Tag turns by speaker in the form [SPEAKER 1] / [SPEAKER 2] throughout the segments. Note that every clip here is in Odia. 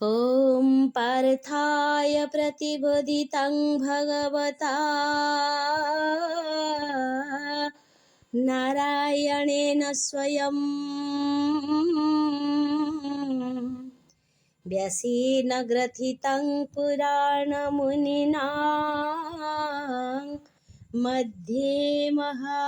[SPEAKER 1] ॐ पार्थाय प्रतिबोधितं भगवता नारायणेन स्वयं व्यासेन ग्रथितं पुराणमुनिना मध्ये महाभारतम्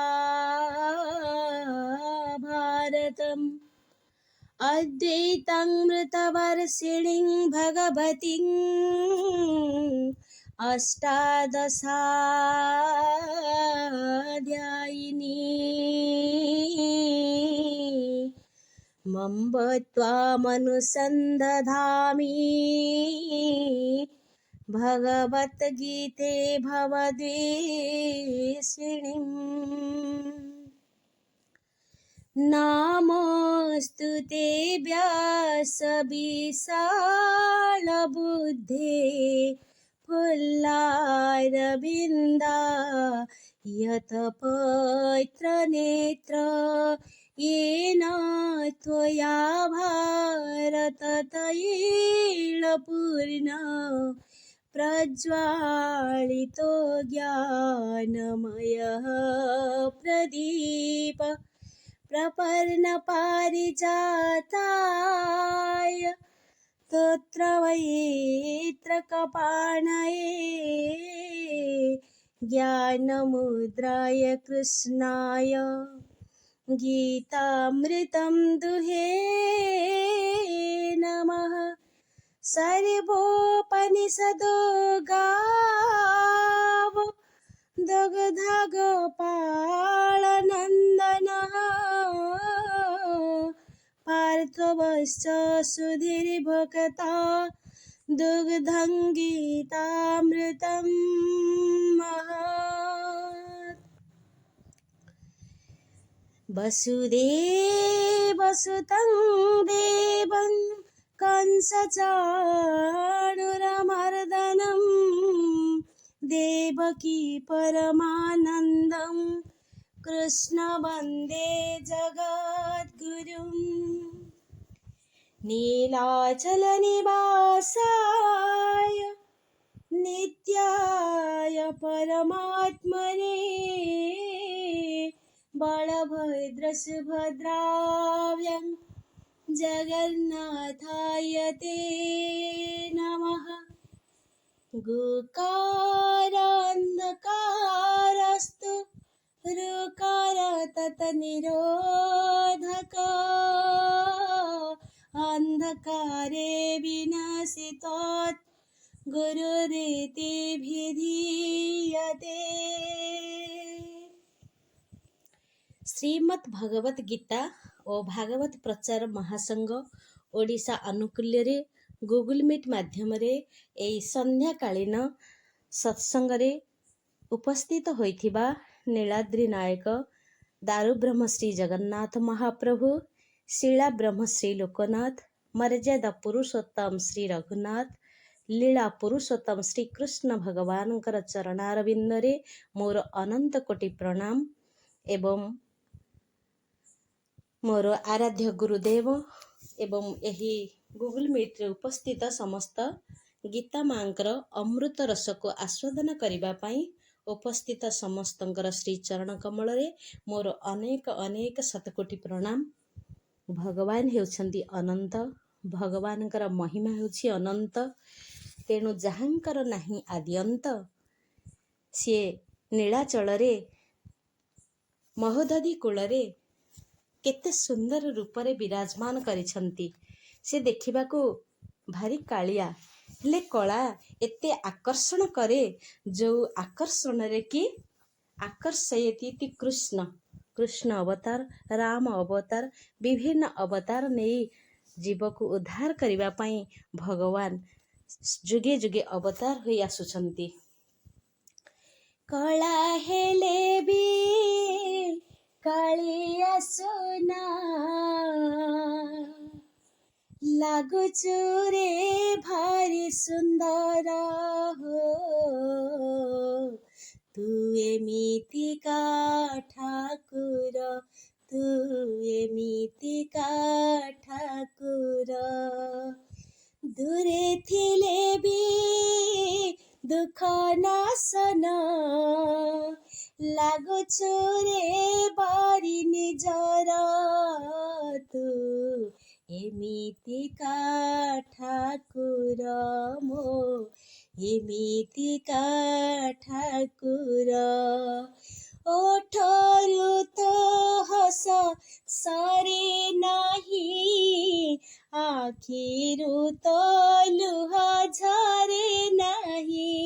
[SPEAKER 1] अद्वैतामृतवर्षिणीं भगवतीं अष्टादशाध्यायिनी मम त्वामनुसन्दधामि भगवद्गीते भवद्वेषिणीम् नमोऽस्तु ते व्यासविशालबुद्धे फुल्लारविन्दा यतपत्रनेत्र येन त्वया भारततैलपूर्ण प्रज्वालितो ज्ञानमयः प्रदीप प्रपन्नपारिजाताय स्तोत्रवेत्रकपाणये ज्ञानमुद्राय कृष्णाय गीतामृतं दुहे नमः। सर्वोपनिषदो गावो दग्धगोपालनन्दनः पार्थवश्च सुधीर्भक्ता दुग्धं गीतामृतं महत्। वसुदेवसुतं देवं कंसचाणूरमर्दनं देवकी परमानन्दं कृष्ण वन्दे जगद्गुरुम्। नीलाचलनिवासाय नित्याय परमात्मने बलभद्रसुभद्राभ्यां जगन्नाथाय ते नमः। गुकारन्धकारस्तु ऋकार ततनिरोधक अन्धकारे विनाशितोत् गुरुरीति भिधीयते। ଶ୍ରୀମଦ୍ ଭଗବତ ଗୀତା ଓ ଭାଗବତ ପ୍ରଚାର ମହାସଂଘ ଓଡ଼ିଶା ଆନୁକୂଲ୍ୟରେ ଗୁଗୁଲ ମିଟ୍ ମାଧ୍ୟମରେ ଏହି ସନ୍ଧ୍ୟାକାଳୀନ ସତ୍ସଙ୍ଗରେ ଉପସ୍ଥିତ ହୋଇଥିବା ନୀଳାଦ୍ରି ନାୟକ, ଦାରୁବ୍ରହ୍ମ ଶ୍ରୀ ଜଗନ୍ନାଥ ମହାପ୍ରଭୁ, ଶିଳା ବ୍ରହ୍ମଶ୍ରୀ ଲୋକନାଥ, ମର୍ଯ୍ୟାଦା ପୁରୁଷୋତ୍ତମ ଶ୍ରୀ ରଘୁନାଥ, ଲୀଳା ପୁରୁଷୋତ୍ତମ ଶ୍ରୀକୃଷ୍ଣ ଭଗବାନଙ୍କର ଚରଣାରବିନ୍ଦରେ ମୋର ଅନନ୍ତ କୋଟି ପ୍ରଣାମ ଏବଂ ମୋର ଆରାଧ୍ୟ ଗୁରୁଦେବ ଏବଂ ଏହି ଗୁଗୁଲ ମିଟ୍ରେ ଉପସ୍ଥିତ ସମସ୍ତ ଗୀତା ମାଙ୍କର ଅମୃତ ରସକୁ ଆସ୍ୱାଦନ କରିବା ପାଇଁ ଉପସ୍ଥିତ ସମସ୍ତଙ୍କର ଶ୍ରୀଚରଣ କମଳରେ ମୋର ଅନେକ ଅନେକ ଶତକୋଟି ପ୍ରଣାମ। ଭଗବାନ ହେଉଛନ୍ତି ଅନନ୍ତ, ଭଗବାନଙ୍କର ମହିମା ହେଉଛି ଅନନ୍ତ, ତେଣୁ ଯାହାଙ୍କର ନାହିଁ ଆଦ୍ୟନ୍ତ, ସିଏ ନୀଳାଚଳରେ ମହୋଦଧି କୂଳରେ କେତେ ସୁନ୍ଦର ରୂପରେ ବିରାଜମାନ କରିଛନ୍ତି। ସେ ଦେଖିବାକୁ ଭାରି କାଳିଆ, ହେଲେ କଳା ଏତେ ଆକର୍ଷଣ କରେ, ଯେଉଁ ଆକର୍ଷଣରେ କି ଆକର୍ଷୟତି କୃଷ୍ଣ। କୃଷ୍ଣ ଅବତାର, ରାମ ଅବତାର, ବିଭିନ୍ନ ଅବତାର ନେଇ ଜୀବକୁ ଉଦ୍ଧାର କରିବା ପାଇଁ ଭଗବାନ ଯୁଗେ ଯୁଗେ ଅବତାର ହୋଇ ଆସୁଛନ୍ତି। କଳା ହେଲେ ବି କାଳିଆ ସୁନା ଲାଗୁଛୁ ରେ ଭାରି ସୁନ୍ଦର ହୋ, ତୁ ଏମିତିକା ଠାକୁର, ତୁ ଏମିତିକା ଠାକୁର। ଦୂରେ ଥିଲେ ବି ଦୁଃଖ ନାଶନ, ଲାଗୁଛୁ ରେ ବାରି ନିଜର, ତୁ ଏମିତିକା ଠାକୁର ମୋ, ଏମିତିକା ଠାକୁର। ଓଠରୁ ତ ହସ ସରେ ନାହିଁ, ଆଖିରୁ ତ ଲୁହ ଝରେ ନାହିଁ,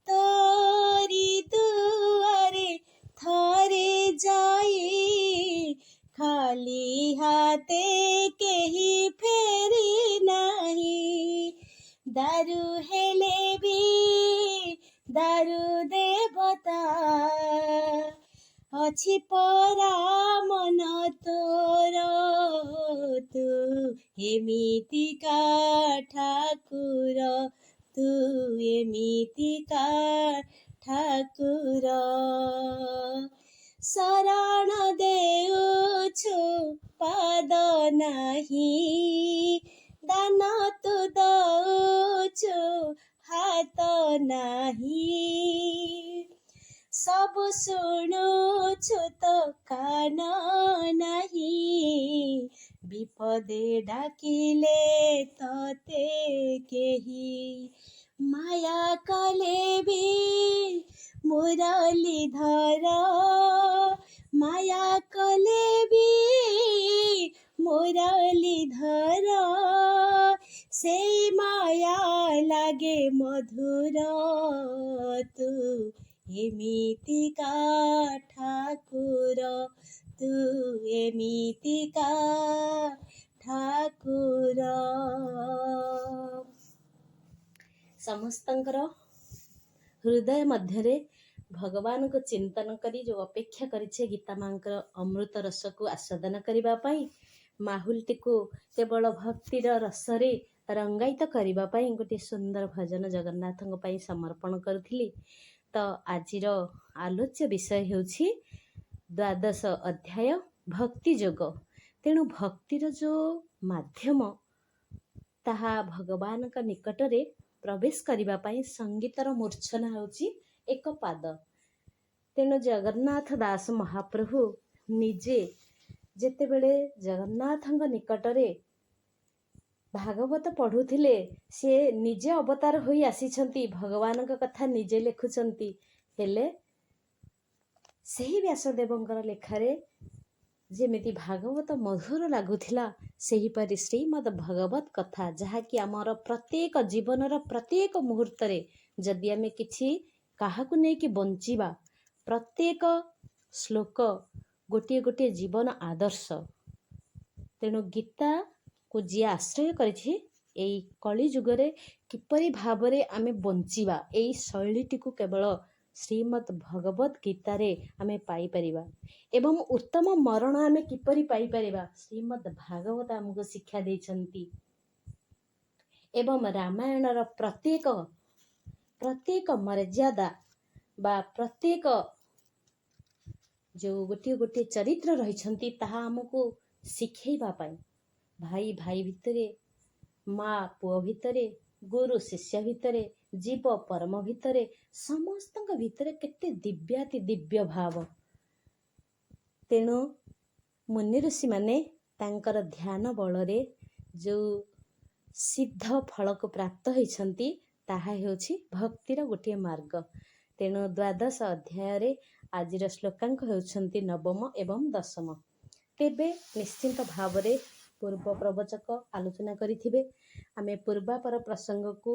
[SPEAKER 1] ତୋରି ଦୁଆରେ ଥରେ ଯାଇ ଖାଲି ହାତେ କେହି ଫେରି ନାହିଁ। ଦାରୁ ହେଲେ ବି ଦାରୁ ଦେବତା, ଅଛି ପରା ମନ ତୋର, ତୁ ଏମିତିକା ଠାକୁର, ତୁ ଏମିତିକା ଠାକୁର। ଶରଣ ଦେଉଛୁ ପାଦ ନାହିଁ, ଦାନ ତୁ ଦଉଛୁ ହାତ ନାହିଁ, ସବୁ ଶୁଣୁଛୁ ତ କାନ ନାହିଁ, ବିପଦେ ଡାକିଲେ ତତେ କେହି, ମାୟା କଲେ ବି ମୁରଲୀଧର, ମାୟା କଲେ ବି ମୁରଲୀଧର, ସେଇ ମାୟା ଲାଗେ ମଧୁର, ତୁ ଏମିତିକା ଠାକୁର, ତୁ ଏମିତିକା ଠାକୁର। ସମସ୍ତଙ୍କର ହୃଦୟ ମଧ୍ୟରେ ଭଗବାନଙ୍କୁ ଚିନ୍ତନ କରି ଯେଉଁ ଅପେକ୍ଷା କରିଛେ ଗୀତା ମାଙ୍କର ଅମୃତ ରସକୁ ଆସ୍ୱାଦନ କରିବା ପାଇଁ, ମାହୁଲଟିକୁ କେବଳ ଭକ୍ତିର ରସରେ ରଙ୍ଗାୟିତ କରିବା ପାଇଁ ଗୋଟିଏ ସୁନ୍ଦର ଭଜନ ଜଗନ୍ନାଥଙ୍କ ପାଇଁ ସମର୍ପଣ କରୁଥିଲି। ତ ଆଜିର ଆଲୋଚ୍ୟ ବିଷୟ ହେଉଛି ଦ୍ୱାଦଶ ଅଧ୍ୟାୟ ଭକ୍ତି ଯୋଗ। ତେଣୁ ଭକ୍ତିର ଯେଉଁ ମାଧ୍ୟମ, ତାହା ଭଗବାନଙ୍କ ନିକଟରେ ପ୍ରବେଶ କରିବା ପାଇଁ ସଙ୍ଗୀତର ମୂର୍ଚ୍ଛନା ହେଉଛି ଏକ ପାଦ। ତେଣୁ ଜଗନ୍ନାଥ ଦାସ ମହାପ୍ରଭୁ ନିଜେ ଯେତେବେଳେ ଜଗନ୍ନାଥଙ୍କ ନିକଟରେ ଭାଗବତ ପଢ଼ୁଥିଲେ, ସେ ନିଜେ ଅବତାର ହୋଇ ଆସିଛନ୍ତି, ଭଗବାନଙ୍କ କଥା ନିଜେ ଲେଖୁଛନ୍ତି। ହେଲେ ସେହି ବ୍ୟାସଦେବଙ୍କର ଲେଖାରେ ଯେମିତି ଭାଗବତ ମଧୁର ଲାଗୁଥିଲା, ସେହିପରି ଶ୍ରୀମଦ୍ ଭଗବତ କଥା, ଯାହାକି ଆମର ପ୍ରତ୍ୟେକ ଜୀବନର ପ୍ରତ୍ୟେକ ମୁହୂର୍ତ୍ତରେ ଯଦି ଆମେ କିଛି କାହାକୁ ନେଇକି ବଞ୍ଚିବା, ପ୍ରତ୍ୟେକ ଶ୍ଲୋକ ଗୋଟିଏ ଗୋଟିଏ ଜୀବନ ଆଦର୍ଶ। ତେଣୁ ଗୀତାକୁ ଯିଏ ଆଶ୍ରୟ କରିଛି, ଏଇ କଳି ଯୁଗରେ କିପରି ଭାବରେ ଆମେ ବଞ୍ଚିବା, ଏଇ ଶୈଳୀଟିକୁ କେବଳ ଶ୍ରୀମଦ୍ ଭଗବତ ଗୀତାରେ ଆମେ ପାଇପାରିବା। ଏବଂ ଉତ୍ତମ ମରଣ ଆମେ କିପରି ପାଇପାରିବା, ଶ୍ରୀମଦ୍ ଭାଗବତ ଆମକୁ ଶିକ୍ଷା ଦେଇଛନ୍ତି। ଏବଂ ରାମାୟଣର ପ୍ରତ୍ୟେକ ମର୍ଯ୍ୟାଦା ବା ପ୍ରତ୍ୟେକ ଯେଉଁ ଗୋଟିଏ ଗୋଟିଏ ଚରିତ୍ର ରହିଛନ୍ତି, ତାହା ଆମକୁ ଶିଖେଇବା ପାଇଁ, ଭାଇ ଭାଇ ଭିତରେ, ମା ପୁଅ ଭିତରେ, ଗୁରୁ ଶିଷ୍ୟ ଭିତରେ, ଜୀବ ପରମ ଭିତରେ, ସମସ୍ତଙ୍କ ଭିତରେ କେତେ ଦିବ୍ୟାତି ଦିବ୍ୟ ଭାବ। ତେଣୁ ମୁନି ଋଷିମାନେ ତାଙ୍କର ଧ୍ୟାନ ବଳରେ ଯେଉଁ ସିଦ୍ଧ ଫଳକୁ ପ୍ରାପ୍ତ ହୋଇଛନ୍ତି, ତାହା ହେଉଛି ଭକ୍ତିର ଗୋଟିଏ ମାର୍ଗ। ତେଣୁ ଦ୍ୱାଦଶ ଅଧ୍ୟାୟରେ ଆଜିର ଶ୍ଲୋକାଙ୍କ ହେଉଛନ୍ତି 9ମ ଏବଂ 10ମ। ତେବେ ନିଶ୍ଚିନ୍ତ ଭାବରେ ପୂର୍ବ ପ୍ରବଚକ ଆଲୋଚନା କରିଥିବେ। ଆମେ ପୂର୍ବାପର ପ୍ରସଙ୍ଗକୁ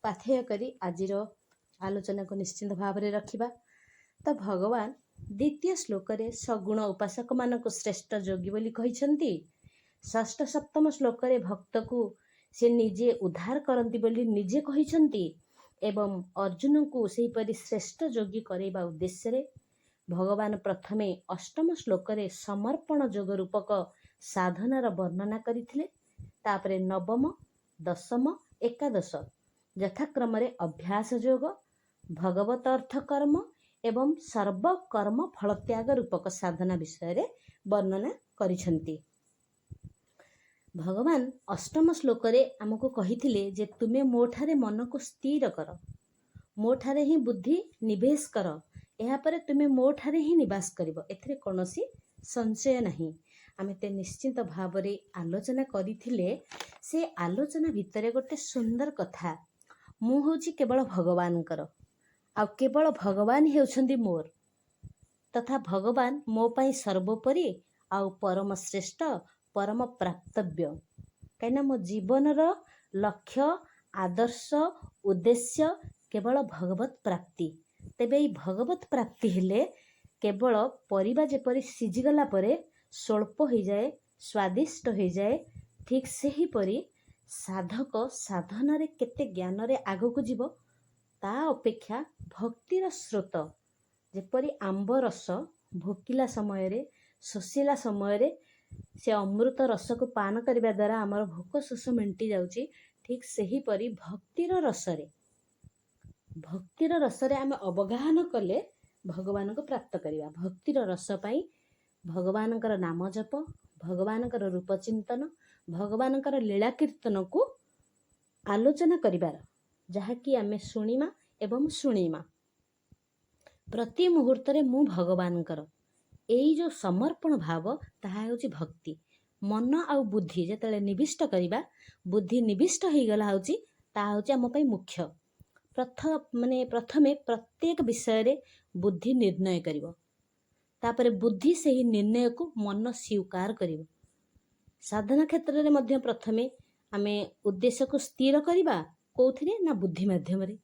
[SPEAKER 1] ପାଥେୟ କରି ଆଜିର ଆଲୋଚନାକୁ ନିଶ୍ଚିନ୍ତ ଭାବରେ ରଖିବା। ତ ଭଗବାନ ଦ୍ୱିତୀୟ ଶ୍ଲୋକରେ ସଗୁଣ ଉପାସକମାନଙ୍କୁ ଶ୍ରେଷ୍ଠ ଯୋଗୀ ବୋଲି କହିଛନ୍ତି। ଷଷ୍ଠ ସପ୍ତମ ଶ୍ଲୋକରେ ଭକ୍ତକୁ ସେ ନିଜେ ଉଦ୍ଧାର କରନ୍ତି ବୋଲି ନିଜେ କହିଛନ୍ତି। ଏବଂ ଅର୍ଜୁନଙ୍କୁ ସେହିପରି ଶ୍ରେଷ୍ଠ ଯୋଗୀ କରାଇବା ଉଦ୍ଦେଶ୍ୟରେ ଭଗବାନ ପ୍ରଥମେ ଅଷ୍ଟମ ଶ୍ଲୋକରେ ସମର୍ପଣ ଯୋଗ ରୂପକ ସାଧନାର ବର୍ଣ୍ଣନା କରିଥିଲେ। ତାପରେ 9ମ, 10ମ, 11 ଯଥାକ୍ରମରେ ଅଭ୍ୟାସ ଯୋଗ, ଭଗବତ ଅର୍ଥ କର୍ମ ଏବଂ ସର୍ବକର୍ମ ଫଳତ୍ୟାଗ ରୂପକ ସାଧନା ବିଷୟରେ ବର୍ଣ୍ଣନା କରିଛନ୍ତି। ଭଗବାନ ଅଷ୍ଟମ ଶ୍ଲୋକରେ ଆମକୁ କହିଥିଲେ ଯେ ତୁମେ ମୋ ଠାରେ ମନକୁ ସ୍ଥିର କର, ମୋ ଠାରେ ହିଁ ବୁଦ୍ଧି ନିବେଶ କର, ଏହାପରେ ତୁମେ ମୋ ଠାରେ ହିଁ ନିବାସ କରିବ, ଏଥିରେ କୌଣସି ସଂଶୟ ନାହିଁ। ଆମେ ତ ନିଶ୍ଚିନ୍ତ ଭାବରେ ଆଲୋଚନା କରିଥିଲେ। ସେ ଆଲୋଚନା ଭିତରେ ଗୋଟେ ସୁନ୍ଦର କଥା, ମୁଁ ହେଉଛି କେବଳ ଭଗବାନଙ୍କର, ଆଉ କେବଳ ଭଗବାନ ହେଉଛନ୍ତି ମୋର, ତଥା ଭଗବାନ ମୋ ପାଇଁ ସର୍ବୋପରି ଆଉ ପରମ ଶ୍ରେଷ୍ଠ, ପରମ ପ୍ରାପ୍ତବ୍ୟ। କାହିଁକିନା ମୋ ଜୀବନର ଲକ୍ଷ୍ୟ, ଆଦର୍ଶ, ଉଦ୍ଦେଶ୍ୟ କେବଳ ଭଗବତ ପ୍ରାପ୍ତି। ତେବେ ଏଇ ଭଗବତ ପ୍ରାପ୍ତି ହେଲେ କେବଳ ପରିବା ଯେପରି ସିଝିଗଲା ପରେ ସ୍ୱଳ୍ପ ହୋଇଯାଏ, ସ୍ୱାଦିଷ୍ଟ ହୋଇଯାଏ, ଠିକ୍ ସେହିପରି ସାଧକ ସାଧନାରେ କେତେ ଜ୍ଞାନରେ ଆଗକୁ ଯିବ, ତା ଅପେକ୍ଷା ଭକ୍ତିର ସ୍ରୋତ ଯେପରି ଆମ୍ବ ରସ ଭୋକିଲା ସମୟରେ, ଶୋଷିଲା ସମୟରେ ସେ ଅମୃତ ରସକୁ ପାନ କରିବା ଦ୍ୱାରା ଆମର ଭୋକ ଶୋଷ ମେଣ୍ଟି ଯାଉଛି, ଠିକ୍ ସେହିପରି ଭକ୍ତିର ରସରେ ଆମେ ଅବଗାହନ କଲେ ଭଗବାନଙ୍କୁ ପ୍ରାପ୍ତ କରିବା। ଭକ୍ତିର ରସ ପାଇଁ ଭଗବାନଙ୍କର ନାମ ଜପ, ଭଗବାନଙ୍କର ରୂପ ଚିନ୍ତନ, ଭଗବାନଙ୍କର ଲୀଳା କୀର୍ତ୍ତନକୁ ଆଲୋଚନା କରିବାର, ଯାହାକି ଆମେ ଶୁଣିମା ଏବଂ ଶୁଣିମା। ପ୍ରତି ମୁହୂର୍ତ୍ତରେ ମୁଁ ଭଗବାନଙ୍କର, ଏଇ ଯେଉଁ ସମର୍ପଣ ଭାବ, ତାହା ହେଉଛି ଭକ୍ତି। ମନ ଆଉ ବୁଦ୍ଧି ଯେତେବେଳେ ନିବିଷ୍ଟ କରିବା, ବୁଦ୍ଧି ନିବିଷ୍ଟ ହୋଇଗଲା ହେଉଛି, ତାହା ହେଉଛି ଆମ ପାଇଁ ମୁଖ୍ୟ। ପ୍ରଥମେ ପ୍ରତ୍ୟେକ ବିଷୟରେ ବୁଦ୍ଧି ନିର୍ଣ୍ଣୟ କରିବ, ତାପରେ ବୁଦ୍ଧି ସେହି ନିର୍ଣ୍ଣୟକୁ ମନ ସ୍ୱୀକାର କରିବ। ସାଧନା କ୍ଷେତ୍ରରେ ମଧ୍ୟ ପ୍ରଥମେ ଆମେ ଉଦ୍ଦେଶ୍ୟକୁ ସ୍ଥିର କରିବା, କେଉଁଥିରେ ନା ବୁଦ୍ଧି ମାଧ୍ୟମରେ,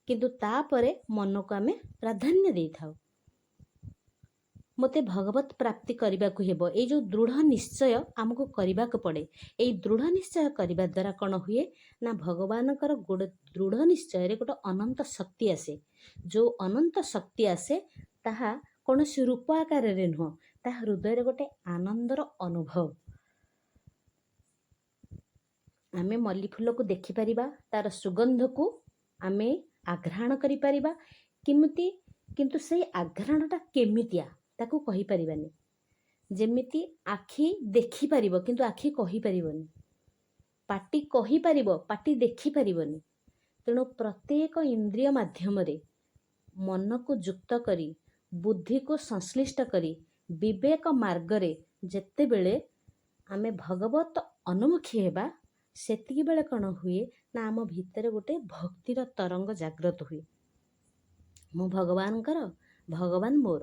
[SPEAKER 1] କିନ୍ତୁ ତାପରେ ମନକୁ ଆମେ ପ୍ରାଧାନ୍ୟ ଦେଇଥାଉ। ମୋତେ ଭଗବତ ପ୍ରାପ୍ତି କରିବାକୁ ହେବ, ଏଇ ଯେଉଁ ଦୃଢ଼ ନିଶ୍ଚୟ ଆମକୁ କରିବାକୁ ପଡ଼େ। ଏଇ ଦୃଢ଼ ନିଶ୍ଚୟ କରିବା ଦ୍ୱାରା କ'ଣ ହୁଏ ନା ଭଗବାନଙ୍କର ଗୋଟେ ଦୃଢ଼ ନିଶ୍ଚୟରେ ଗୋଟେ ଅନନ୍ତ ଶକ୍ତି ଆସେ। ଯେଉଁ ଅନନ୍ତ ଶକ୍ତି ଆସେ ତାହା କୌଣସି ରୂପ ଆକାରରେ ନୁହଁ, ତାହା ହୃଦୟରେ ଗୋଟେ ଆନନ୍ଦର ଅନୁଭବ। ଆମେ ମଲ୍ଲି ଫୁଲକୁ ଦେଖିପାରିବା, ତାର ସୁଗନ୍ଧକୁ ଆମେ ଆଘ୍ରାଣ କରିପାରିବା କେମିତି, କିନ୍ତୁ ସେଇ ଆଘ୍ରାଣଟା କେମିତିଆ ତାକୁ କହିପାରିବାନି। ଯେମିତି ଆଖି ଦେଖିପାରିବ କିନ୍ତୁ ଆଖି କହିପାରିବନି, ପାଟି କହିପାରିବ ପାଟି ଦେଖିପାରିବନି। ତେଣୁ ପ୍ରତ୍ୟେକ ଇନ୍ଦ୍ରିୟ ମାଧ୍ୟମରେ ମନକୁ ଯୁକ୍ତ କରି, ବୁଦ୍ଧିକୁ ସଂଶ୍ଳିଷ୍ଟ କରି, ବିବେକ ମାର୍ଗରେ ଯେତେବେଳେ ଆମେ ଭଗବତ ଅନୁମୁଖୀ ହେବା, ସେତିକିବେଳେ କ'ଣ ହୁଏ ନା ଆମ ଭିତରେ ଗୋଟେ ଭକ୍ତିର ତରଙ୍ଗ ଜାଗ୍ରତ ହୁଏ। ମୁଁ ଭଗବାନଙ୍କର, ଭଗବାନ ମୋର।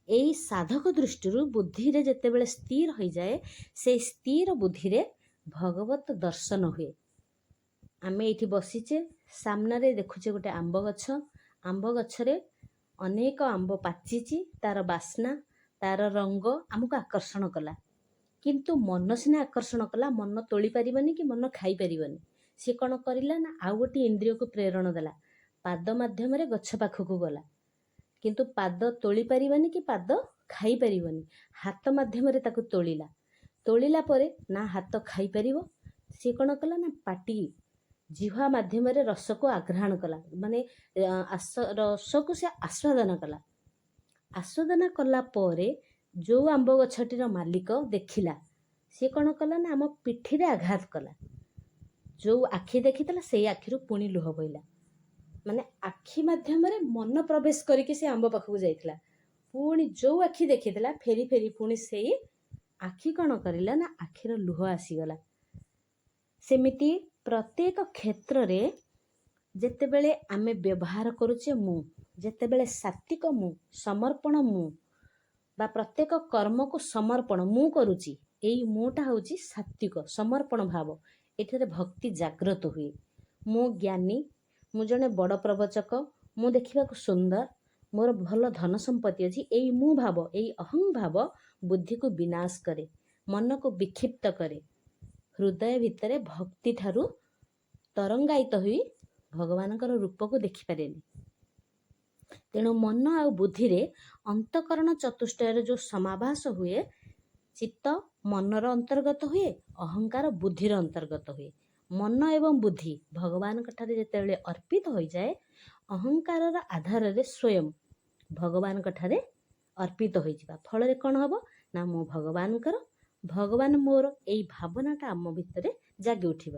[SPEAKER 1] ଏଇ ସାଧକ ଦୃଷ୍ଟିରୁ ବୁଦ୍ଧିରେ ଯେତେବେଳେ ସ୍ଥିର ହୋଇଯାଏ, ସେଇ ସ୍ଥିର ବୁଦ୍ଧିରେ ଭଗବତ ଦର୍ଶନ ହୁଏ। ଆମେ ଏଇଠି ବସିଛେ, ସାମ୍ନାରେ ଦେଖୁଛେ ଗୋଟେ ଆମ୍ବ ଗଛ, ଆମ୍ବ ଗଛରେ ଅନେକ ଆମ୍ବ ପାଚିଛି, ତାର ବାସ୍ନା, ତାର ରଙ୍ଗ ଆମକୁ ଆକର୍ଷଣ କଲା। କିନ୍ତୁ ମନ ସିନା ଆକର୍ଷଣ କଲା, ମନ ତୋଳି ପାରିବନି କି ମନ ଖାଇପାରିବନି। ସିଏ କ'ଣ କରିଲା ନା ଆଉ ଗୋଟିଏ ଇନ୍ଦ୍ରିୟକୁ ପ୍ରେରଣ ଦେଲା, ପାଦ ମାଧ୍ୟମରେ ଗଛ ପାଖକୁ ଗଲା, କିନ୍ତୁ ପାଦ ତୋଳି ପାରିବନି କି ପାଦ ଖାଇପାରିବନି। ହାତ ମାଧ୍ୟମରେ ତାକୁ ତୋଳିଲା, ତୋଳିଲା ପରେ ନା ହାତ ଖାଇପାରିବ, ସିଏ କ'ଣ କଲା ନା ପାଟି ଜିହ୍ୱା ମାଧ୍ୟମରେ ରସକୁ ଆଘ୍ରାଣ କଲା, ମାନେ ରସକୁ ସେ ଆସ୍ୱାଦନ କଲା। ଆସ୍ୱାଦନ କଲା ପରେ ଯେଉଁ ଆମ୍ବ ଗଛଟିର ମାଲିକ ଦେଖିଲା, ସିଏ କ'ଣ କଲା ନା ଆମ ପିଠିରେ ଆଘାତ କଲା। ଯେଉଁ ଆଖି ଦେଖିଥିଲା ସେଇ ଆଖିରୁ ପୁଣି ଲୁହ ବୋହିଲା, ମାନେ ଆଖି ମାଧ୍ୟମରେ ମନ ପ୍ରବେଶ କରିକି ସେ ଆମ୍ବ ପାଖକୁ ଯାଇଥିଲା। ପୁଣି ଯେଉଁ ଆଖି ଦେଖିଥିଲା ଫେରି ଫେରି ପୁଣି ସେଇ ଆଖି କ'ଣ କରିଲା ନା ଆଖିର ଲୁହ ଆସିଗଲା। ସେମିତି ପ୍ରତ୍ୟେକ କ୍ଷେତ୍ରରେ ଯେତେବେଳେ ଆମେ ବ୍ୟବହାର କରୁଛେ ମୁଁ, ଯେତେବେଳେ ସାତ୍ୱିକ ମୁଁ, ସମର୍ପଣ ମୁଁ, ବା ପ୍ରତ୍ୟେକ କର୍ମକୁ ସମର୍ପଣ ମୁଁ କରୁଛି, ଏଇ ମୁଁଟା ହେଉଛି ସାତ୍ୱିକ ସମର୍ପଣ ଭାବ। ଏଠାରେ ଭକ୍ତି ଜାଗ୍ରତ ହୁଏ। ମୁଁ ଜ୍ଞାନୀ, ମୁଁ ଜଣେ ବଡ଼ ପ୍ରବଚକ, ମୁଁ ଦେଖିବାକୁ ସୁନ୍ଦର, ମୋର ଭଲ ଧନ ସମ୍ପତ୍ତି ଅଛି, ଏଇ ମୁଁ ଭାବ, ଏଇ ଅହଂ ଭାବ ବୁଦ୍ଧିକୁ ବିନାଶ କରେ, ମନକୁ ବିକ୍ଷିପ୍ତ କରେ, ହୃଦୟ ଭିତରେ ଭକ୍ତି ଠାରୁ ତରଙ୍ଗାୟିତ ହୋଇ ଭଗବାନଙ୍କର ରୂପକୁ ଦେଖିପାରେନି। ତେଣୁ ମନ ଆଉ ବୁଦ୍ଧିରେ ଅନ୍ତଃକରଣ ଚତୁଷ୍ଟୟର ଯେଉଁ ସମାବାସ ହୁଏ, ଚିତ୍ତ ମନର ଅନ୍ତର୍ଗତ ହୁଏ, ଅହଙ୍କାର ବୁଦ୍ଧିର ଅନ୍ତର୍ଗତ ହୁଏ। ମନ ଏବଂ ବୁଦ୍ଧି ଭଗବାନଙ୍କ ଠାରେ ଯେତେବେଳେ ଅର୍ପିତ ହୋଇଯାଏ, ଅହଙ୍କାରର ଆଧାରରେ ସ୍ୱୟଂ ଭଗବାନଙ୍କ ଠାରେ ଅର୍ପିତ ହୋଇଯିବା ଫଳରେ କ'ଣ ହେବ ନା ମୁଁ ଭଗବାନଙ୍କର, ଭଗବାନ ମୋର ଏଇ ଭାବନାଟା ଆମ ଭିତରେ ଜାଗି ଉଠିବ।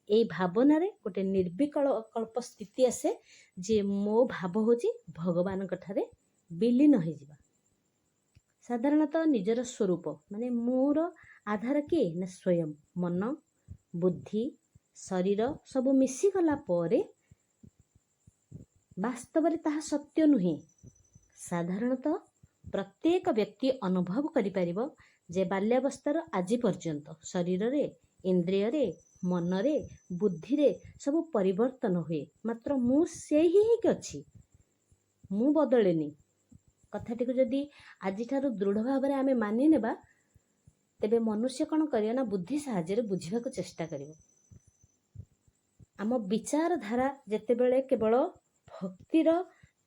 [SPEAKER 1] ଏଇ ଭାବନାରେ ଗୋଟେ ନିର୍ବିକଳ୍ପ ସ୍ଥିତି ଆସେ ଯେ ମୋ ଭାବ ହେଉଛି ଭଗବାନଙ୍କ ଠାରେ ବିଲୀନ ହେଇଯିବା। ସାଧାରଣତଃ ନିଜର ସ୍ୱରୂପ ମାନେ ମୋର ଆଧାର କିଏ ନା ସ୍ୱୟଂ ମନ ବୁଦ୍ଧି ଶରୀର ସବୁ ମିଶିଗଲା ପରେ ବାସ୍ତବରେ ତାହା ସତ୍ୟ ନୁହେଁ। ସାଧାରଣତଃ ପ୍ରତ୍ୟେକ ବ୍ୟକ୍ତି ଅନୁଭବ କରିପାରିବ ଯେ ବାଲ୍ୟାବସ୍ଥାର ଆଜି ପର୍ଯ୍ୟନ୍ତ ଶରୀରରେ ଇନ୍ଦ୍ରିୟରେ ମନରେ ବୁଦ୍ଧିରେ ସବୁ ପରିବର୍ତ୍ତନ ହୁଏ, ମାତ୍ର ମୁଁ ସେଇ ହିଁ ଅଛି, ମୁଁ ବଦଳେନି। କଥାଟିକୁ ଯଦି ଆଜିଠାରୁ ଦୃଢ଼ ଭାବରେ ଆମେ ମାନି ନେବା ତେବେ ମନୁଷ୍ୟ କ'ଣ କରିବ ନା ବୁଦ୍ଧି ସାହାଯ୍ୟରେ ବୁଝିବାକୁ ଚେଷ୍ଟା କରିବ। ଆମ ବିଚାରଧାରା ଯେତେବେଳେ କେବଳ ଭକ୍ତିର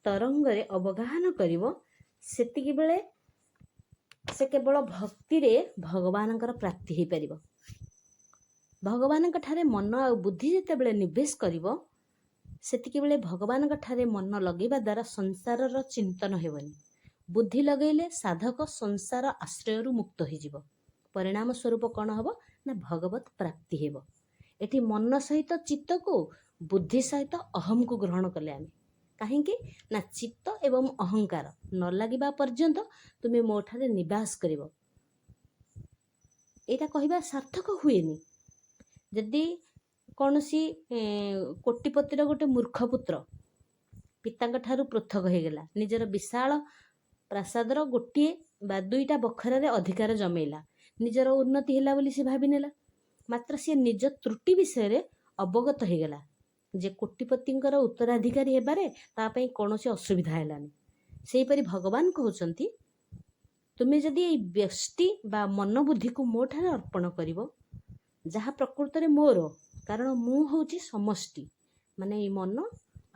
[SPEAKER 1] ତରଙ୍ଗରେ ଅବଗାହନ କରିବ ସେତିକି ବେଳେ ସେ କେବଳ ଭକ୍ତିରେ ଭଗବାନଙ୍କର ପ୍ରାପ୍ତି ହେଇପାରିବ। ଭଗବାନଙ୍କ ଠାରେ ମନ ଆଉ ବୁଦ୍ଧି ଯେତେବେଳେ ନିବେଶ କରିବ ସେତିକିବେଳେ ଭଗବାନଙ୍କ ଠାରେ ମନ ଲଗେଇବା ଦ୍ୱାରା ସଂସାରର ଚିନ୍ତନ ହେବନି। ବୁଦ୍ଧି ଲଗେଇଲେ ସାଧକ ସଂସାର ଆଶ୍ରୟରୁ ମୁକ୍ତ ହେଇଯିବ। ପରିଣାମ ସ୍ୱରୂପ କ'ଣ ହେବ ନା ଭଗବତ ପ୍ରାପ୍ତି ହେବ। ଏଠି ମନ ସହିତ ଚିତ୍ତକୁ ବୁଦ୍ଧି ସହିତ ଅହମକୁ ଗ୍ରହଣ କଲେ ଆମେ। କାହିଁକି ନା ଚିତ୍ତ ଏବଂ ଅହଙ୍କାର ନ ଲାଗିବା ପର୍ଯ୍ୟନ୍ତ ତୁମେ ମୋ ଠାରେ ନିବାସ କରିବ, ଏଇଟା କହିବା ସାର୍ଥକ ହୁଏନି। ଯଦି କୌଣସି କୋଟିପତିର ଗୋଟେ ମୂର୍ଖ ପୁତ୍ର ପିତାଙ୍କ ଠାରୁ ପୃଥକ ହେଇଗଲା, ନିଜର ବିଶାଳ ପ୍ରାସାଦର ଗୋଟିଏ ବା ଦୁଇଟା ବଖରାରେ ଅଧିକାର ଜମେଇଲା, ନିଜର ଉନ୍ନତି ହେଲା ବୋଲି ସେ ଭାବିନେଲା, ମାତ୍ର ସେ ନିଜ ତ୍ରୁଟି ବିଷୟରେ ଅବଗତ ହେଇଗଲା ଯେ କୋଟିପତିଙ୍କର ଉତ୍ତରାଧିକାରୀ ହେବାରେ ତା ପାଇଁ କୌଣସି ଅସୁବିଧା ହେଲାନି। ସେହିପରି ଭଗବାନ କହୁଛନ୍ତି ତୁମେ ଯଦି ଏଇ ବ୍ୟଷ୍ଟି ବା ମନ ବୁଦ୍ଧିକୁ ମୋ ଠାରେ ଅର୍ପଣ କରିବ, ଯାହା ପ୍ରକୃତରେ ମୋର, କାରଣ ମୁଁ ହେଉଛି ସମଷ୍ଟି, ମାନେ ଏଇ ମନ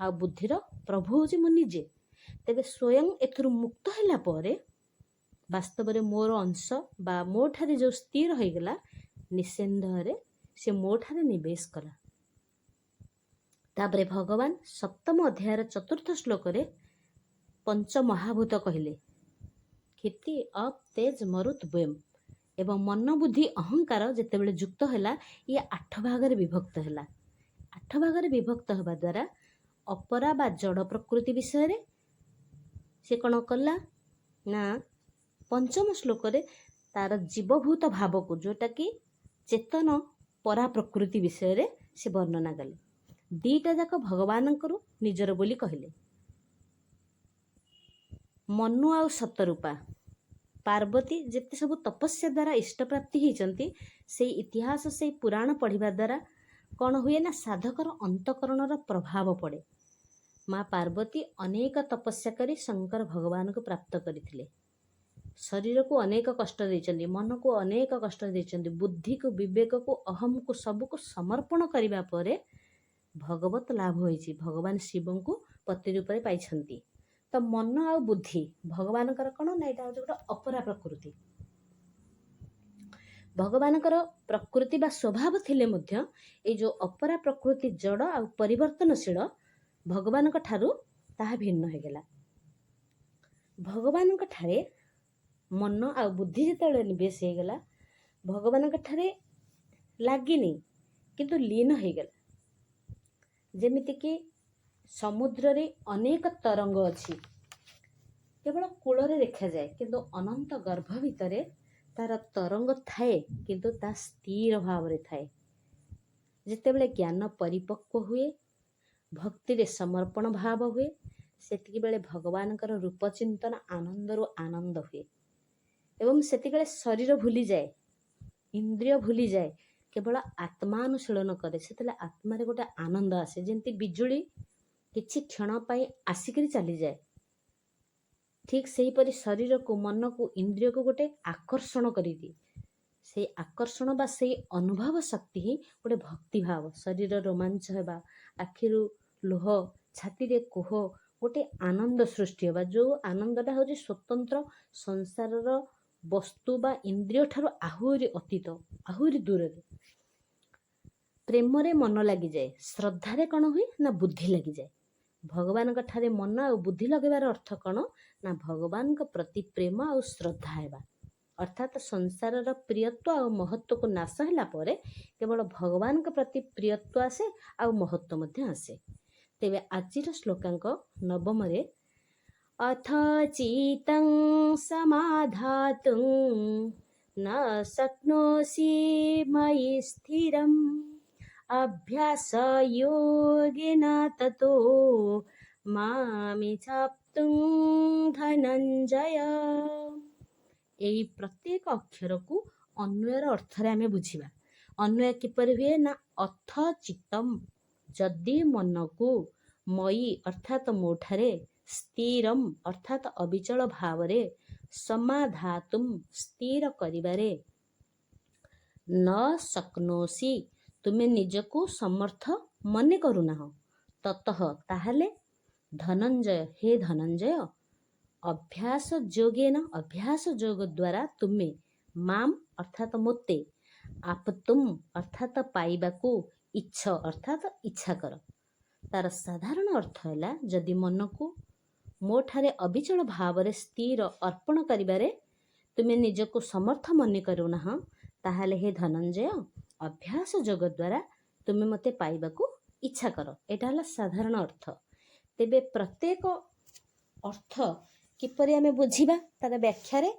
[SPEAKER 1] ଆଉ ବୁଦ୍ଧିର ପ୍ରଭୁ ହେଉଛି ମୁଁ ନିଜେ, ତେବେ ସ୍ୱୟଂ ଏଥିରୁ ମୁକ୍ତ ହେଲା ପରେ ବାସ୍ତବରେ ମୋର ଅଂଶ ବା ମୋ ଠାରେ ଯେଉଁ ସ୍ଥିର ହୋଇଗଲା ନିଃସନ୍ଦେହରେ ସେ ମୋ ଠାରେ ନିବେଶ କଲା। ତାପରେ ଭଗବାନ ସପ୍ତମ ଅଧ୍ୟାୟର 4ର୍ଥ ଶ୍ଲୋକରେ ପଞ୍ଚମହାଭୂତ କହିଲେ କ୍ଷିତି ଅପ୍ ତେଜ ମରୁତ ବ୍ୟୋମ, ଏବଂ ମନ ବୁଦ୍ଧି ଅହଙ୍କାର ଯେତେବେଳେ ଯୁକ୍ତ ହେଲା ଇଏ 8 ଭାଗରେ ବିଭକ୍ତ ହେଲା। 8 ଭାଗରେ ବିଭକ୍ତ ହେବା ଦ୍ୱାରା ଅପରା ବା ଜଡ଼ ପ୍ରକୃତି ବିଷୟରେ ସେ କ'ଣ କଲା ନା ପଞ୍ଚମ ଶ୍ଲୋକରେ ତାର ଜୀବଭୂତ ଭାବକୁ ଯେଉଁଟାକି ଚେତନ ପରା ପ୍ରକୃତି ବିଷୟରେ ସେ ବର୍ଣ୍ଣନା କଲେ। ଦିଟା ଯାକ ଭଗବାନଙ୍କର ନିଜର ବୋଲି କହିଲେ। ମନୁ ଆଉ ସତରୂପା ପାର୍ବତୀ ଯେତେ ସବୁ ତପସ୍ୟା ଦ୍ୱାରା ଇଷ୍ଟପ୍ରାପ୍ତି ହେଇଛନ୍ତି, ସେଇ ଇତିହାସ ସେଇ ପୁରାଣ ପଢ଼ିବା ଦ୍ୱାରା କ'ଣ ହୁଏ ନା ସାଧକର ଅନ୍ତଃକରଣର ପ୍ରଭାବ ପଡ଼େ। ମା ପାର୍ବତୀ ଅନେକ ତପସ୍ୟା କରି ଶଙ୍କର ଭଗବାନଙ୍କୁ ପ୍ରାପ୍ତ କରିଥିଲେ। ଶରୀରକୁ ଅନେକ କଷ୍ଟ ଦେଇଛନ୍ତି, ମନକୁ ଅନେକ କଷ୍ଟ ଦେଇଛନ୍ତି, ବୁଦ୍ଧିକୁ ବିବେକକୁ ଅହମକୁ ସବୁକୁ ସମର୍ପଣ କରିବା ପରେ ଭଗବତ ଲାଭ ହୋଇଛି। ଭଗବାନ ଶିବଙ୍କୁ ପତି ରୂପରେ ପାଇଛନ୍ତି। ତ ମନ ଆଉ ବୁଦ୍ଧି ଭଗବାନଙ୍କର କ'ଣ ନା ଏଇଟା ହେଉଛି ଗୋଟେ ଅପରା ପ୍ରକୃତି। ଭଗବାନଙ୍କର ପ୍ରକୃତି ବା ସ୍ୱଭାବ ଥିଲେ ମଧ୍ୟ ଏଇ ଯେଉଁ ଅପରା ପ୍ରକୃତି ଜଡ଼ ଆଉ ପରିବର୍ତ୍ତନଶୀଳ ଭଗବାନଙ୍କ ଠାରୁ ତାହା ଭିନ୍ନ ହୋଇଗଲା। ଭଗବାନଙ୍କ ଠାରେ ମନ ଆଉ ବୁଦ୍ଧି ଯେତେବେଳେ ନିବେଶ ହେଇଗଲା ଭଗବାନଙ୍କ ଠାରେ ଲାଗିନି କିନ୍ତୁ ଲୀନ ହେଇଗଲା। ଯେମିତିକି ସମୁଦ୍ରରେ ଅନେକ ତରଙ୍ଗ ଅଛି, କେବଳ କୂଳରେ ଦେଖାଯାଏ କିନ୍ତୁ ଅନନ୍ତ ଗର୍ଭ ଭିତରେ ତାର ତରଙ୍ଗ ଥାଏ କିନ୍ତୁ ତା ସ୍ଥିର ଭାବରେ ଥାଏ। ଯେତେବେଳେ ଜ୍ଞାନ ପରିପକ୍ୱ ହୁଏ, ଭକ୍ତିରେ ସମର୍ପଣ ଭାବ ହୁଏ, ସେତିକିବେଳେ ଭଗବାନଙ୍କର ରୂପ ଚିନ୍ତନ ଆନନ୍ଦରୁ ଆନନ୍ଦ ହୁଏ ଏବଂ ସେତିକିବେଳେ ଶରୀର ଭୁଲିଯାଏ, ଇନ୍ଦ୍ରିୟ ଭୁଲିଯାଏ, କେବଳ ଆତ୍ମାନୁଶୀଳନ କରେ। ସେତେବେଳେ ଆତ୍ମାରେ ଗୋଟେ ଆନନ୍ଦ ଆସେ, ଯେମିତି ବିଜୁଳି କିଛି କ୍ଷଣ ପାଇଁ ଆସିକରି ଚାଲିଯାଏ, ଠିକ୍ ସେହିପରି ଶରୀରକୁ ମନକୁ ଇନ୍ଦ୍ରିୟକୁ ଗୋଟେ ଆକର୍ଷଣ କରିଦିଏ। ସେଇ ଆକର୍ଷଣ ବା ସେଇ ଅନୁଭବ ଶକ୍ତି ହିଁ ଗୋଟେ ଭକ୍ତିଭାବ। ଶରୀର ରୋମାଞ୍ଚ ହେବା, ଆଖିରୁ ଲୁହ, ଛାତିରେ କୋହ, ଗୋଟେ ଆନନ୍ଦ ସୃଷ୍ଟି ହେବା, ଯେଉଁ ଆନନ୍ଦଟା ହେଉଛି ସ୍ୱତନ୍ତ୍ର ସଂସାରର ବସ୍ତୁ ବା ଇନ୍ଦ୍ରିୟ ଠାରୁ ଆହୁରି ଅତୀତ, ଆହୁରି ଦୂରରେ। ପ୍ରେମରେ ମନ ଲାଗିଯାଏ, ଶ୍ରଦ୍ଧାରେ କ'ଣ ହୁଏ ନା ବୁଦ୍ଧି ଲାଗିଯାଏ। ଭଗବାନଙ୍କ ଠାରେ ମନ ଆଉ ବୁଦ୍ଧି ଲଗେଇବାର ଅର୍ଥ କ'ଣ ନା ଭଗବାନଙ୍କ ପ୍ରତି ପ୍ରେମ ଆଉ ଶ୍ରଦ୍ଧା ହେବା। ଅର୍ଥାତ୍ ସଂସାରର ପ୍ରିୟତ୍ୱ ଆଉ ମହତ୍ୱକୁ ନାଶ ହେଲା ପରେ କେବଳ ଭଗବାନଙ୍କ ପ୍ରତି ପ୍ରିୟତ୍ୱ ଆସେ ଆଉ ମହତ୍ୱ ମଧ୍ୟ ଆସେ। ତେବେ ଆଜିର ଶ୍ଲୋକାଙ୍କ ନବମରେ ଅଥ ଚିତଂ ସମାଧାତୁଂ ନ ଶକ୍ନୋଷି ମୟି ସ୍ଥିରମ୍ ଅଭ୍ୟାସ ଯୋଗେନ ତतो ମାମିଚ୍ଛାପ୍ତୁଂ ଧନଞ୍ଜୟ। ଏଇ ପ୍ରତ୍ୟେକ ଅକ୍ଷରକୁ ଅନ୍ୱୟର ଅର୍ଥରେ ଆମେ ବୁଝିବା। ଅନ୍ୱୟ କିପରି ହୁଏ ନା ଅଥ ଚିତ୍ତମ୍ ଯଦି ମନକୁ, ମୟି ଅର୍ଥାତ୍ ମୋଠାରେ, ସ୍ଥିରମ୍ ଅର୍ଥାତ୍ ଅବିଚଳ ଭାବରେ, ସମାଧାତୁମ୍ ସ୍ଥିର କରିବାରେ, ନ ଶକ୍ନୋଷି ତୁମେ ନିଜକୁ ସମର୍ଥ ମନେ କରୁନାହଁ, ତତଃ ତାହେଲେ, ଧନଞ୍ଜୟ ହେ ଧନଞ୍ଜୟ, ଅଭ୍ୟାସ ଯୋଗେନ ଅଭ୍ୟାସ ଯୋଗ ଦ୍ୱାରା ତୁମେ, ମାମ୍ ଅର୍ଥାତ୍ ମୋତେ, ଆପ୍ତୁମ୍ ଅର୍ଥାତ୍ ପାଇବାକୁ, ଇଚ୍ଛ ଅର୍ଥାତ୍ ଇଚ୍ଛା କର। ତାର ସାଧାରଣ ଅର୍ଥ ହେଲା ଯଦି ମନକୁ ମୋଠାରେ ଅବିଚଳ ଭାବରେ ସ୍ଥିର ଅର୍ପଣ କରିବାରେ ତୁମେ ନିଜକୁ ସମର୍ଥ ମନେ କରୁନାହଁ, ତାହେଲେ ହେ ଧନଞ୍ଜୟ ଅଭ୍ୟାସ ଯୋଗ ଦ୍ୱାରା ତୁମେ ମୋତେ ପାଇବାକୁ ଇଚ୍ଛା କର। ଏଇଟା ହେଲା ସାଧାରଣ ଅର୍ଥ। ତେବେ ପ୍ରତ୍ୟେକ ଅର୍ଥ କିପରି ଆମେ ବୁଝିବା? ତାର ବ୍ୟାଖ୍ୟାରେ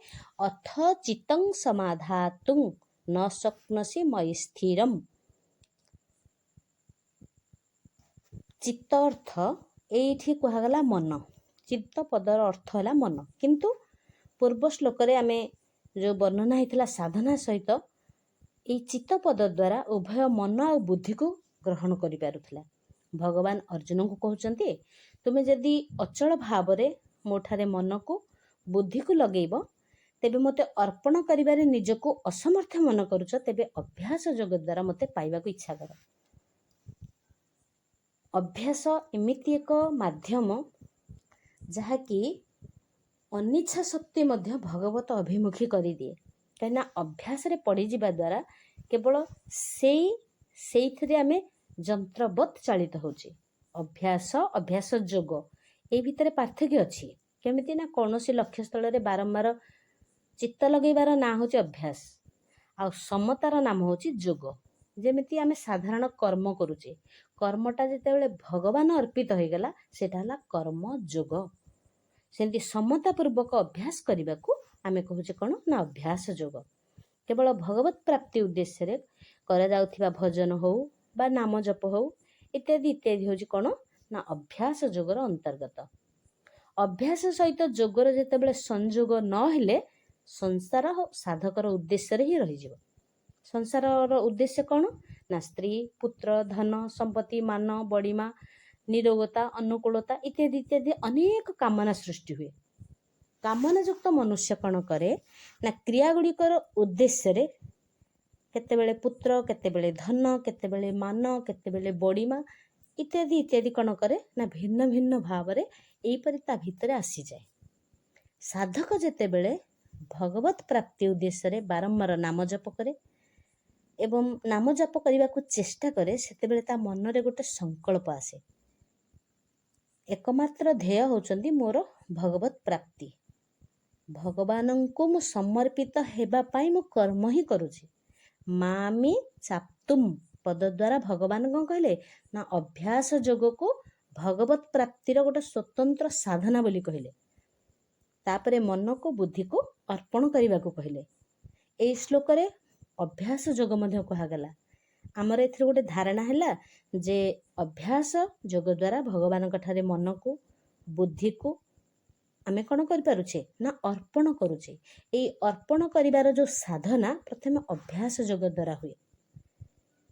[SPEAKER 1] ଅଥ ଚିତ୍ତଂ ସମାଧାତୁଂ ନ ଶକ୍ନୋଷି ମୟି ସ୍ଥିରମ୍। ଚିତ୍ତ ଅର୍ଥ ଏଇଠି କୁହାଗଲା ମନ। ଚିତ୍ତ ପଦର ଅର୍ଥ ହେଲା ମନ। କିନ୍ତୁ ପୂର୍ବ ଶ୍ଲୋକରେ ଆମେ ଯେଉଁ ବର୍ଣ୍ଣନା ହେଇଥିଲା ସାଧନା ସହିତ ଏଇ ଚିତ୍ତ ପଦ ଦ୍ୱାରା ଉଭୟ ମନ ଆଉ ବୁଦ୍ଧିକୁ ଗ୍ରହଣ କରିପାରୁଥିଲା। ଭଗବାନ ଅର୍ଜୁନଙ୍କୁ କହୁଛନ୍ତି ତୁମେ ଯଦି ଅଚଳ ଭାବରେ ମୋଠାରେ ମନକୁ, ବୁଦ୍ଧିକୁ ଲଗେଇବ, ତେବେ ମୋତେ ଅର୍ପଣ କରିବାରେ ନିଜକୁ ଅସମର୍ଥ ମନେ କରୁଛ, ତେବେ ଅଭ୍ୟାସ ଯୋଗ ଦ୍ୱାରା ମୋତେ ପାଇବାକୁ ଇଚ୍ଛା କର। ଅଭ୍ୟାସ ଏମିତି ଏକ ମାଧ୍ୟମ ଯାହାକି ଅନିଚ୍ଛା ସତ୍ତ୍ୱେ ମଧ୍ୟ ଭଗବତ ଅଭିମୁଖୀ କରିଦିଏ। କାହିଁକିନା ଅଭ୍ୟାସରେ ପଡ଼ିଯିବା ଦ୍ୱାରା କେବଳ ସେଇଥିରେ ଆମେ ଯନ୍ତ୍ରବତ୍ ଚାଳିତ ହେଉଛି। ଅଭ୍ୟାସ ଯୋଗ ଏଇ ଭିତରେ ପାର୍ଥକ୍ୟ ଅଛି। କେମିତି ନା କୌଣସି ଲକ୍ଷ୍ୟସ୍ଥଳରେ ବାରମ୍ବାର ଚିତ୍ତ ଲଗେଇବାର ନାଁ ହେଉଛି ଅଭ୍ୟାସ, ଆଉ ସମତାର ନାମ ହେଉଛି ଯୋଗ। ଯେମିତି ଆମେ ସାଧାରଣ କର୍ମ କରୁଛେ, କର୍ମଟା ଯେତେବେଳେ ଭଗବାନ ଅର୍ପିତ ହୋଇଗଲା ସେଇଟା ହେଲା କର୍ମ ଯୋଗ। ସେମିତି ସମତାପୂର୍ବକ ଅଭ୍ୟାସ କରିବାକୁ ଆମେ କହୁଛେ କ'ଣ ନା ଅଭ୍ୟାସ ଯୋଗ। କେବଳ ଭଗବତ ପ୍ରାପ୍ତି ଉଦ୍ଦେଶ୍ୟରେ କରାଯାଉଥିବା ଭଜନ ହଉ ବା ନାମ ଜପ ହଉ ଇତ୍ୟାଦି ଇତ୍ୟାଦି ହେଉଛି କ'ଣ ନା ଅଭ୍ୟାସ ଯୋଗର ଅନ୍ତର୍ଗତ। ଅଭ୍ୟାସ ସହିତ ଯୋଗର ଯେତେବେଳେ ସଂଯୋଗ ନ ହେଲେ ସଂସାର ସାଧକର ଉଦ୍ଦେଶ୍ୟରେ ହିଁ ରହିଯିବ। ସଂସାରର ଉଦ୍ଦେଶ୍ୟ କ'ଣ ନା ସ୍ତ୍ରୀ, ପୁତ୍ର, ଧନ, ସମ୍ପତ୍ତି, ମାନ, ବଡ଼ିମା, ନିରୋଗତା, ଅନୁକୂଳତା ଇତ୍ୟାଦି ଇତ୍ୟାଦି ଅନେକ କାମନା ସୃଷ୍ଟି ହୁଏ। କାମନାଯୁକ୍ତ ମନୁଷ୍ୟ କ'ଣ କରେ ନା କ୍ରିୟାଗୁଡ଼ିକର ଉଦ୍ଦେଶ୍ୟରେ କେତେବେଳେ ପୁତ୍ର, କେତେବେଳେ ଧନ, କେତେବେଳେ ମାନ, କେତେବେଳେ ବଡ଼ିମା ଇତ୍ୟାଦି ଇତ୍ୟାଦି କ'ଣ କରେ ନା ଭିନ୍ନ ଭିନ୍ନ ଭାବରେ ଏହିପରି ତା ଭିତରେ ଆସିଯାଏ। ସାଧକ ଯେତେବେଳେ ଭଗବତ ପ୍ରାପ୍ତି ଉଦ୍ଦେଶ୍ୟରେ ବାରମ୍ବାର ନାମ ଜପ କରେ ଏବଂ ନାମ ଜପ କରିବାକୁ ଚେଷ୍ଟା କରେ, ସେତେବେଳେ ତା ମନରେ ଗୋଟେ ସଂକଳ୍ପ ଆସେ। ଏକମାତ୍ର ଧ୍ୟେୟ ହେଉଛନ୍ତି ମୋର ଭଗବତ ପ୍ରାପ୍ତି। ଭଗବାନଙ୍କୁ ମୁଁ ସମର୍ପିତ ହେବା ପାଇଁ ମୁଁ କର୍ମ ହିଁ କରୁଛି। ମାମି ଚାପ୍ତୁମ୍ ପଦ ଦ୍ୱାରା ଭଗବାନ କ'ଣ କହିଲେ ନା ଅଭ୍ୟାସ ଯୋଗକୁ ଭଗବତ ପ୍ରାପ୍ତିର ଗୋଟେ ସ୍ୱତନ୍ତ୍ର ସାଧନା ବୋଲି କହିଲେ। ତାପରେ ମନକୁ, ବୁଦ୍ଧିକୁ ଅର୍ପଣ କରିବାକୁ କହିଲେ। ଏଇ ଶ୍ଲୋକରେ ଅଭ୍ୟାସ ଯୋଗ ମଧ୍ୟ କୁହାଗଲା। ଆମର ଏଥିରେ ଗୋଟେ ଧାରଣା ହେଲା ଯେ ଅଭ୍ୟାସ ଯୋଗ ଦ୍ୱାରା ଭଗବାନଙ୍କ ଠାରେ ମନକୁ, ବୁଦ୍ଧିକୁ ଆମେ କ'ଣ କରିପାରୁଛେ ନା ଅର୍ପଣ କରୁଛେ। ଏଇ ଅର୍ପଣ କରିବାର ଯେଉଁ ସାଧନା ପ୍ରଥମେ ଅଭ୍ୟାସ ଯୋଗ ଦ୍ୱାରା ହୁଏ।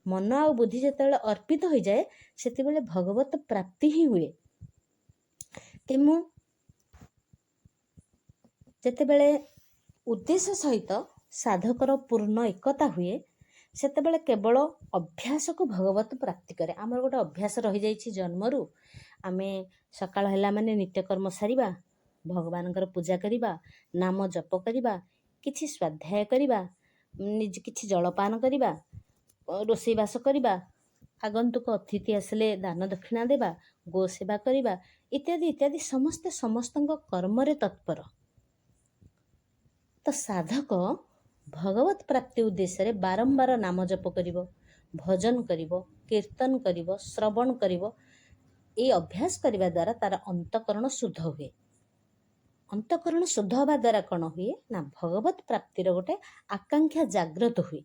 [SPEAKER 1] ମନ ଆଉ ବୁଦ୍ଧି ଯେତେବେଳେ ଅର୍ପିତ ହୋଇଯାଏ ସେତେବେଳେ ଭଗବତ ପ୍ରାପ୍ତି ହିଁ ହୁଏ। ତେଣୁ ଯେତେବେଳେ ଉଦ୍ଦେଶ୍ୟ ସହିତ ସାଧକର ପୂର୍ଣ୍ଣ ଏକତା ହୁଏ ସେତେବେଳେ କେବଳ ଅଭ୍ୟାସକୁ ଭଗବତ ପ୍ରାପ୍ତି କରେ। ଆମର ଗୋଟେ ଅଭ୍ୟାସ ରହିଯାଇଛି ଜନ୍ମରୁ, ଆମେ ସକାଳ ହେଲା ମାନେ ନିତ୍ୟକର୍ମ ସାରିବା, ଭଗବାନଙ୍କର ପୂଜା କରିବା, ନାମ ଜପ କରିବା, କିଛି ସ୍ୱାଧ୍ୟାୟ କରିବା, ନିଜେ କିଛି ଜଳପାନ କରିବା, ରୋଷେଇବାସ କରିବା, ଆଗନ୍ତୁକ ଅତିଥି ଆସିଲେ ଦାନ ଦକ୍ଷିଣା ଦେବା, ଗୋ ସେବା କରିବା ଇତ୍ୟାଦି ଇତ୍ୟାଦି ସମସ୍ତେ ସମସ୍ତଙ୍କ କର୍ମରେ ତତ୍ପର। ତ ସାଧକ ଭଗବତ ପ୍ରାପ୍ତି ଉଦ୍ଦେଶ୍ୟରେ ବାରମ୍ବାର ନାମ ଜପ କରିବ, ଭଜନ କରିବ, କୀର୍ତ୍ତନ କରିବ, ଶ୍ରବଣ କରିବ। এই ଅଭ୍ୟାସ କରିବା ଦ୍ୱାରା ତାର ଅନ୍ତଃକରଣ ଶୁଦ୍ଧ ହୁଏ। ଅନ୍ତଃକରଣ ଶୁଦ୍ଧ ହେବା ଦ୍ୱାରା କ'ଣ ହୁଏ ନା ଭଗବତ ପ୍ରାପ୍ତିର ଗୋଟେ ଆକାଂକ୍ଷା ଜାଗ୍ରତ ହୁଏ।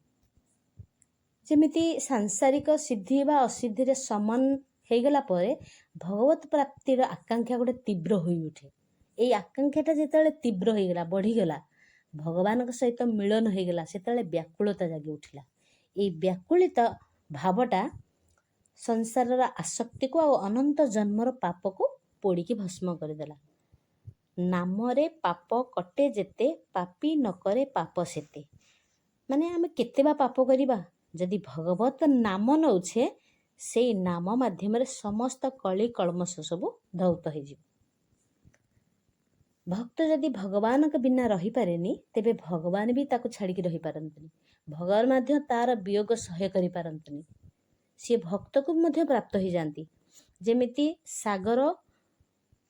[SPEAKER 1] ଯେମିତି ସାଂସାରିକ ସିଦ୍ଧି ବା ଅସିଦ୍ଧିରେ ସମାନ ହେଇଗଲା ପରେ ଭଗବତ ପ୍ରାପ୍ତିର ଆକାଂକ୍ଷା ଗୋଟେ ତୀବ୍ର ହୋଇ ଉଠେ। ଏଇ ଆକାଂକ୍ଷାଟା ଯେତେବେଳେ ତୀବ୍ର ହେଇଗଲା, ବଢ଼ିଗଲା, ଭଗବାନଙ୍କ ସହିତ ମିଳନ ହେଇଗଲା, ସେତେବେଳେ ବ୍ୟାକୁଳତା ଜାଗି ଉଠିଲା। ଏଇ ବ୍ୟାକୁଳିତ ଭାବଟା ସଂସାରର ଆସକ୍ତିକୁ ଆଉ ଅନନ୍ତ ଜନ୍ମର ପାପକୁ ପୋଡ଼ିକି ଭସ୍ମ କରିଦେଲା। ନାମରେ ପାପ କଟେ ଯେତେ, ପାପୀ ନ କରେ ପାପ ସେତେ। ମାନେ ଆମେ କେତେ ବା ପାପ କରିବା? ଯଦି ଭଗବତ ନାମ ନେଉଛେ, ସେଇ ନାମ ମାଧ୍ୟମରେ ସମସ୍ତ କଳି କଳମସ ସବୁ ଧୌତ ହେଇଯିବ। ଭକ୍ତ ଯଦି ଭଗବାନଙ୍କ ବିନା ରହିପାରେନି, ତେବେ ଭଗବାନ ବି ତାକୁ ଛାଡ଼ିକି ରହିପାରନ୍ତିନି। ଭଗବାନ ମଧ୍ୟ ତାର ବିୟୋଗ ସହ୍ୟ କରିପାରନ୍ତିନି। ସିଏ ଭକ୍ତକୁ ମଧ୍ୟ ପ୍ରାପ୍ତ ହେଇଯାଆନ୍ତି। ଯେମିତି ସାଗର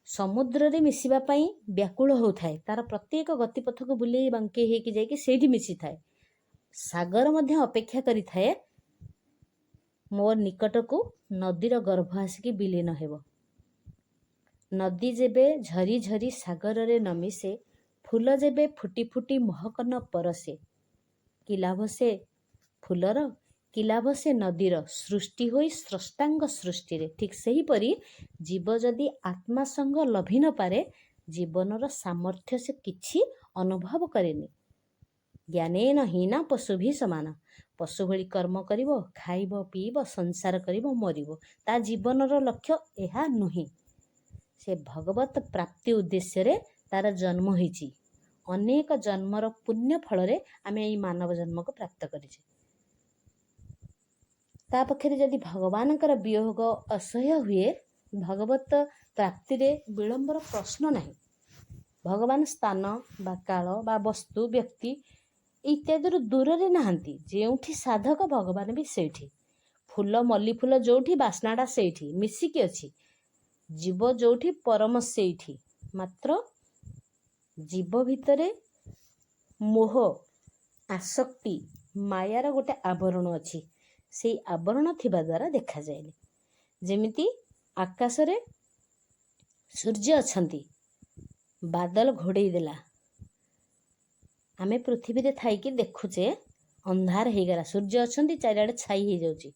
[SPEAKER 1] ସମୁଦ୍ରରେ ମିଶିବା ପାଇଁ ବ୍ୟାକୁଳ ହେଉଥାଏ, ତାର ପ୍ରତ୍ୟେକ ଗତିପଥକୁ ବୁଲେଇ ବାଙ୍କେଇ ହେଇକି ଯାଇକି ସେଇଠି ମିଶିଥାଏ। ସାଗର ମଧ୍ୟ ଅପେକ୍ଷା କରିଥାଏ ମୋ ନିକଟକୁ ନଦୀର ଗର୍ଭ ଆସିକି ବିଲୀନ ହେବ। ନଦୀ ଯେବେ ଝରି ଝରି ସାଗରରେ ନ ମିଶେ, ଫୁଲ ଯେବେ ଫୁଟି ଫୁଟି ମହକ ନ ପରସେ, କି ଲାଭ ସେ ଫୁଲର, କି ଲାଭ ସେ ନଦୀର, ସୃଷ୍ଟି ହୋଇ ସ୍ରଷ୍ଟାଙ୍ଗ ସୃଷ୍ଟିରେ। ଠିକ୍ ସେହିପରି ଜୀବ ଯଦି ଆତ୍ମା ସଙ୍ଗ ଲଭି ନ ପାରେ, ଜୀବନର ସାମର୍ଥ୍ୟ ସେ କିଛି ଅନୁଭବ କରେନି। ଜ୍ଞାନେନ ହୀନା ପଶୁଭି ସମାନ। ପଶୁ ଭଳି କର୍ମ କରିବ, ଖାଇବ, ପିଇବ, ସଂସାର କରିବ, ମରିବ। ତା ଜୀବନର ଲକ୍ଷ୍ୟ ଏହା ନୁହେଁ। ସେ ଭଗବତ ପ୍ରାପ୍ତି ଉଦ୍ଦେଶ୍ୟରେ ତାର ଜନ୍ମ ହେଇଛି। ଅନେକ ଜନ୍ମର ପୁଣ୍ୟ ଫଳରେ ଆମେ ଏଇ ମାନବ ଜନ୍ମକୁ ପ୍ରାପ୍ତ କରିଛେ। ତା ପକ୍ଷରେ ଯଦି ଭଗବାନଙ୍କର ବିୟୋଗ ଅସହ୍ୟ ହୁଏ, ଭଗବତ ପ୍ରାପ୍ତିରେ ବିଳମ୍ବର ପ୍ରଶ୍ନ ନାହିଁ। ଭଗବାନ ସ୍ଥାନ ବା କାଳ ବା ବସ୍ତୁ, ବ୍ୟକ୍ତି ଇତ୍ୟାଦିରୁ ଦୂରରେ ନାହାନ୍ତି। ଯେଉଁଠି ସାଧକ, ଭଗବାନ ବି ସେଇଠି। ଫୁଲ, ମଲ୍ଲି ଫୁଲ ଯୋଉଠି, ବାସ୍ନାଟା ସେଇଠି ମିଶିକି ଅଛି। ଜୀବ ଯୋଉଠି, ପରମ ସେଇଠି। ମାତ୍ର ଜୀବ ଭିତରେ ମୋହ, ଆସକ୍ତି, ମାୟାର ଗୋଟେ ଆବରଣ ଅଛି। ସେଇ ଆବରଣ ଥିବା ଦ୍ୱାରା ଦେଖାଯାଏନି। ଯେମିତି ଆକାଶରେ ସୂର୍ଯ୍ୟ ଅଛନ୍ତି, ବାଦଲ ଘୋଡ଼େଇ ଦେଲା, ଆମେ ପୃଥିବୀରେ ଥାଇକି ଦେଖୁଛେ ଅନ୍ଧାର ହେଇଗଲା, ସୂର୍ଯ୍ୟ ଅଛନ୍ତି, ଚାରିଆଡ଼େ ଛାଇ ହେଇଯାଉଛି।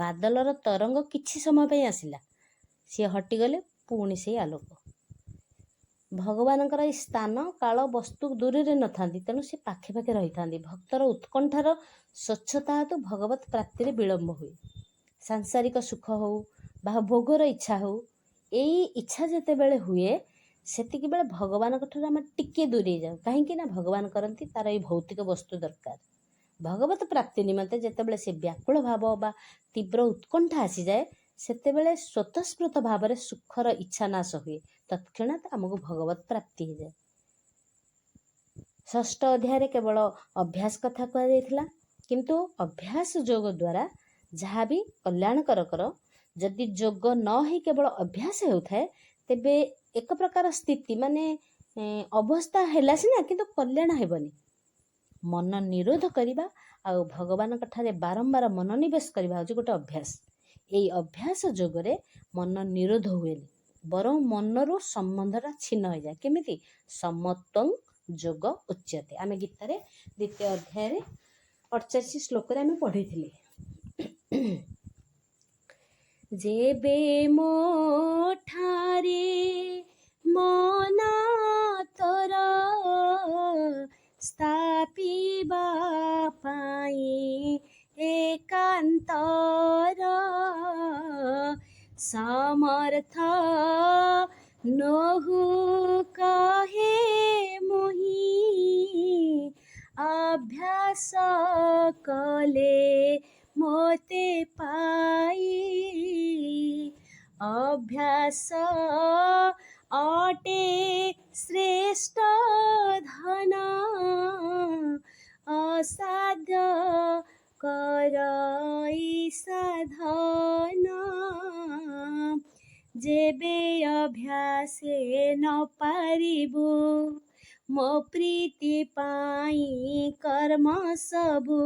[SPEAKER 1] ବାଦଲର ତରଙ୍ଗ କିଛି ସମୟ ପାଇଁ ଆସିଲା, ସିଏ ହଟିଗଲେ, ପୁଣି ସେଇ ଆଲୋକ। ଭଗବାନଙ୍କର ଏଇ ସ୍ଥାନ, କାଳ, ବସ୍ତୁ ଦୂରରେ ନଥାନ୍ତି, ତେଣୁ ସେ ପାଖେ ପାଖେ ରହିଥାନ୍ତି। ଭକ୍ତର ଉତ୍କଣ୍ଠାର ସ୍ୱଚ୍ଛତା ହେତୁ ଭଗବତ ପ୍ରାପ୍ତିରେ ବିଳମ୍ବ ହୁଏ। ସାଂସାରିକ ସୁଖ ହଉ ବା ଭୋଗର ଇଚ୍ଛା ହଉ, ଏଇ ଇଚ୍ଛା ଯେତେବେଳେ ହୁଏ, ସେତିକି ବେଳେ ଭଗବାନଙ୍କ ଠାରୁ ଆମେ ଟିକେ ଦୂରେଇ ଯାଉ। କାହିଁକି ନା ଭଗବାନ କରନ୍ତି ତାର ଏଇ ଭୌତିକ ବସ୍ତୁ ଦରକାର। ଭଗବତ ପ୍ରାପ୍ତି ନିମନ୍ତେ ଯେତେବେଳେ ସେ ବ୍ୟାକୁଳ ଭାବ ବା ତୀବ୍ର ଉତ୍କଣ୍ଠା ଆସିଯାଏ, ସେତେବେଳେ ସ୍ୱତଃସ୍ଫୂର୍ତ୍ତ ଭାବରେ ସୁଖର ଇଚ୍ଛା ନାଶ ହୁଏ। ତତ୍କ୍ଷଣାତ୍ ଆମକୁ ଭଗବତ ପ୍ରାପ୍ତି ହେଇଯାଏ। ଷଷ୍ଠ ଅଧ୍ୟାୟରେ କେବଳ ଅଭ୍ୟାସ କଥା କୁହାଯାଇଥିଲା। କିନ୍ତୁ ଅଭ୍ୟାସ ଯୋଗ ଦ୍ୱାରା ଯାହା ବି କଲ୍ୟାଣକର କର, ଯଦି ଯୋଗ ନ ହେଇ କେବଳ ଅଭ୍ୟାସ ହେଉଥାଏ, ତେବେ ଏକ ପ୍ରକାର ସ୍ଥିତି ମାନେ ଅବସ୍ଥା ହେଲା ସିନା, କିନ୍ତୁ କଲ୍ୟାଣ ହେବନି। ମନ ନିରୋଧ କରିବା ଆଉ ଭଗବାନଙ୍କ ଠାରେ ବାରମ୍ବାର ମନୋନିବେଶ କରିବା ହେଉଛି ଗୋଟେ ଅଭ୍ୟାସ। ଏଇ ଅଭ୍ୟାସ ଯୋଗରେ ମନ ନିରୋଧ ହୁଏନି, ବରଂ ମନରୁ ସମ୍ବନ୍ଧଟା ଛିନ୍ନ ହୋଇଯାଏ। କେମିତି? ସମତ୍ୱଂ ଯୋଗ ଉଚ୍ୟତେ। ଆମେ ଗୀତାରେ 2ୟ ଅଧ୍ୟାୟରେ 48 ଶ୍ଲୋକରେ ଆମେ ପଢ଼ିଥିଲେ। ଯେବେ ମୋ ଠାରେ ମନ ତୋର ସ୍ଥାପିବା ପାଇଁ ଏକାନ୍ତର ସମର୍ଥ ନୋହୁ କହେ ମୋହି ଅଭ୍ୟାସ କଲେ ମୋତେ ପାଇ। ଅଭ୍ୟାସ ଅଟେ ଶ୍ରେଷ୍ଠ ଧନ ଅସାଧ୍ୟ କରଇ ସାଧନ। ଯେବେ ଅଭ୍ୟାସେ ନ ପାରିବୁ ମୋ ପ୍ରୀତି ପାଇଁ କର୍ମ ସବୁ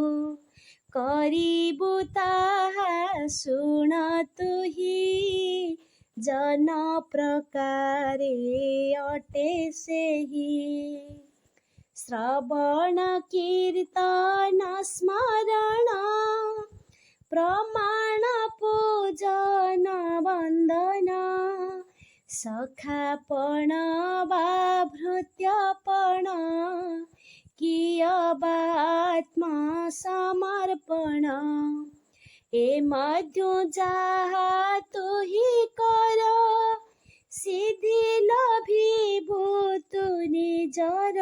[SPEAKER 1] କରିବୁ ତାହା ଶୁଣ ତୁହି ଜନ ପ୍ରକାରେ ଅଟେ ସେହି ଶ୍ରବଣ କୀର୍ତ୍ତନ ସ୍ମରଣ ପ୍ରମାଣ ପୂଜନ ବନ୍ଦନ ସଖାପଣ ବା ଭୃତ୍ୟପଣ କିୟ ବା ଆତ୍ମ ସମର୍ପଣ ଏ ମଧ୍ୟ ଯାହା ତୁହି କର ସିଦ୍ଧି ଲଭିବୁ ତୁ ନିଜର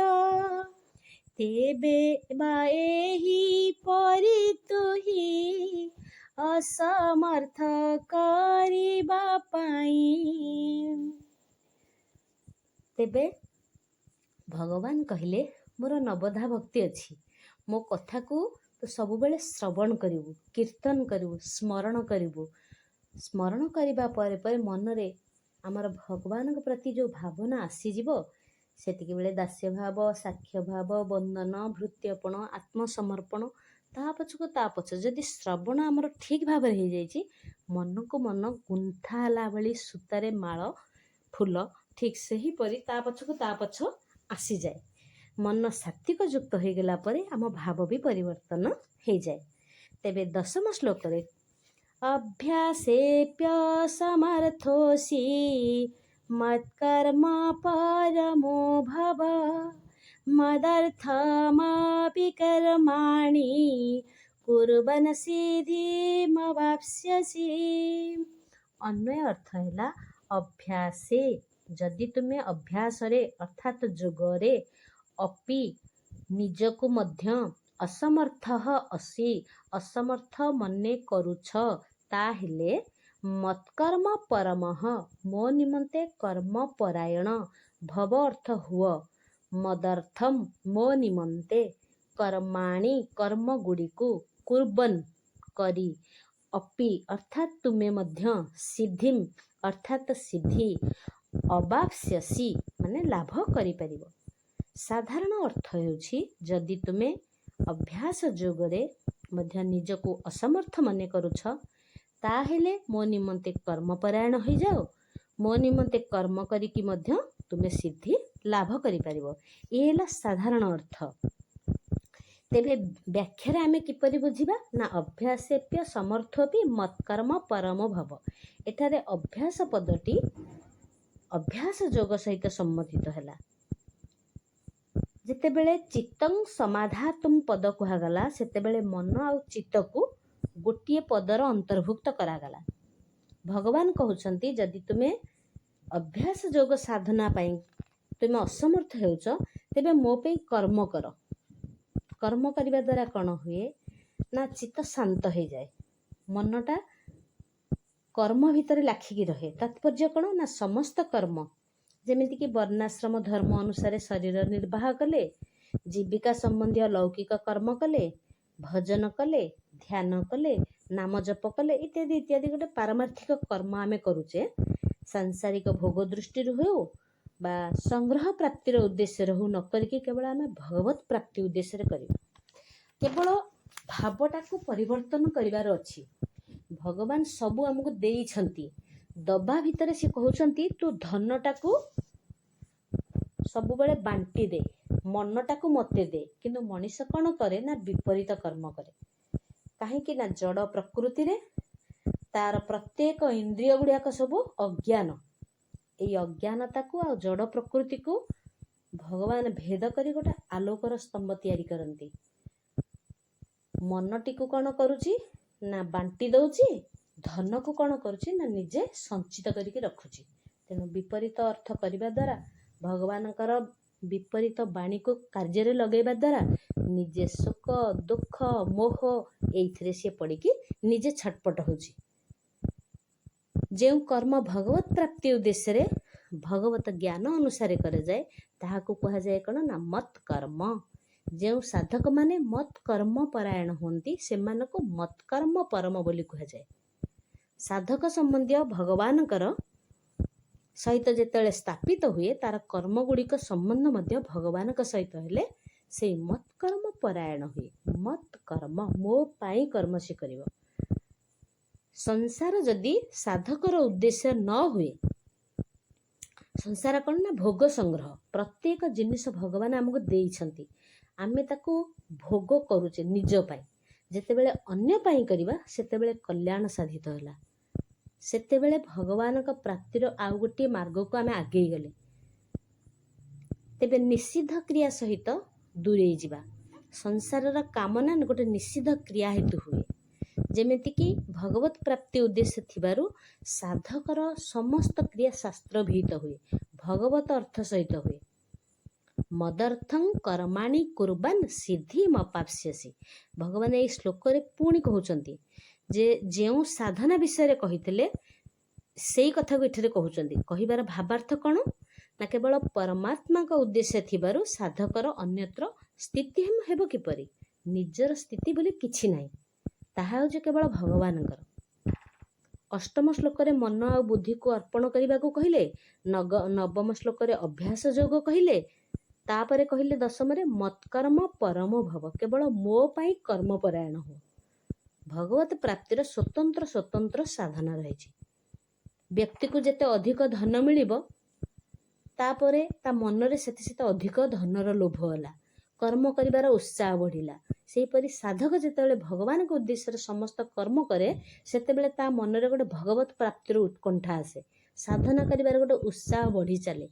[SPEAKER 1] ତେବେ ବା ଏହିପରି ତୁହି ଅସମର୍ଥ କରିବା ପାଇଁ। ତେବେ ଭଗବାନ କହିଲେ ମୋର ନବଧା ଭକ୍ତି ଅଛି, ମୋ କଥାକୁ ତୁ ସବୁବେଳେ ଶ୍ରବଣ କରିବୁ, କୀର୍ତ୍ତନ କରିବୁ, ସ୍ମରଣ କରିବୁ। ସ୍ମରଣ କରିବା ପରେ ପରେ ମନରେ ଆମର ଭଗବାନଙ୍କ ପ୍ରତି ଯେଉଁ ଭାବନା ଆସିଯିବ ସେତିକି ବେଳେ ଦାସ୍ୟ ଭାବ, ସାକ୍ଷ୍ୟ ଭାବ, ବନ୍ଦନ, ଭୃତ୍ୟପଣ, ଆତ୍ମସମର୍ପଣ ତା ପଛ ଯଦି ଶ୍ରବଣ ଆମର ଠିକ୍ ଭାବରେ ହେଇଯାଇଛି, ମନକୁ ମନ ଗୁନ୍ଥା ହେଲା ଭଳି ସୂତାରେ ମାଳ ଫୁଲ ଠିକ୍ ସେହିପରି ତା ପଛ ଆସିଯାଏ। ମନ ସାତ୍ଵିକ ଯୁକ୍ତ ହୋଇଗଲା ପରେ ଆମ ଭାବ ବି ପରିବର୍ତ୍ତନ ହେଇଯାଏ। ତେବେ 10ମ ଶ୍ଲୋକରେ ଅଭ୍ୟାସେପ୍ୟ ସମರ್ಥୋଷି ମତ୍କର୍ମ ପରମୋ ଭବ ମଦರ್ಥମପି କର୍ମାଣି କୁର୍ବନ୍ ସିଦ୍ଧିମବାପ୍ସ୍ୟସି। ଅନ୍ୱୟ ଅର୍ଥ ହେଲା ଅଭ୍ୟାସେ ଯଦି ତୁମେ ଅଭ୍ୟାସରେ ଅର୍ଥାତ୍ ଯୋଗରେ ଅପି ନିଜକୁ ମଧ୍ୟ ଅସମର୍ଥ ମନେ କରୁଛ, ତାହେଲେ ମତ୍କର୍ମ ପରମଃ ମୋ ନିମନ୍ତେ କର୍ମପରାୟଣ ଭବ ଅର୍ଥ ହୁଅ ମଦರ್ಥମ୍ ମୋ ନିମନ୍ତେ କର୍ମାଣି କର୍ମଗୁଡ଼ିକୁ କୁର୍ବନ୍ କରି ଅପି ଅର୍ଥାତ୍ ତୁମେ ମଧ୍ୟ ସିଦ୍ଧିମ୍ ଅର୍ଥାତ୍ ସିଦ୍ଧି ଅବାପ୍ସ୍ୟସି ମାନେ ଲାଭ କରିପାରିବ। ସାଧାରଣ ଅର୍ଥ ହେଉଛି ଯଦି ତୁମେ ଅଭ୍ୟାସ ଯୋଗରେ ମଧ୍ୟ ନିଜକୁ ଅସମର୍ଥ ମନେ କରୁଛ, ତାହେଲେ ମୋ ନିମନ୍ତେ କର୍ମପରାୟଣ ହୋଇଯାଅ, ମୋ ନିମନ୍ତେ କର୍ମ କରିକି ମଧ୍ୟ ତୁମେ ସିଦ୍ଧି ଲାଭ କରିପାରିବ। ଏ ହେଲା ସାଧାରଣ ଅର୍ଥ। ତେବେ ବ୍ୟାଖ୍ୟାରେ ଆମେ କିପରି ବୁଝିବା ନା ଅଭ୍ୟାସେପ୍ୟ ସମର୍ଥୋପି ମତ୍କର୍ମ ପରମୋ ଭବ। ଏଠାରେ ଅଭ୍ୟାସ ପଦଟି ଅଭ୍ୟାସ ଯୋଗ ସହିତ ସମ୍ବନ୍ଧିତ ହେଲା। ଯେତେବେଳେ ଚିତ୍ତଂ ସମାଧାତୁଂ ପଦ କୁହାଗଲା ସେତେବେଳେ ମନ ଆଉ ଚିତ୍ତକୁ ଗୋଟିଏ ପଦର ଅନ୍ତର୍ଭୁକ୍ତ କରାଗଲା। ଭଗବାନ କହୁଛନ୍ତି ଯଦି ତୁମେ ଅଭ୍ୟାସ ଯୋଗ ସାଧନା ପାଇଁ ତୁମେ ଅସମର୍ଥ ହେଉଛ, ତେବେ ମୋ ପାଇଁ କର୍ମ କର। କର୍ମ କରିବା ଦ୍ୱାରା କ'ଣ ହୁଏ ନା ଚିତ୍ତ ଶାନ୍ତ ହେଇଯାଏ, ମନଟା କର୍ମ ଭିତରେ ଲାଖିକି ରହେ। ତାତ୍ପର୍ଯ୍ୟ କ'ଣ ନା ସମସ୍ତ କର୍ମ ଯେମିତିକି ବର୍ଣ୍ଣାଶ୍ରମ ଧର୍ମ ଅନୁସାରେ ଶରୀର ନିର୍ବାହ କଲେ, ଜୀବିକା ସମ୍ବନ୍ଧୀୟ ଲୌକିକ କର୍ମ କଲେ, ଭଜନ କଲେ, ଧ୍ୟାନ କଲେ, ନାମ ଜପ କଲେ ଇତ୍ୟାଦି ଇତ୍ୟାଦି ଗୋଟେ ପାରମାର୍ଥିକ କର୍ମ ଆମେ କରୁଛେ, ସାଂସାରିକ ଭୋଗ ଦୃଷ୍ଟିରୁ ହେଉ ବା ସଂଗ୍ରହ ପ୍ରାପ୍ତିର ଉଦ୍ଦେଶ୍ୟରେ ହେଉ, ନ କରିକି କେବଳ ଆମେ ଭଗବତ ପ୍ରାପ୍ତି ଉଦ୍ଦେଶ୍ୟରେ କରିବା। କେବଳ ଭାବଟାକୁ ପରିବର୍ତ୍ତନ କରିବାର ଅଛି। ଭଗବାନ ସବୁ ଆମକୁ ଦେଇଛନ୍ତି, ଦବା ଭିତରେ ସେ କହୁଛନ୍ତି ତୁ ଧନଟାକୁ ସବୁବେଳେ ବାଣ୍ଟି ଦେ, ମନଟାକୁ ମୋତେ ଦେ। କିନ୍ତୁ ମଣିଷ କ'ଣ କରେ ନା ବିପରୀତ କର୍ମ କରେ। କାହିଁକି ନା ଜଡ଼ ପ୍ରକୃତିରେ ତାର ପ୍ରତ୍ୟେକ ଇନ୍ଦ୍ରିୟ ଗୁଡ଼ାକ ସବୁ ଅଜ୍ଞାନ। ଏଇ ଅଜ୍ଞାନତାକୁ ଆଉ ଜଡ଼ ପ୍ରକୃତିକୁ ଭଗବାନ ଭେଦ କରି ଗୋଟେ ଆଲୋକର ସ୍ତମ୍ଭ ତିଆରି କରନ୍ତି। ମନଟିକୁ କ'ଣ କରୁଛି ନା ବାଣ୍ଟି ଦେଉଛି, ଧନକୁ କ'ଣ କରୁଛି ନା ନିଜେ ସଞ୍ଚିତ କରିକି ରଖୁଛି। ତେଣୁ ବିପରୀତ ଅର୍ଥ କରିବା ଦ୍ୱାରା ଭଗବାନଙ୍କର ବିପରୀତ ବାଣୀକୁ କାର୍ଯ୍ୟରେ ଲଗେଇବା ଦ୍ୱାରା ନିଜେ ଶୋକ, ଦୁଃଖ, ମୋହ ଏଇଥିରେ ସିଏ ପଡ଼ିକି ନିଜେ ଛଟପଟ ହେଉଛି। ଯେଉଁ କର୍ମ ଭଗବତ ପ୍ରାପ୍ତି ଉଦ୍ଦେଶ୍ୟରେ ଭଗବତ ଜ୍ଞାନ ଅନୁସାରେ କରାଯାଏ ତାହାକୁ କୁହାଯାଏ କ'ଣ ନା ମତ୍ କର୍ମ। ଯେଉଁ ସାଧକମାନେ ମତ୍ କର୍ମ ପରାୟଣ ହୁଅନ୍ତି ସେମାନଙ୍କୁ ମତ୍କର୍ମ ପରମ ବୋଲି କୁହାଯାଏ। ସାଧକ ସମ୍ବନ୍ଧୀୟ ଭଗବାନଙ୍କର ସହିତ ଯେତେବେଳେ ସ୍ଥାପିତ ହୁଏ ତାର କର୍ମଗୁଡ଼ିକ ସମ୍ବନ୍ଧ ମଧ୍ୟ ଭଗବାନଙ୍କ ସହିତ ହେଲେ ସେଇ ମତ୍କର୍ମ ପରାୟଣ ହୁଏ। ମତ୍ କର୍ମ, ମୋ ପାଇଁ କର୍ମ ସେ କରିବ। ସଂସାର ଯଦି ସାଧକର ଉଦ୍ଦେଶ୍ୟ ନ ହୁଏ, ସଂସାର କ'ଣ ନା ଭୋଗ ସଂଗ୍ରହ। ପ୍ରତ୍ୟେକ ଜିନିଷ ଭଗବାନ ଆମକୁ ଦେଇଛନ୍ତି, ଆମେ ତାକୁ ଭୋଗ କରୁଛେ ନିଜ ପାଇଁ। ଯେତେବେଳେ ଅନ୍ୟ ପାଇଁ କରିବା ସେତେବେଳେ କଲ୍ୟାଣ ସାଧିତ ହେଲା, ସେତେବେଳେ ଭଗବାନଙ୍କ ପ୍ରାପ୍ତିର ଆଉ ଗୋଟିଏ ମାର୍ଗକୁ ଆମେ ଆଗେଇ ଗଲେ। ତେବେ ନିଷିଦ୍ଧ କ୍ରିୟା ସହିତ ଦୂରେଇ ଯିବା। ସଂସାରର କାମନା ଗୋଟେ ନିଷିଦ୍ଧ କ୍ରିୟା ହେତୁ ହୁଏ। ଯେମିତିକି ଭଗବତ ପ୍ରାପ୍ତି ଉଦ୍ଦେଶ୍ୟ ଥିବାରୁ ସାଧକର ସମସ୍ତ କ୍ରିୟା ଶାସ୍ତ୍ର ଭିହିତ ହୁଏ, ଭଗବତ ଅର୍ଥ ସହିତ ହୁଏ। ମଦର୍ଥଂ କର୍ମାଣି କୁର୍ବାନ୍ ସିଦ୍ଧି ମପାସ୍ୟସି। ଭଗବାନ ଏଇ ଶ୍ଲୋକରେ ପୁଣି କହୁଛନ୍ତି ଯେ ଯେଉଁ ସାଧନା ବିଷୟରେ କହିଥିଲେ ସେଇ କଥାକୁ ଏଠାରେ କହୁଛନ୍ତି। କହିବାର ଭାବାର୍ଥ କ'ଣ ନା କେବଳ ପରମାତ୍ମାଙ୍କ ଉଦ୍ଦେଶ୍ୟ ଥିବାରୁ ସାଧକର ଅନ୍ୟତ୍ର ସ୍ଥିତି ହେବ କିପରି? ନିଜର ସ୍ଥିତି ବୋଲି କିଛି ନାହିଁ, ତାହା ହେଉଛି କେବଳ ଭଗବାନଙ୍କର। ଅଷ୍ଟମ ଶ୍ଲୋକରେ ମନ ଆଉ ବୁଦ୍ଧିକୁ ଅର୍ପଣ କରିବାକୁ କହିଲେ, ନବମ ଶ୍ଲୋକରେ ଅଭ୍ୟାସ ଯୋଗ କହିଲେ, ତାପରେ କହିଲେ ଦଶମରେ ମତ୍କର୍ମ ପରମୋ ଭବ, କେବଳ ମୋ ପାଇଁ କର୍ମପରାୟଣ ହୁଅ। ଭଗବତ ପ୍ରାପ୍ତିର ସ୍ୱତନ୍ତ୍ର ସାଧନା ରହିଛି। ବ୍ୟକ୍ତିକୁ ଯେତେ ଅଧିକ ଧନ ମିଳିବ ତାପରେ ତା ମନରେ ସେତେ ଅଧିକ ଧନର ଲୋଭ ହେଲା, କର୍ମ କରିବାର ଉତ୍ସାହ ବଢ଼ିଲା। ସେହିପରି ସାଧକ ଯେତେବେଳେ ଭଗବାନଙ୍କ ଉଦ୍ଦେଶ୍ୟରେ ସମସ୍ତ କର୍ମ କରେ ସେତେବେଳେ ତା ମନରେ ଗୋଟେ ଭଗବତ ପ୍ରାପ୍ତିର ଉତ୍କଣ୍ଠା ଆସେ, ସାଧନା କରିବାର ଗୋଟେ ଉତ୍ସାହ ବଢ଼ି ଚାଲେ।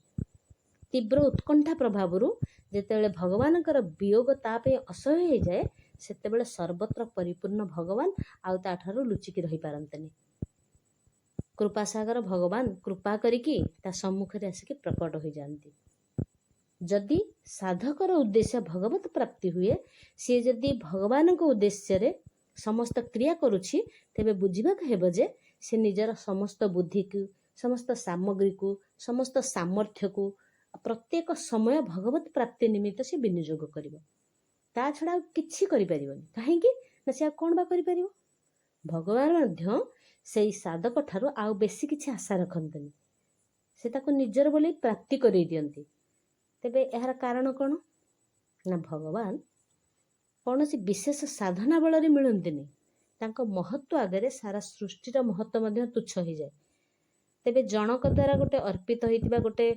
[SPEAKER 1] ତୀବ୍ର ଉତ୍କଣ୍ଠା ପ୍ରଭାବରୁ ଯେତେବେଳେ ଭଗବାନଙ୍କର ବିୟୋଗ ତା ପାଇଁ ଅସହ୍ୟ ହେଇଯାଏ ସେତେବେଳେ ସର୍ବତ୍ର ପରିପୂର୍ଣ୍ଣ ଭଗବାନ ଆଉ ତାଠାରୁ ଲୁଚିକି ରହିପାରନ୍ତିନି। କୃପାସାଗର ଭଗବାନ କୃପା କରିକି ତା ସମ୍ମୁଖରେ ଆସିକି ପ୍ରକଟ ହୋଇଯାଆନ୍ତି। ଯଦି ସାଧକର ଉଦ୍ଦେଶ୍ୟ ଭଗବତ ପ୍ରାପ୍ତି ହୁଏ, ସିଏ ଯଦି ଭଗବାନଙ୍କ ଉଦ୍ଦେଶ୍ୟରେ ସମସ୍ତ କ୍ରିୟା କରୁଛି ତେବେ ବୁଝିବାକୁ ହେବ ଯେ ସେ ନିଜର ସମସ୍ତ ବୁଦ୍ଧିକୁ, ସମସ୍ତ ସାମଗ୍ରୀକୁ, ସମସ୍ତ ସାମର୍ଥ୍ୟକୁ ପ୍ରତ୍ୟେକ ସମୟ ଭଗବତ ପ୍ରାପ୍ତି ନିମିତ୍ତ ସେ ବିନିଯୋଗ କରିବ। ତା ଛଡ଼ା ଆଉ କିଛି କରିପାରିବନି। କାହିଁକି ନା ସେ ଆଉ କ'ଣ ବା କରିପାରିବ? ଭଗବାନ ମଧ୍ୟ ସେଇ ସାଧକ ଠାରୁ ଆଉ ବେଶୀ କିଛି ଆଶା ରଖନ୍ତିନି, ସେ ତାକୁ ନିଜର ବୋଲି ପ୍ରାପ୍ତି କରେଇ ଦିଅନ୍ତି। ତେବେ ଏହାର କାରଣ କ'ଣ ନା ଭଗବାନ କୌଣସି ବିଶେଷ ସାଧନା ବଳରେ ମିଳନ୍ତିନି, ତାଙ୍କ ମହତ୍ଵ ଆଗରେ ସାରା ସୃଷ୍ଟିର ମହତ୍ଵ ମଧ୍ୟ ତୁଚ୍ଛ ହେଇଯାଏ। ତେବେ ଜଣକ ଦ୍ୱାରା ଗୋଟେ ଅର୍ପିତ ହୋଇଥିବା ଗୋଟେ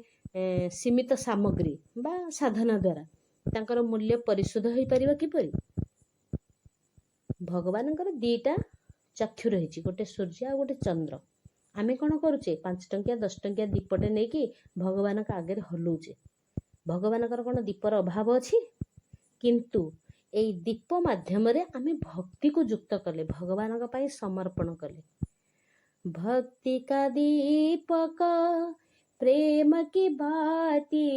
[SPEAKER 1] ସୀମିତ ସାମଗ୍ରୀ ବା ସାଧନା ଦ୍ୱାରା ତାଙ୍କର ମୂଲ୍ୟ ପରିଶୋଧ ହୋଇପାରିବ କିପରି? ଭଗବାନଙ୍କର ଦିଟା ଚକ୍ଷୁ ରହିଛି, ଗୋଟେ ସୂର୍ଯ୍ୟ ଆଉ ଗୋଟେ ଚନ୍ଦ୍ର। ଆମେ କ'ଣ କରୁଛେ? 5 ଟଙ୍କିଆ 10 ଟଙ୍କିଆ ଦୀପଟେ ନେଇକି ଭଗବାନଙ୍କ ଆଗରେ ହଲଉଛେ। ଭଗବାନଙ୍କର କ'ଣ ଦୀପର ଅଭାବ ଅଛି? କିନ୍ତୁ ଏଇ ଦୀପ ମାଧ୍ୟମରେ ଆମେ ଭକ୍ତିକୁ ଯୁକ୍ତ କଲେ, ଭଗବାନଙ୍କ ପାଇଁ ସମର୍ପଣ କଲେ। ଭକ୍ତି କା ଦୀପକ ପ୍ରେମ କି ବାତି,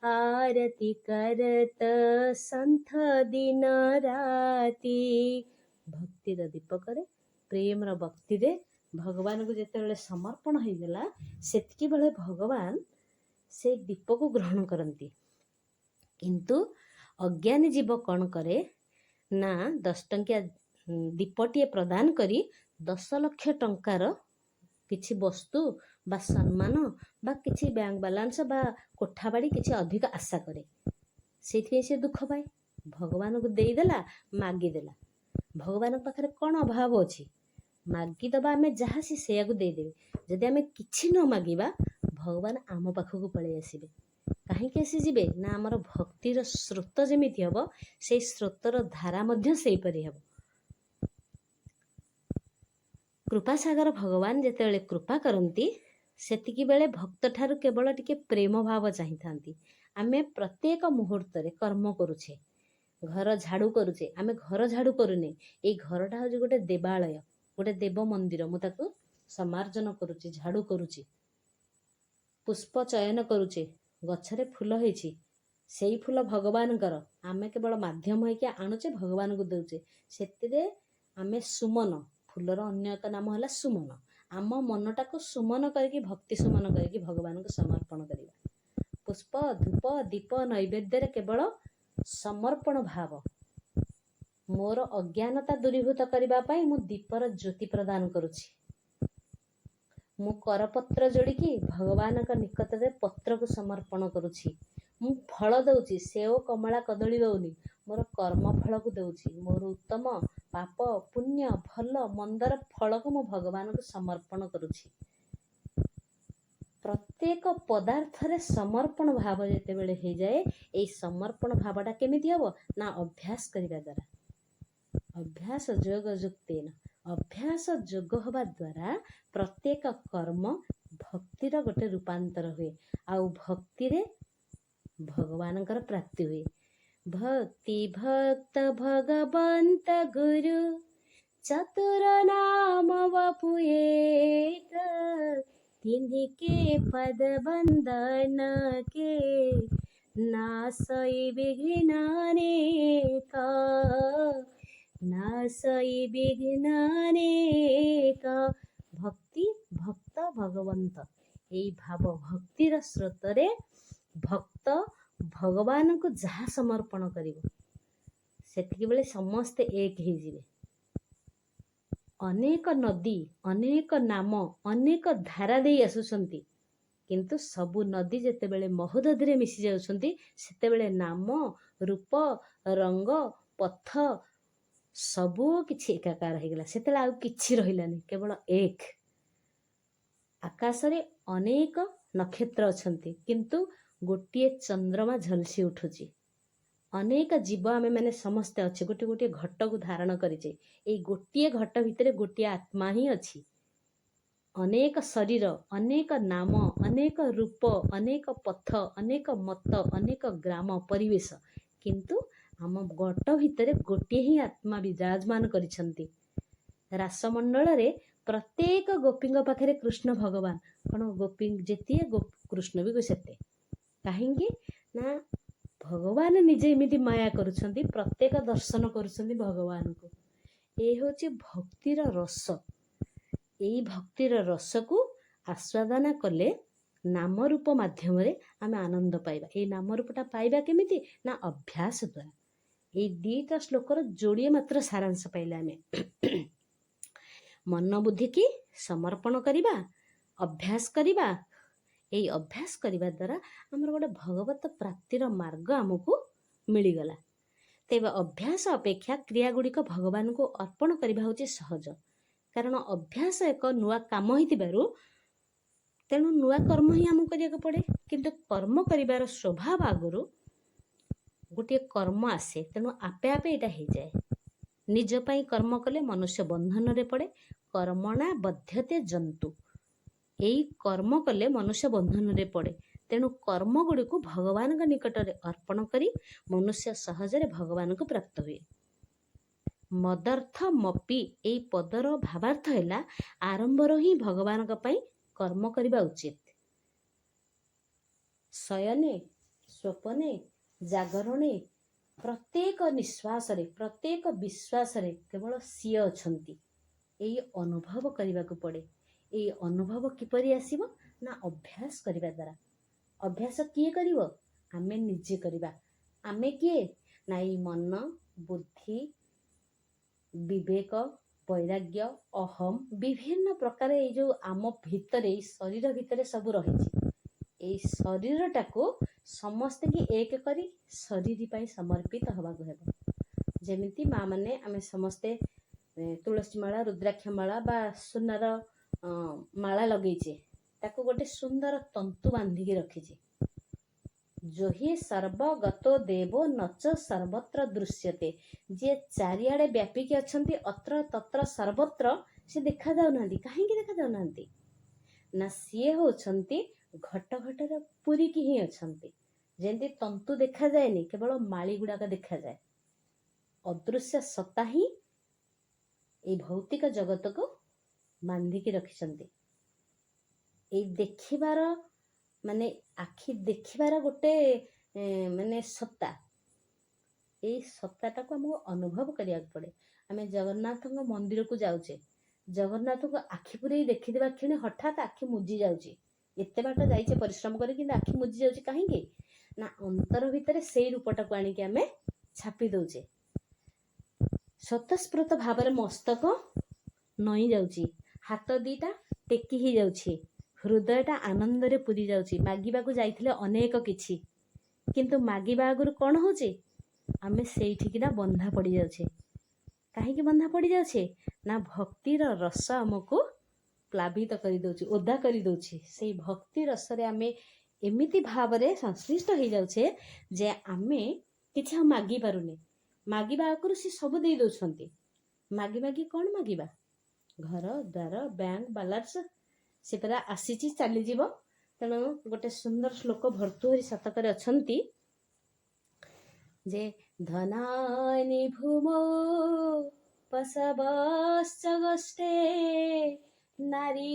[SPEAKER 1] ଆରତି କରତ ସନ୍ଥ ଦିନ ରାତି। ଭକ୍ତିର ଦୀପକରେ, ପ୍ରେମର ଭକ୍ତିରେ ଭଗବାନଙ୍କୁ ଯେତେବେଳେ ସମର୍ପଣ ହେଇଗଲା ସେତିକି ବେଳେ ଭଗବାନ ସେ ଦୀପକୁ ଗ୍ରହଣ କରନ୍ତି। କିନ୍ତୁ ଅଜ୍ଞାନୀ ଜୀବ କ'ଣ କରେ ନା 10 ଟଙ୍କିଆ ଦୀପଟିଏ ପ୍ରଦାନ କରି 10 ଲକ୍ଷ ଟଙ୍କାର କିଛି ବସ୍ତୁ ବା ସମ୍ମାନ ବା କିଛି ବ୍ୟାଙ୍କ ବାଲାନ୍ସ ବା କୋଠାବାଡ଼ି କିଛି ଅଧିକ ଆଶା କରେ। ସେଇଥିପାଇଁ ସେ ଦୁଃଖ ପାଏ। ଭଗବାନଙ୍କୁ ଦେଇଦେଲା, ମାଗିଦେଲା। ଭଗବାନଙ୍କ ପାଖରେ କ'ଣ ଅଭାବ ଅଛି? ମାଗିଦେବା ଆମେ ଯାହା ସେ ସେଇଆକୁ ଦେଇଦେବେ। ଯଦି ଆମେ କିଛି ନ ମାଗିବା ଭଗବାନ ଆମ ପାଖକୁ ପଳେଇ ଆସିବେ। କାହିଁକି ଆସିଯିବେ ନା ଆମର ଭକ୍ତିର ସ୍ରୋତ ଯେମିତି ହେବ ସେଇ ସ୍ରୋତର ଧାରା ମଧ୍ୟ ସେଇପରି ହେବ। କୃପାସାଗର ଭଗବାନ ଯେତେବେଳେ କୃପା କରନ୍ତି ସେତିକି ବେଳେ ଭକ୍ତ ଠାରୁ କେବଳ ଟିକେ ପ୍ରେମ ଭାବ ଚାହିଁଥାନ୍ତି। ଆମେ ପ୍ରତ୍ୟେକ ମୁହୂର୍ତ୍ତରେ କର୍ମ କରୁଛେ, ଘର ଝାଡ଼ୁ କରୁଛେ, ଆମେ ଘର ଝାଡ଼ୁ କରୁନେ। ଏଇ ଘରଟା ହେଉଛି ଗୋଟେ ଦେବାଳୟ, ଗୋଟେ ଦେବ ମନ୍ଦିର। ମୁଁ ତାକୁ ସମାର୍ଜନ କରୁଛି, ଝାଡ଼ୁ କରୁଛି, ପୁଷ୍ପ ଚୟନ କରୁଛେ, ଗଛରେ ଫୁଲ ହେଇଛି, ସେଇ ଫୁଲ ଭଗବାନଙ୍କର, ଆମେ କେବଳ ମାଧ୍ୟମ ହେଇକି ଆଣୁଛେ, ଭଗବାନଙ୍କୁ ଦେଉଛେ। ସେଥିରେ ଆମେ ସୁମନ, ଫୁଲର ଅନ୍ୟ ଏକ ନାମ ହେଲା ସୁମନ। ଆମ ମନଟାକୁ ସୁମନ କରିକି, ଭକ୍ତି ସୁମନ କରିକି ଭଗବାନଙ୍କୁ ସମର୍ପଣ କରିବା। ପୁଷ୍ପ, ଧୂପ, ଦୀପ, ନୈବେଦ୍ୟରେ କେବଳ ସମର୍ପଣ ଭାବ। ମୋର ଅଜ୍ଞାନତା ଦୂରୀଭୂତ କରିବା ପାଇଁ ମୁଁ ଦୀପର ଜ୍ୟୋତି ପ୍ରଦାନ କରୁଛି। ମୁଁ କରପତ୍ର ଯୋଡ଼ିକି ଭଗବାନଙ୍କ ନିକଟରେ ପତ୍ରକୁ ସମର୍ପଣ କରୁଛି। ମୁଁ ଫଳ ଦେଉଛି, ସେଓ କମଳା କଦଳୀ ଦେଉନି, ମୋର କର୍ମ ଫଳକୁ ଦେଉଛି। ମୋର ଉତ୍ତମ ପାପ ପୁଣ୍ୟ ଭଲ ମନ୍ଦର ଫଳକୁ ମୁଁ ଭଗବାନଙ୍କୁ ସମର୍ପଣ କରୁଛି। ପ୍ରତ୍ୟେକ ପଦାର୍ଥରେ ସମର୍ପଣ ଭାବ ଯେତେବେଳେ ହେଇଯାଏ, ଏଇ ସମର୍ପଣ ଭାବଟା କେମିତି ହେବ ନା ଅଭ୍ୟାସ କରିବା ଦ୍ୱାରା। ଅଭ୍ୟାସ ଯୋଗ ଯୁକ୍ତେନ, ଅଭ୍ୟାସ ଯୋଗ ହେବା ଦ୍ୱାରା ପ୍ରତ୍ୟେକ କର୍ମ ଭକ୍ତିର ଗୋଟେ ରୂପାନ୍ତର ହୁଏ। ଆଉ ଭକ୍ତିରେ ଭଗବାନଙ୍କର ପ୍ରାପ୍ତି ହୁଏ। ଭକ୍ତି ଭକ୍ତ ଭଗବନ୍ତ ଗୁରୁ ଚତୁର ନାମ ବପୁ ଏକ, तिन्हीं के पद बंदन के नासई विघ्नानेका, नासई विघ्नानेका। ଭକ୍ତି ଭକ୍ତ ଭଗବନ୍ତ, ଏଇ ଭାବ ଭକ୍ତିର ସ୍ରୋତରେ ଭକ୍ତ ଭଗବାନଙ୍କୁ ଯାହା ସମର୍ପଣ କରିବ ସେତିକିବେଳେ ସମସ୍ତେ ଏକ ହେଇଯିବେ। ଅନେକ ନଦୀ ଅନେକ ନାମ ଅନେକ ଧାରା ଦେଇ ଆସୁଛନ୍ତି, କିନ୍ତୁ ସବୁ ନଦୀ ଯେତେବେଳେ ମହୋଦଧିରେ ମିଶି ଯାଉଛନ୍ତି ସେତେବେଳେ ନାମ ରୂପ ରଙ୍ଗ ପଥ ସବୁ କିଛି ଏକାକାର ହେଇଗଲା। ସେତେବେଳେ ଆଉ କିଛି ରହିଲାନି, କେବଳ ଏକ। ଆକାଶରେ ଅନେକ ନକ୍ଷତ୍ର ଅଛନ୍ତି, କିନ୍ତୁ ଗୋଟିଏ ଚନ୍ଦ୍ରମା ଝଲସି ଉଠୁଛି। ଅନେକ ଜୀବ ଆମେମାନେ ସମସ୍ତେ ଅଛେ, ଗୋଟିଏ ଗୋଟିଏ ଘଟକୁ ଧାରଣ କରିଛେ। ଏଇ ଗୋଟିଏ ଘଟ ଭିତରେ ଗୋଟିଏ ଆତ୍ମା ହିଁ ଅଛି। ଅନେକ ଶରୀର ଅନେକ ନାମ ଅନେକ ରୂପ ଅନେକ ପଥ ଅନେକ ମତ ଅନେକ ଗ୍ରାମ ପରିବେଶ, କିନ୍ତୁ ଆମ ଘଟ ଭିତରେ ଗୋଟିଏ ହିଁ ଆତ୍ମା ବିରାଜମାନ କରିଛନ୍ତି। ରାସମଣ୍ଡଳରେ ପ୍ରତ୍ୟେକ ଗୋପୀଙ୍କ ପାଖରେ କୃଷ୍ଣ ଭଗବାନ, କ'ଣ ଗୋପୀ ଯେତିଏ କୃଷ୍ଣ ବି ସେତେ। କାହିଁକି ନା ଭଗବାନ ନିଜେ ଏମିତି ମାୟା କରୁଛନ୍ତି, ପ୍ରତ୍ୟେକ ଦର୍ଶନ କରୁଛନ୍ତି ଭଗବାନଙ୍କୁ। ଏ ହେଉଛି ଭକ୍ତିର ରସ। ଏଇ ଭକ୍ତିର ରସକୁ ଆସ୍ୱାଦନା କଲେ ନାମ ରୂପ ମାଧ୍ୟମରେ ଆମେ ଆନନ୍ଦ ପାଇବା। ଏଇ ନାମ ରୂପଟା ପାଇବା କେମିତି ନା ଅଭ୍ୟାସ ଦ୍ୱାରା। ଏଇ ଦୁଇଟା ଶ୍ଲୋକର ଯୋଡ଼ିଏ ମାତ୍ର ସାରାଂଶ ପାଇଲେ ଆମେ। ମନ ବୁଦ୍ଧିକି ସମର୍ପଣ କରିବା, ଅଭ୍ୟାସ କରିବା। ଏଇ ଅଭ୍ୟାସ କରିବା ଦ୍ୱାରା ଆମର ଗୋଟେ ଭଗବତ ପ୍ରାପ୍ତିର ମାର୍ଗ ଆମକୁ ମିଳିଗଲା। ତେବେ ଅଭ୍ୟାସ ଅପେକ୍ଷା କ୍ରିୟା ଗୁଡ଼ିକ ଭଗବାନଙ୍କୁ ଅର୍ପଣ କରିବା ହେଉଛି ସହଜ। କାରଣ ଅଭ୍ୟାସ ଏକ ନୂଆ କାମ ହେଇଥିବାରୁ ତେଣୁ ନୂଆ କର୍ମ ହିଁ ଆମକୁ କରିବାକୁ ପଡ଼େ। କିନ୍ତୁ କର୍ମ କରିବାର ସ୍ୱଭାବ ଆଗରୁ ଗୋଟିଏ କର୍ମ ଆସେ, ତେଣୁ ଆପେ ଆପେ ଏଇଟା ହେଇଯାଏ। ନିଜ ପାଇଁ କର୍ମ କଲେ ମନୁଷ୍ୟ ବନ୍ଧନରେ ପଡ଼େ। କର୍ମଣା ବଧ୍ୟତେ ଜନ୍ତୁ, ଏଇ କର୍ମ କଲେ ମନୁଷ୍ୟ ବନ୍ଧନରେ ପଡ଼େ। ତେଣୁ କର୍ମ ଗୁଡ଼ିକୁ ଭଗବାନଙ୍କ ନିକଟରେ ଅର୍ପଣ କରି ମନୁଷ୍ୟ ସହଜରେ ଭଗବାନଙ୍କୁ ପ୍ରାପ୍ତ ହୁଏ। ମଦର୍ଥ ମପି, ଏଇ ପଦର ଭାବାର୍ଥ ହେଲା ଆରମ୍ଭରୁ ହିଁ ଭଗବାନଙ୍କ ପାଇଁ କର୍ମ କରିବା ଉଚିତ। ଶୟନେ ସ୍ୱପନେ ଜାଗରଣେ ପ୍ରତ୍ୟେକ ନିଶ୍ୱାସରେ ପ୍ରତ୍ୟେକ ବିଶ୍ୱାସରେ କେବଳ ସିଏ ଅଛନ୍ତି, ଏଇ ଅନୁଭବ କରିବାକୁ ପଡ଼େ। ଏଇ ଅନୁଭବ କିପରି ଆସିବ ନା ଅଭ୍ୟାସ କରିବା ଦ୍ୱାରା। ଅଭ୍ୟାସ କିଏ କରିବ? ଆମେ ନିଜେ କରିବା। ଆମେ କିଏ ନା ଏଇ ମନ ବୁଦ୍ଧି ବିବେକ ବୈରାଗ୍ୟ ଅହମ ବିଭିନ୍ନ ପ୍ରକାର ଏଇ ଯେଉଁ ଆମ ଭିତରେ ଏଇ ଶରୀର ଭିତରେ ସବୁ ରହିଛି, ଏଇ ଶରୀରଟାକୁ ସମସ୍ତଙ୍କୁ ଏକ କରି ଶରୀର ପାଇଁ ସମର୍ପିତ ହେବାକୁ ହେବ। ଯେମିତି ମା ମାନେ ଆମେ ସମସ୍ତେ ତୁଳସୀ ମାଳା ରୁଦ୍ରାକ୍ଷ ମାଳା ବା ସୁନାର ମାଳା ଲଗେଇଛେ, ତାକୁ ଗୋଟେ ସୁନ୍ଦର ତନ୍ତୁ ବାନ୍ଧିକି ରଖିଛେ। ଯୋହି ସର୍ବଗତ ଦେବ ନଚ ସର୍ବତ୍ର ଦୃଶ୍ୟତେ, ଯିଏ ଚାରିଆଡ଼େ ବ୍ୟାପିକି ଅଛନ୍ତି ଅତ୍ର ତତ୍ର ସର୍ବତ୍ର, ସେ ଦେଖାଯାଉନାହାନ୍ତି। କାହିଁକି ଦେଖାଯାଉନାହାନ୍ତି ନା ସିଏ ହେଉଛନ୍ତି ଘଟ ଘଟର ପୁରୀକି ହିଁ ଅଛନ୍ତି। ଯେମିତି ତନ୍ତୁ ଦେଖାଯାଏନି, କେବଳ ମାଳି ଗୁଡ଼ାକ ଦେଖାଯାଏ। ଅଦୃଶ୍ୟ ସତ୍ତା ହିଁ ଏଇ ଭୌତିକ ଜଗତକୁ ବାନ୍ଧିକି ରଖିଛନ୍ତି। ଏଇ ଦେଖିବାର ମାନେ ଆଖି ଦେଖିବାର ଗୋଟେ ମାନେ ସତ୍ତା, ଏଇ ସତ୍ତାଟାକୁ ଆମକୁ ଅନୁଭବ କରିବାକୁ ପଡ଼େ। ଆମେ ଜଗନ୍ନାଥଙ୍କ ମନ୍ଦିରକୁ ଯାଉଛେ, ଜଗନ୍ନାଥଙ୍କୁ ଆଖି ପୁରେଇ ଦେଖିଦେବା କ୍ଷଣି ହଠାତ୍ ଆଖି ମୁଜି ଯାଉଛି। ଏତେ ବାଟ ଯାଇଛେ ପରିଶ୍ରମ କରି, କିନ୍ତୁ ଆଖି ମୁଜି ଯାଉଛି। କାହିଁକି ନା ଅନ୍ତର ଭିତରେ ସେଇ ରୂପଟାକୁ ଆଣିକି ଆମେ ଛାପି ଦଉଛେ। ସ୍ୱତଃସ୍ଫୂର୍ତ୍ତ ଭାବରେ ମସ୍ତକ ନଇଁ ଯାଉଛି, ହାତ ଦିଟା ଟେକି ହେଇଯାଉଛି, ହୃଦୟଟା ଆନନ୍ଦରେ ପୁରି ଯାଉଛି। ମାଗିବାକୁ ଯାଇଥିଲେ ଅନେକ କିଛି, କିନ୍ତୁ ମାଗିବା ଆଗରୁ କ'ଣ ହେଉଛି, ଆମେ ସେଇଠିକିନା ବନ୍ଧା ପଡ଼ିଯାଉଛେ। କାହିଁକି ବନ୍ଧା ପଡ଼ିଯାଉଛେ? ନା ଭକ୍ତିର ରସ ଆମକୁ ପ୍ଲାବିତ କରିଦେଉଛି, ଓଦା କରିଦେଉଛି। ସେଇ ଭକ୍ତି ରସରେ ଆମେ ଏମିତି ଭାବରେ ସଂଶ୍ଳିଷ୍ଟ ହେଇଯାଉଛେ ଯେ ଆମେ କିଛି ଆଉ ମାଗି ପାରୁନି। ମାଗିବା ଆଗରୁ ସେ ସବୁ ଦେଇ ଦେଉଛନ୍ତି। ମାଗି ମାଗି କ'ଣ ମାଗିବା? ଘର ଦ୍ୱାର, ବ୍ୟାଙ୍କ ବାଲାନ୍ସ ସେ ପରା ଆସିଛି ଚାଲିଯିବ। ତେଣୁ ଗୋଟେ ସୁନ୍ଦର ଶ୍ଲୋକ ଭର୍ତ୍ତୃହରି ଶତକରେ ଅଛନ୍ତି ଯେ ଧନାନି ଭୂମୌ ପଶବଶ୍ଚ ଗୋଷ୍ଠେ ନାରୀ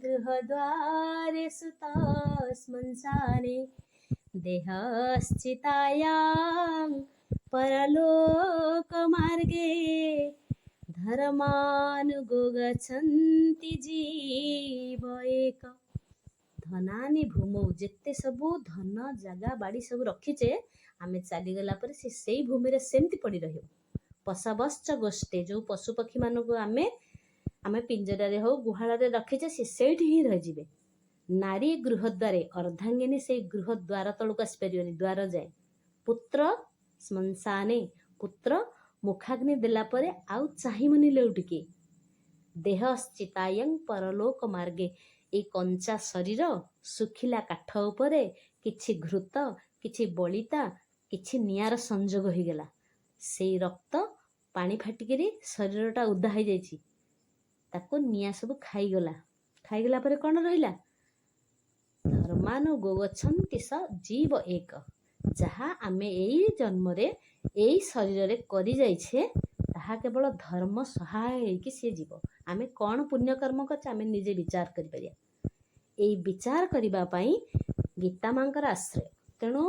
[SPEAKER 1] ଗୃହଦ୍ୱାରେ ସୁତସ୍ମଂସାନେ ଦେହଶ୍ଚିତାୟାଂ ପରଲୋକ ମାର୍ଗେ ଧର୍ମାନୁଗୋ ଗଚ୍ଛନ୍ତି ଜୀବ ଏକ। ଧନାନି ଭୂମୌ, ଯେତେ ସବୁ ଧନ ଜାଗା ବାଡ଼ି ସବୁ ରଖିଛେ, ଆମେ ଚାଲିଗଲା ପରେ ସେ ସେଇ ଭୂମିରେ ସେମିତି ପଡ଼ି ରହିବ। ପଶବଶ୍ଚ ଗୋଷ୍ଠେ, ଯେଉଁ ପଶୁପକ୍ଷୀମାନଙ୍କୁ ଆମେ ପିଞ୍ଜରାରେ ହଉ ଗୁହାଳରେ ରଖିଛେ, ସେ ସେଇଠି ହିଁ ରହିଯିବେ। ନାରୀ ଗୃହଦ୍ୱାରେ, ଅର୍ଦ୍ଧାଙ୍ଗିନୀ ସେଇ ଗୃହ ଦ୍ୱାର ତଳକୁ ଆସିପାରିବନି, ଦ୍ୱାର ଯାଏ। ପୁତ୍ର ଶ୍ମଶାନେ, ପୁତ୍ର ମୁଖାଗ୍ନି ଦେଲା ପରେ ଆଉ ଚାହିଁବନି ଲେଉଟିକି। ଦେହଶ୍ଚିତାୟଂ ପରଲୋକ ମାର୍ଗେ, ଏଇ କଞ୍ଚା ଶରୀର ଶୁଖିଲା କାଠ ଉପରେ କିଛି ଘୃତ, କିଛି ବଳିତା, କିଛି ନିଆଁର ସଂଯୋଗ ହେଇଗଲା। ସେଇ ରକ୍ତ ପାଣି ଫାଟିକିରି ଶରୀରଟା ଓଦା ହେଇଯାଇଛି, ତାକୁ ନିଆଁ ସବୁ ଖାଇଗଲା। ଖାଇଗଲା ପରେ କ'ଣ ରହିଲା? ଧର୍ମାନୁଗୋ ଗଚ୍ଛନ୍ତି ସ ଜୀବ ଏକ। ଯାହା ଆମେ ଏଇ ଜନ୍ମରେ ଏଇ ଶରୀରରେ କରିଯାଇଛେ, ତାହା କେବଳ ଧର୍ମ ସହାୟ ହେଇକି ସିଏ ଯିବ। ଆମେ କ'ଣ ପୁଣ୍ୟକର୍ମ କରିଛେ ଆମେ ନିଜେ ବିଚାର କରିପାରିବା। ଏଇ ବିଚାର କରିବା ପାଇଁ ଗୀତା ମାଙ୍କର ଆଶ୍ରୟ। ତେଣୁ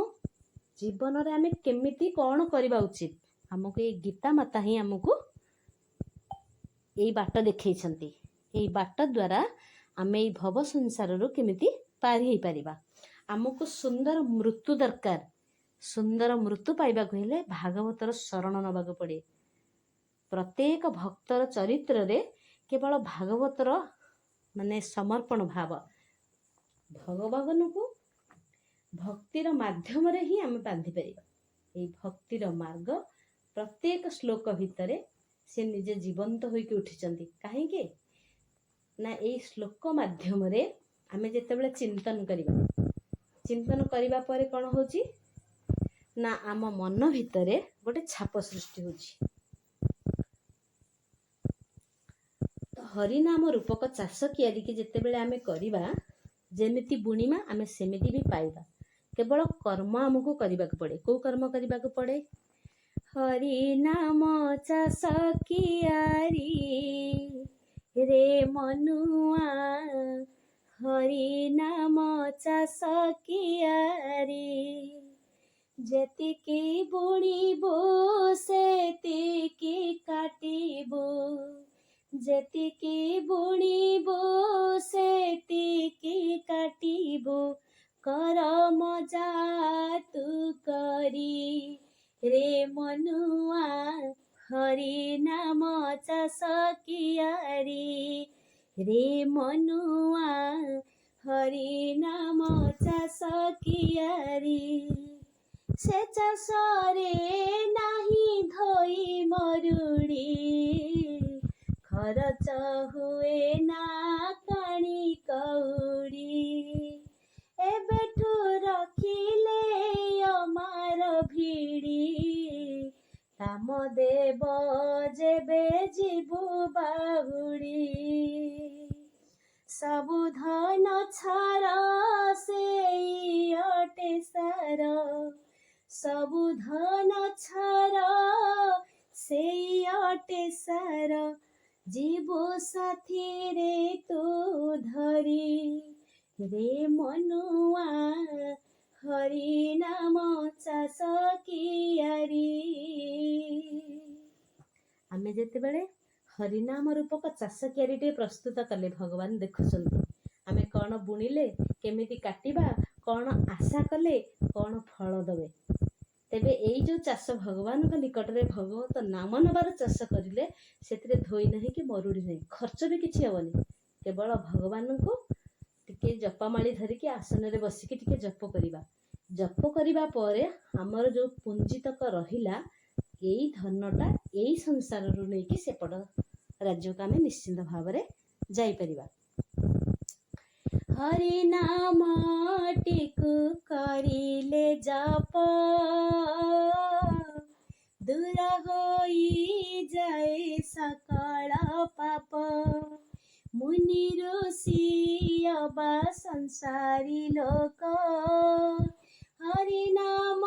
[SPEAKER 1] ଜୀବନରେ ଆମେ କେମିତି କ'ଣ କରିବା ଉଚିତ, ଆମକୁ ଏଇ ଗୀତା ମାତା ହିଁ ଆମକୁ ଏଇ ବାଟ ଦେଖେଇଛନ୍ତି। ଏଇ ବାଟ ଦ୍ୱାରା ଆମେ ଏଇ ଭବ ସଂସାରରୁ କେମିତି ପାରି ହେଇପାରିବା। ଆମକୁ ସୁନ୍ଦର ମୃତ୍ୟୁ ଦରକାର। ସୁନ୍ଦର ମୃତ୍ୟୁ ପାଇବାକୁ ହେଲେ ଭାଗବତର ଶରଣ ନେବାକୁ ପଡ଼େ। ପ୍ରତ୍ୟେକ ଭକ୍ତର ଚରିତ୍ରରେ କେବଳ ଭାଗବତର ସମର୍ପଣ ଭାବ, ଭଗବାନଙ୍କୁ ଭକ୍ତିର ମାଧ୍ୟମରେ ହିଁ ଆମେ ବାନ୍ଧିପାରିବା। ଏଇ ଭକ୍ତିର ମାର୍ଗ ପ୍ରତ୍ୟେକ ଶ୍ଲୋକ ଭିତରେ ସେ ନିଜେ ଜୀବନ୍ତ ହୋଇକି ଉଠିଛନ୍ତି। କାହିଁକି ନା ଏଇ ଶ୍ଲୋକ ମାଧ୍ୟମରେ ଆମେ ଯେତେବେଳେ ଚିନ୍ତନ କରିବା ପରେ କ'ଣ ହେଉଛି ନା ଆମ ମନ ଭିତରେ ଗୋଟେ ଛାପ ସୃଷ୍ଟି ହେଉଛି। ହରିନାମ ରୂପକ ଚାଷ କିଆରିକି ଯେତେବେଳେ ଆମେ କରିବା, ଯେମିତି ବୁଣିବା ଆମେ ସେମିତି ବି ପାଇବା। କେବଳ କର୍ମ ଆମକୁ କରିବାକୁ ପଡ଼େ। କୋଉ କର୍ମ କରିବାକୁ ପଡ଼େ? ହରିନାମ ଚାଷ କିଆରି ରେ ମନୁଆ, ହରିନାମ ଚାଷ କିଆରି, ଯେତିକି ବୁଣିବୁ ସେତିକି କାଟିବୁ, ଯେତିକି ବୁଣିବୁ ସେତିକି କାଟିବୁ, କରମ ଯା ତୁ କରି ରେ ମନୁଆ, ହରିନାମ ଚାଷ କିଆରି ରେ ମନୁଆ, ହରିନାମ ଚାଷ କିଆରି। ସେ ଚାଷରେ ନାହିଁ ଧୋଇ ମରୁଡ଼ି, ଖରଚ ହୁଏ ନା କାଣି କଉଡ଼ି, ଏବେଠୁ ରଖିଲେ ଅମାର ଭିଡ଼ି, କାମ ଦେବ ଯେବେ ଯିବୁ ବାହୁଡ଼ି। ସବୁ ଧନ ଛାର ସେଇ ଅଟେ ସାର, ସବୁ ଧନ ଛାର ସେଇ ଅଟେ ସାର, ଯିବୁ ସାଥିରେ ତୁ ଧରି ରେ ମନୁଆ, ହରିନାମ ଚାଷ କିଆରି। ଆମେ ଯେତେବେଳେ ହରିନାମ ରୂପକ ଚାଷ କିଆରିଟିଏ ପ୍ରସ୍ତୁତ କଲେ, ଭଗବାନ ଦେଖୁଛନ୍ତି ଆମେ କ'ଣ ବୁଣିଲେ, କେମିତି କାଟିବା, କ'ଣ ଆଶା କଲେ କ'ଣ ଫଳ ଦେବେ। ତେବେ ଏଇ ଯେଉଁ ଚାଷ ଭଗବାନଙ୍କ ନିକଟରେ ଭଗବତ ନାମ ନେବାର ଚାଷ କରିଲେ ସେଥିରେ ଧୋଇ ନାହିଁ କି ମରୁଡ଼ି ନାହିଁ, ଖର୍ଚ୍ଚ ବି କିଛି ହେବନି। କେବଳ ଭଗବାନଙ୍କୁ ଟିକେ ଜପମାଳି ଧରିକି ଆସନରେ ବସିକି ଟିକେ ଜପ କରିବା। ଜପ କରିବା ପରେ ଆମର ଯେଉଁ ପୁଞ୍ଜିତକ ରହିଲା ଏଇ ଧନଟା ଏଇ ସଂସାରରୁ ନେଇକି ସେପଟ ରାଜ୍ୟକୁ ଆମେ ନିଶ୍ଚିନ୍ତ ଭାବରେ ଯାଇପାରିବା। ହରି ନାମଟିକୁ କରିଲେ ଜପ ଦୂର ହୋଇଯାଏ ସକଳ ପାପ। ମୁନି ଋଷି ଅବା ସଂସାରୀ ଲୋକ ହରି ନାମ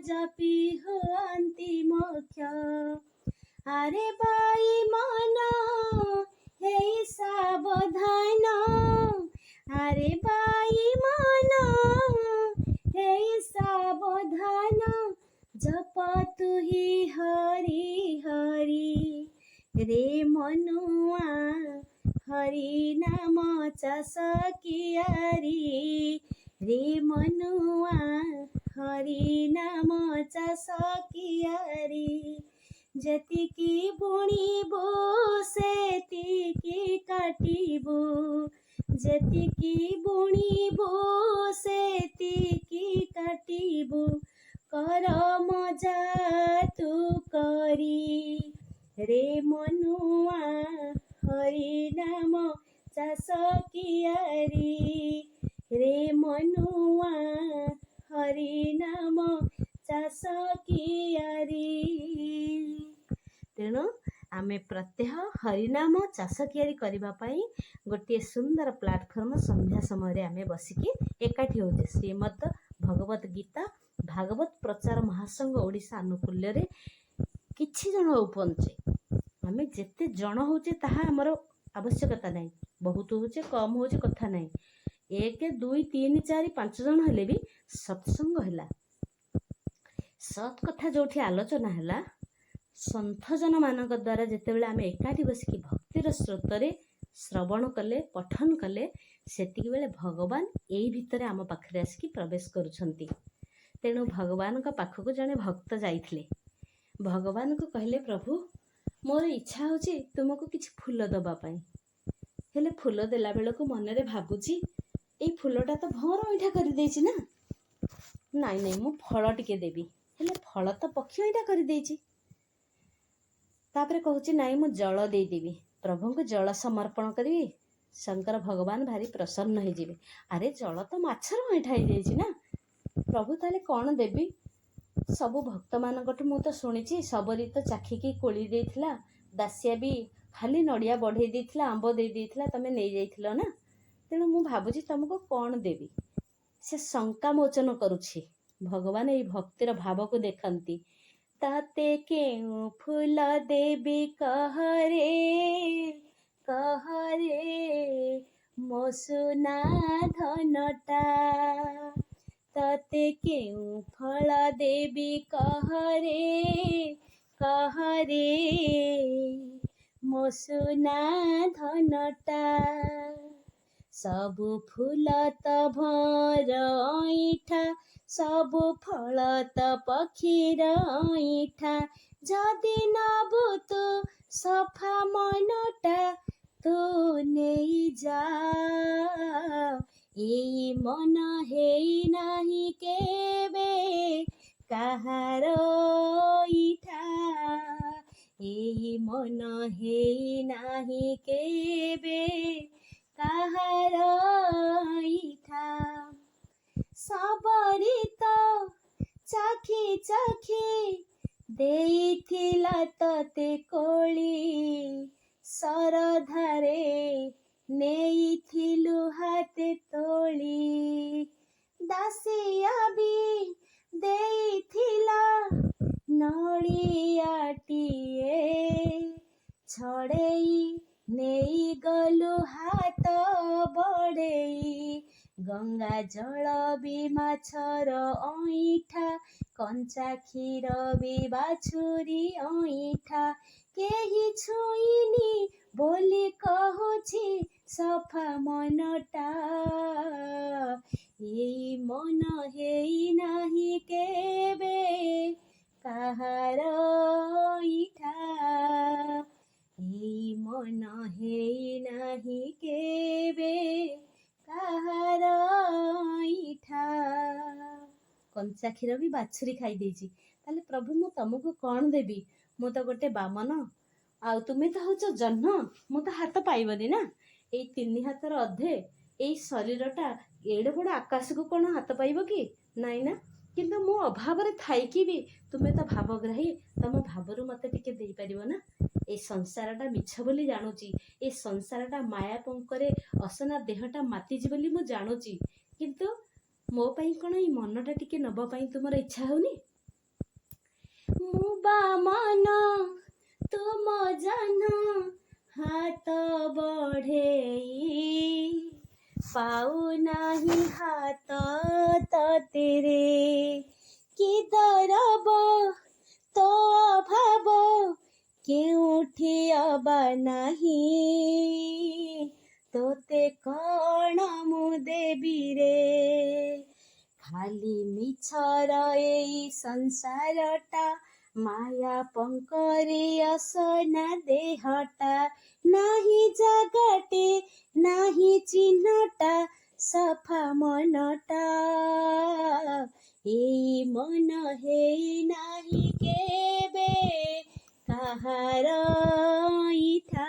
[SPEAKER 1] ଜପି ହୁଅନ୍ତି ମୋକ୍ଷ। ଆରେ ବାଇ ମନ ହେଇ ସାବଧାନ, ଆରେ ବାଇ ମନ ହେଇ ସାବଧାନ, ଜପ ତୁହି ହରି ହରି ରେ ମନୁଆ, ହରି ନାମ ଚାଷ କିଆରି ରେ ମନୁଆ, ହରି ନାମ ଚାଷ କିଆରି। ଯେତିକି ବୁଣିବୁ ସେତିକି କାଟିବୁ, ଯେତିକି ବୁଣିବୁ ସେତିକି କାଟିବୁ, କର ମଜା ତୁ କରି ରେ ମନୁଆ, ହରି ନାମ ଚାଷ କିଆରି ରେ ମନୁଆ, ହରି ନାମ ଚାଷ କିଆରି। ତେଣୁ ଆମେ ପ୍ରତ୍ୟହ ହରିନାମ ଚାଷ କିଆରି କରିବା ପାଇଁ ଗୋଟିଏ ସୁନ୍ଦର ପ୍ଲାଟଫର୍ମ ସନ୍ଧ୍ୟା ସମୟରେ ଆମେ ବସିକି ଏକାଠି ହେଉଛେ। ଶ୍ରୀମଦ ଭଗବତ ଗୀତା ଭାଗବତ ପ୍ରଚାର ମହାସଂଘ ଓଡ଼ିଶା ଆନୁକୂଲ୍ୟରେ କିଛି ଜଣ ଉପଞ୍ଚେ। ଆମେ ଯେତେ ଜଣ ହେଉଛେ ତାହା ଆମର ଆବଶ୍ୟକତା ନାହିଁ, ବହୁତ ହେଉଛେ କମ୍ ହେଉଛେ କଥା ନାହିଁ। 1 2 3 4 5 ଜଣ ହେଲେ ବି ସତ୍ସଙ୍ଗ ହେଲା, ସତ୍ କଥା ଯେଉଁଠି ଆଲୋଚନା ହେଲା, ସନ୍ଥଜନମାନଙ୍କ ଦ୍ୱାରା ଯେତେବେଳେ ଆମେ ଏକାଠି ବସିକି ଭକ୍ତିର ସ୍ରୋତରେ ଶ୍ରବଣ କଲେ, ପଠନ କଲେ, ସେତିକିବେଳେ ଭଗବାନ ଏଇ ଭିତରେ ଆମ ପାଖରେ ଆସିକି ପ୍ରବେଶ କରୁଛନ୍ତି। ତେଣୁ ଭଗବାନଙ୍କ ପାଖକୁ ଜଣେ ଭକ୍ତ ଯାଇଥିଲେ। ଭଗବାନଙ୍କୁ କହିଲେ, ପ୍ରଭୁ ମୋର ଇଚ୍ଛା ହେଉଛି ତୁମକୁ କିଛି ଫୁଲ ଦେବା ପାଇଁ, ହେଲେ ଫୁଲ ଦେଲା ବେଳକୁ ମନରେ ଭାବୁଛି ଏଇ ଫୁଲଟା ତ ଭଅଁର ଅଇଁଠା କରିଦେଇଛି ନା, ନାଇଁ ନାଇଁ ମୁଁ ଫଳ ଟିକେ ଦେବି, ହେଲେ ଫଳ ତ ପକ୍ଷୀ ଅଇଁଠା କରିଦେଇଛି। ତାପରେ କହୁଛି ନାଇଁ ମୁଁ ଜଳ ଦେଇଦେବି, ପ୍ରଭୁଙ୍କୁ ଜଳ ସମର୍ପଣ କରିବି, ଶଙ୍କର ଭଗବାନ ଭାରି ପ୍ରସନ୍ନ ହେଇଯିବେ। ଆରେ ଜଳ ତ ମାଛର ଅଇଁଠା ହେଇଯାଇଛି ନା, ପ୍ରଭୁ ତାହେଲେ କ'ଣ ଦେବି? ସବୁ ଭକ୍ତମାନଙ୍କଠୁ ମୁଁ ତ ଶୁଣିଛି ସବରୀ ତ ଚାଖିକି କୋଳି ଦେଇଥିଲା, ଦାସିଆ ବି ଖାଲି ନଡ଼ିଆ ବଢ଼େଇ ଦେଇଥିଲା, ଆମ୍ବ ଦେଇ ଦେଇଥିଲା, ତମେ ନେଇଯାଇଥିଲ ନା, ତେଣୁ ମୁଁ ଭାବୁଛି ତମକୁ କ'ଣ ଦେବି। ସେ ଶଙ୍କା ମୋଚନ କରୁଛି। ଭଗବାନ ଏଇ ଭକ୍ତିର ଭାବକୁ ଦେଖନ୍ତି। ତାତେ କେଉଁ ଫୁଲ ଦେବି କହରେ, କହରେ ମୋ ସୁନା ଧନଟା, ତତେ କେଉଁ ଫଳ ଦେବି କହରେ, କହରେ ମୋ ସୁନା ଧନଟା। ସବୁ ଫୁଲ ତ ଭଅଁର ଅଇଁଠା, ସବୁ ଫଳ ତ ପକ୍ଷୀର ଅଇଁଠା, ଯଦି ନବୁ ତୁ ସଫା ମନଟା ତୁ ନେଇ ଯା। ଏଇ ମନ ହେଇ ନାହିଁ କେବେ କାହାର ଅଇଁଠା, ଏଇ ମନ ହେଇ ନାହିଁ କେବେ କାହାର ଅଇଁଠା। ସବରୀ ତ ଚାଖି ଚାଖି ଦେଇଥିଲା ତତେ କୋଳି, ଶରଧାରେ ନେଇଥିଲୁ ହାତେ ତୋଳି, ଦାସିଆ ବି ଦେଇଥିଲା ନଡ଼ିଆଟିଏ, ଛଡ଼େଇ ନେଇଗଲୁ ହାତ ବଢ଼େଇ, ଗଙ୍ଗା ଜଳ ବି ମାଛର ଅଇଁଠା, କଞ୍ଚା କ୍ଷୀର ବି ବାଛୁରୀ ଅଇଁଠା, କେହି ଛୁଇଁନି ବୋଲି କହୁଛି ସଫା ମନଟା, ଏଇ ମନ ହେଇ ନାହିଁ କେବେ କାହାର ଇଠା ଏଇ ମନ ହେଇ ନାହିଁ କେବେ କାହାର ଇଠା। କଞ୍ଚା କ୍ଷୀର ବି ବାଛୁରୀ ଖାଇ ଦେଇଛି। ତାହେଲେ ପ୍ରଭୁ ମୁଁ ତମକୁ କ'ଣ ଦେବି? ମୁଁ ତ ଗୋଟେ ବାମନ, ଆଉ ତୁମେ ତ ହଉଛ ଜହ୍ନ, ମୁଁ ତ ହାତ ପାଇବନି ନା। ଏଇ 3 ହାତର ଅଧେ ଏଇ ଶରୀରଟା ଏଡ଼େ ବଡ଼ ଆକାଶକୁ କ'ଣ ହାତ ପାଇବ କି? ନାଇଁ ନା। କିନ୍ତୁ ମୁଁ ଅଭାବରେ ଥାଇକି ବି ତୁମେ ତ ଭାବଗ୍ରାହୀ, ତମ ଭାବରୁ ମତେ ଟିକେ ଦେଇପାରିବ ନା। ଏଇ ସଂସାରଟା ମିଛ ବୋଲି ଜାଣୁଛି, ଏଇ ସଂସାରଟା ମାୟା ପଙ୍କରେ ଅସନା ଦେହଟା ମାତିଛି ବୋଲି ମୁଁ ଜାଣୁଛି, କିନ୍ତୁ ମୋ ପାଇଁ କ'ଣ ଏଇ ମନଟା ଟିକେ ନବା ପାଇଁ ତୁମର ଇଚ୍ଛା ହଉନି? ମୁଁ ବାମନ ତୁମ ଜହ୍ନ ହାତ ବଢ଼େଇ ପାଉନାହିଁ ହାତ ତତେରେ କି ଦରବ ତୋ ଅଭାବ କେଉଁଠି ଅବା ନାହିଁ ତୋତେ କ'ଣ ମୁଁ ଦେବି ରେ। ଖାଲି ମିଛର ଏଇ ସଂସାରଟା ମାୟା ପଙ୍କରେ ଅସନା ଦେହଟା ନାହିଁ ଜାଗାଟେ ନାହିଁ ଚିହ୍ନଟା ସଫା ମନଟା ଏଇ ମନ ହେଇ ନାହିଁ କେବେ କାହାର ଇଠା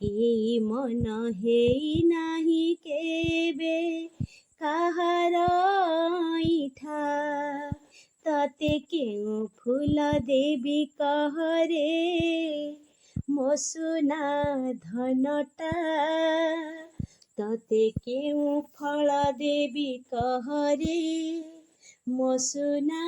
[SPEAKER 1] ଏଇ ମନ ହେଇ ନାହିଁ କେବେ କାହାର ଇଠା। ତତେ କେଉଁ ଫୁଲ ଦେବି କହରେ ମୋ ସୁନା ଧନଟା ତତେ କେଉଁ ଫଳ ଦେବି କହରେ ମୋ ସୁନା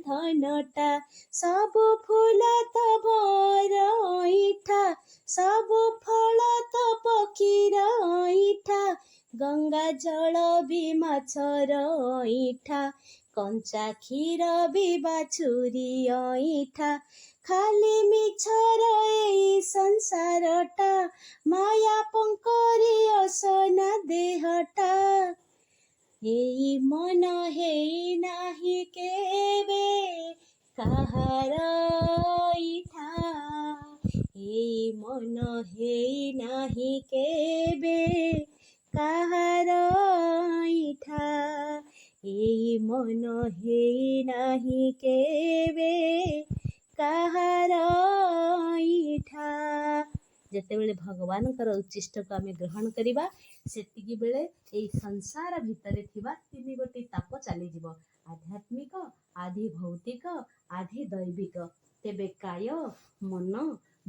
[SPEAKER 1] ଧନଟା। ସବୁ ଫୁଲ ତ ଭର ଇଠା ସବୁ ଫଳ ତ ପକ୍ଷୀର ଇଠା ଗଙ୍ଗା ଜଳ ବି ମାଛର ଇଠା କଞ୍ଚା କ୍ଷୀର ବି ବାଛୁରୀ ଇଠା। ଖାଲି ମିଛର ଏଇ ସଂସାରଟା ମାୟା ପଙ୍କରେ ଅସନା ଦେହଟା ଏଇ ମନ ହେଇ ନାହିଁ କେବେ କାହାର ଇଠା ଏଇ ମନ ହେଇ ନାହିଁ କେବେ କାହାର ଇଠା ଏଇ ମନ ହେଇ ନାହିଁ କେବେ କାହାର ଇଠା। ଯେତେବେଳେ ଭଗବାନଙ୍କର ଉଚ୍ଚିଷ୍ଟକୁ ଆମେ ଗ୍ରହଣ କରିବା ସେତିକି ବେଳେ ଏଇ ସଂସାର ଭିତରେ ଥିବା 3 ଗୋଟି ତାପ ଚାଲିଯିବ। ଆଧ୍ୟାତ୍ମିକ, ଆଧି ଭୌତିକ, ଆଧି ଦୈବିକ। ତେବେ କାୟ ମନ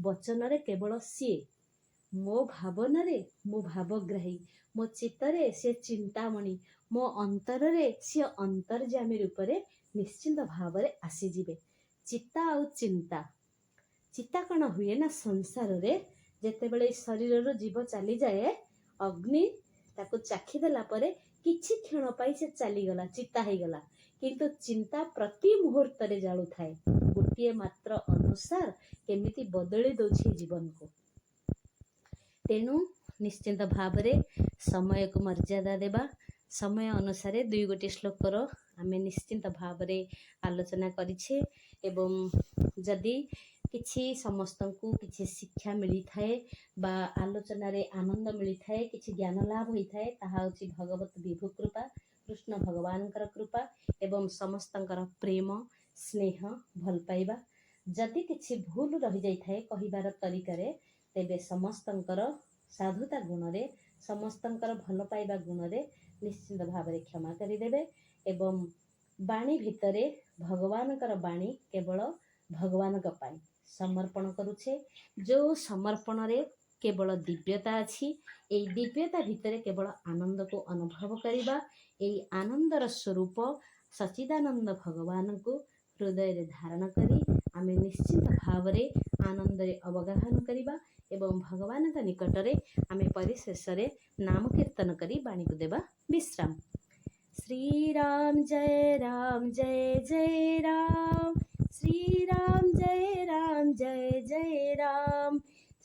[SPEAKER 1] ବଚନରେ କେବଳ ସିଏ, ମୋ ଭାବନାରେ ମୁଁ ଭାବଗ୍ରାହୀ, ମୋ ଚିତ୍ତରେ ସେ ଚିନ୍ତାମଣି, ମୋ ଅନ୍ତରରେ ସିଏ ଅନ୍ତର୍ଯାମୀ ରୂପରେ ନିଶ୍ଚିନ୍ତ ଭାବରେ ଆସିଯିବେ। ଚିତା ଆଉ ଚିନ୍ତା, ଚିତା କ'ଣ ହୁଏ ନା ସଂସାରରେ ଯେତେବେଳେ ଶରୀରରୁ ଜୀବ ଚାଲିଯାଏ ଅଗ୍ନି ତାକୁ ଚାଖିଦେଲା ପରେ କିଛି କ୍ଷଣ ପାଇଁ ସେ ଚାଲିଗଲା, ଚିତା ହେଇଗଲା। କିନ୍ତୁ ଚିନ୍ତା ପ୍ରତି ମୁହୂର୍ତ୍ତରେ ଜାଳୁଥାଏ, ଗୋଟିଏ ମାତ୍ର ଅନୁସାର କେମିତି ବଦଳି ଦଉଛି ଜୀବନକୁ। ତେଣୁ ନିଶ୍ଚିନ୍ତ ଭାବରେ ସମୟକୁ ମର୍ଯ୍ୟାଦା ଦେବା। ସମୟ ଅନୁସାରେ 2 ଗୋଟି ଶ୍ଲୋକର ଆମେ ନିଶ୍ଚିନ୍ତ ଭାବରେ ଆଲୋଚନା କରିଛେ ଏବଂ ଯଦି କିଛି ସମସ୍ତଙ୍କୁ କିଛି ଶିକ୍ଷା ମିଳିଥାଏ ବା ଆଲୋଚନାରେ ଆନନ୍ଦ ମିଳିଥାଏ, କିଛି ଜ୍ଞାନ ଲାଭ ହୋଇଥାଏ, ତାହା ହେଉଛି ଭଗବତ ବିଭୁ କୃପା, କୃଷ୍ଣ ଭଗବାନଙ୍କର କୃପା ଏବଂ ସମସ୍ତଙ୍କର ପ୍ରେମ, ସ୍ନେହ, ଭଲ ପାଇବା। ଯଦି କିଛି ଭୁଲ ରହିଯାଇଥାଏ କହିବାର ତରିକାରେ ତେବେ ସମସ୍ତଙ୍କର ସାଧୁତା ଗୁଣରେ ସମସ୍ତଙ୍କର ଭଲ ପାଇବା ଗୁଣରେ ନିଶ୍ଚିନ୍ତ ଭାବରେ କ୍ଷମା କରିଦେବେ ଏବଂ ବାଣୀ ଭିତରେ ଭଗବାନଙ୍କର ବାଣୀ କେବଳ ଭଗବାନଙ୍କ ପାଇଁ ସମର୍ପଣ କରୁଛେ। ଯେଉଁ ସମର୍ପଣରେ କେବଳ ଦିବ୍ୟତା ଅଛି, ଏଇ ଦିବ୍ୟତା ଭିତରେ କେବଳ ଆନନ୍ଦକୁ ଅନୁଭବ କରିବା। ଏଇ ଆନନ୍ଦର ସ୍ୱରୂପ ସଚ୍ଚିଦାନନ୍ଦ ଭଗବାନଙ୍କୁ ହୃଦୟରେ ଧାରଣ କରି ଆମେ ନିଶ୍ଚିତ ଭାବରେ ଆନନ୍ଦରେ ଅବଗାହନ କରିବା ଏବଂ ଭଗବାନଙ୍କ ନିକଟରେ ଆମେ ପରିଶେଷରେ ନାମ କୀର୍ତ୍ତନ କରି ବାଣୀକୁ ଦେବା ବିଶ୍ରାମ। ଶ୍ରୀରାମ ଜୟ ଜୟ ରାମ, ଶ୍ରୀରାମ ଜୟ ରାମ,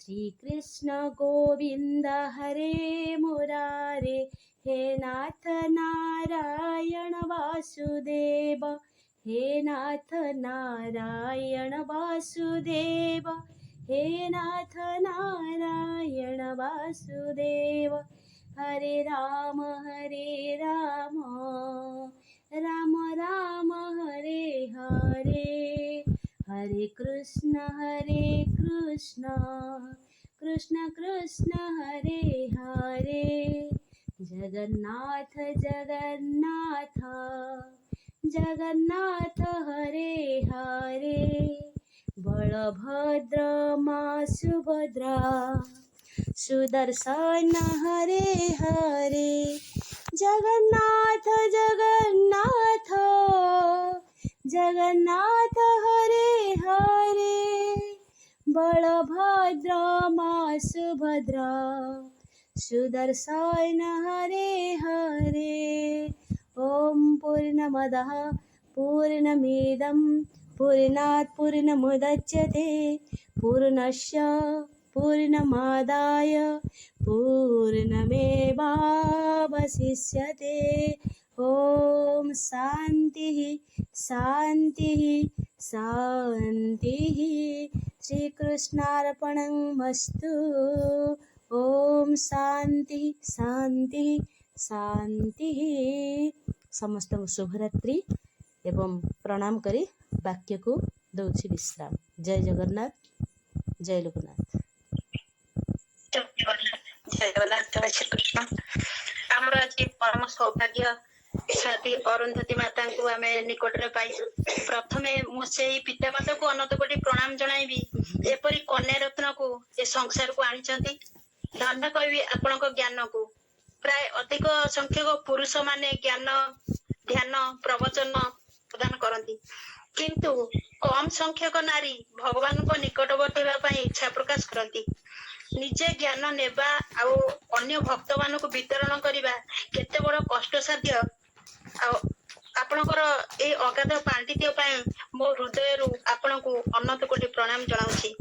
[SPEAKER 1] ଶ୍ରୀକୃଷ୍ଣ ଗୋବିନ୍ଦ ହରେ ମୁରାରେ, ହେ ନାଥ ନାରାୟଣ ବାସୁଦେବ, हे नाथ नारायण वासुदेव, हे नाथ नारायण वासुदेव, हरे राम राम राम हरे हरे, हरे कृष्ण कृष्ण कृष्ण हरे हरे, जगन्नाथ जगन्नाथ जगन्नाथ हरे हरे, बलभद्र मां सुभद्रा, सुदर्शन हरे हरे, जगन्नाथ जगन्नाथ जगन्नाथ हरे हरे, बलभद्र मां सुभद्रा, सुदर्शन हरे हरे। ओम पूर्णमदः पूर्णमिदं पूर्णात् पूर्णमुदच्यते, पूर्णस्य पूर्णमादाय पूर्णमेवावशिष्यते। ओम शांति शांति शांति। श्रीकृष्णार्पणमस्तु। ओम शांति शांति शांति। समस्त शुभरात्रि एवं प्रणाम करी वाक्य को दौछि विश्राम। जय जगन्नाथ, जय लोकनाथ।
[SPEAKER 2] जय जगन्नाथ, जय श्रीकृष्ण। आमर आज परम सौभाग्य साथी अरुंधती माता को आम निकट में पाई। प्रथमे मुझे पितामाता को अनंत कोटि प्रणाम जनाइबी। एपरी कन्या रत्न को ए संसार को आनिचंती। धन्य कहबी आपनक ज्ञान को। प्राय अधिक संख्यक पुरुष माने ज्ञान ध्यान प्रवचन प्रदान करती, किंतु कम संख्यक नारी भगवान को निकटवर्ती होगा इच्छा प्रकाश करती। निजे ज्ञान नेबा आउ अन्य भक्त मान को वितरण करने केते बड़ कष्ट साध्य। आपणकर ए अगाध पांडित्य मो हृदय रु आपण को अनंत कोटि प्रणाम जनाऊँगी।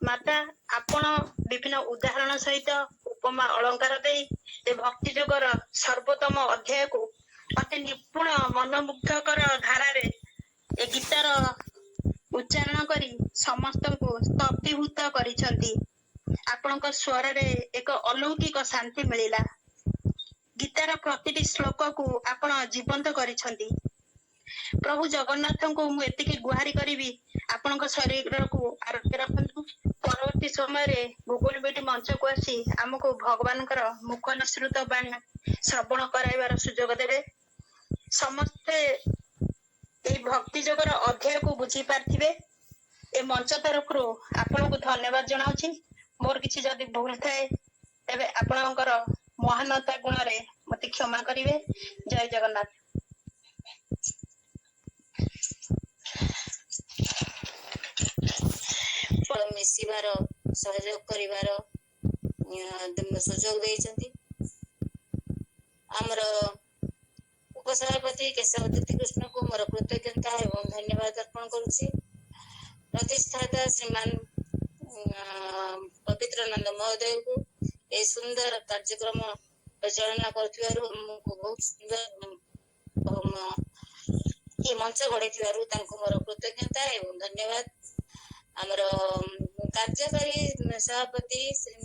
[SPEAKER 2] माता आपण विभिन्न उदाहरण सहित उपमा अलंकार दे भक्ति जोगर सर्वोत्तम अध्याय को अति निपुण मनमुग्धकर धारा रे ए गीतार उच्चारण करी समस्त को स्तब्धीभूत करिसंती। आपणक स्वर रे एक अलौकिक शांति मिलिला। गीतार प्रतिटी श्लोक को आपण जीवंत करिसंती। प्रभु जगन्नाथ को मु एतिकी गुहारी करिबी आपणक शरीर को आरोग्य रखंतु। परवर्ती समय रे गुगल मीट मंच को आसी हमको भगवान मुख निसृत बाणी श्रवण कराइबार सुजोग देवे। समस्ते ए भक्ति जोगर अध्याय को बुझी पार्थिबे। ए मंच तरफ आपन को धन्यवाद जनाउछि। मोर किछि जदि भूल थाए तेबे आपनकर महानता गुण रे मते क्षमा करिवे। जय जगन्नाथ।
[SPEAKER 3] मिसिबार सहयोग करिवार सुजोग देइछन्ति। आमर उपसभापति केशवदत्ती कृष्ण को मोर कृतज्ञता एवं धन्यवाद अर्पण करुछि। प्रतिष्ठाता श्रीमान पवित्रानंद महोदय को ए सुंदर कार्यक्रम परिचालना करथिबारु हमको बहुत सुंदर ये मंच गढ़ी मोर कृतज्ञता एवं धन्यवाद। आमर कार्यकारी सभापति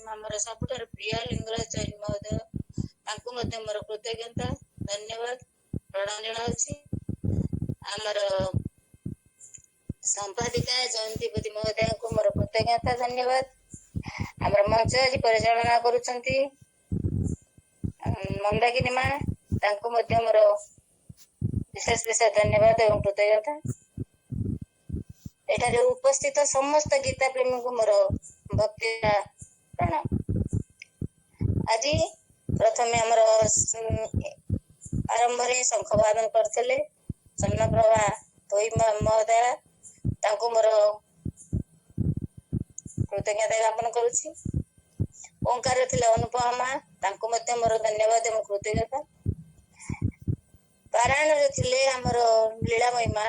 [SPEAKER 3] आमर सबुठार प्रिय लिंगराज जैन महोदय तांको मध्य मोर कृतज्ञता धन्यवाद प्रणाम जनाउछि। आमर संपादिका जयंतीपति महोदय को मोर कृतज्ञता धन्यवाद। आमर मंच आज परिचालना करुछंती मंदाकिनी मां तांको मध्य मोर विशेष विशेष धन्यवाद एवं कृतज्ञता। एठारे उपस्थित समस्त गीता प्रेमी को मोर भक्ति प्रणाम। आज प्रथमे आमर आरंभ रे शंख वादन करथिले स्वर्णप्रभा तोई महोदय तांको मोर कृतज्ञता ज्ञापन करुछि। ओंकार थिले अनुपमा तांको मध्य मोर धन्यवाद एवं कृतज्ञता। पारायण रे थिले आमर लीला महिमा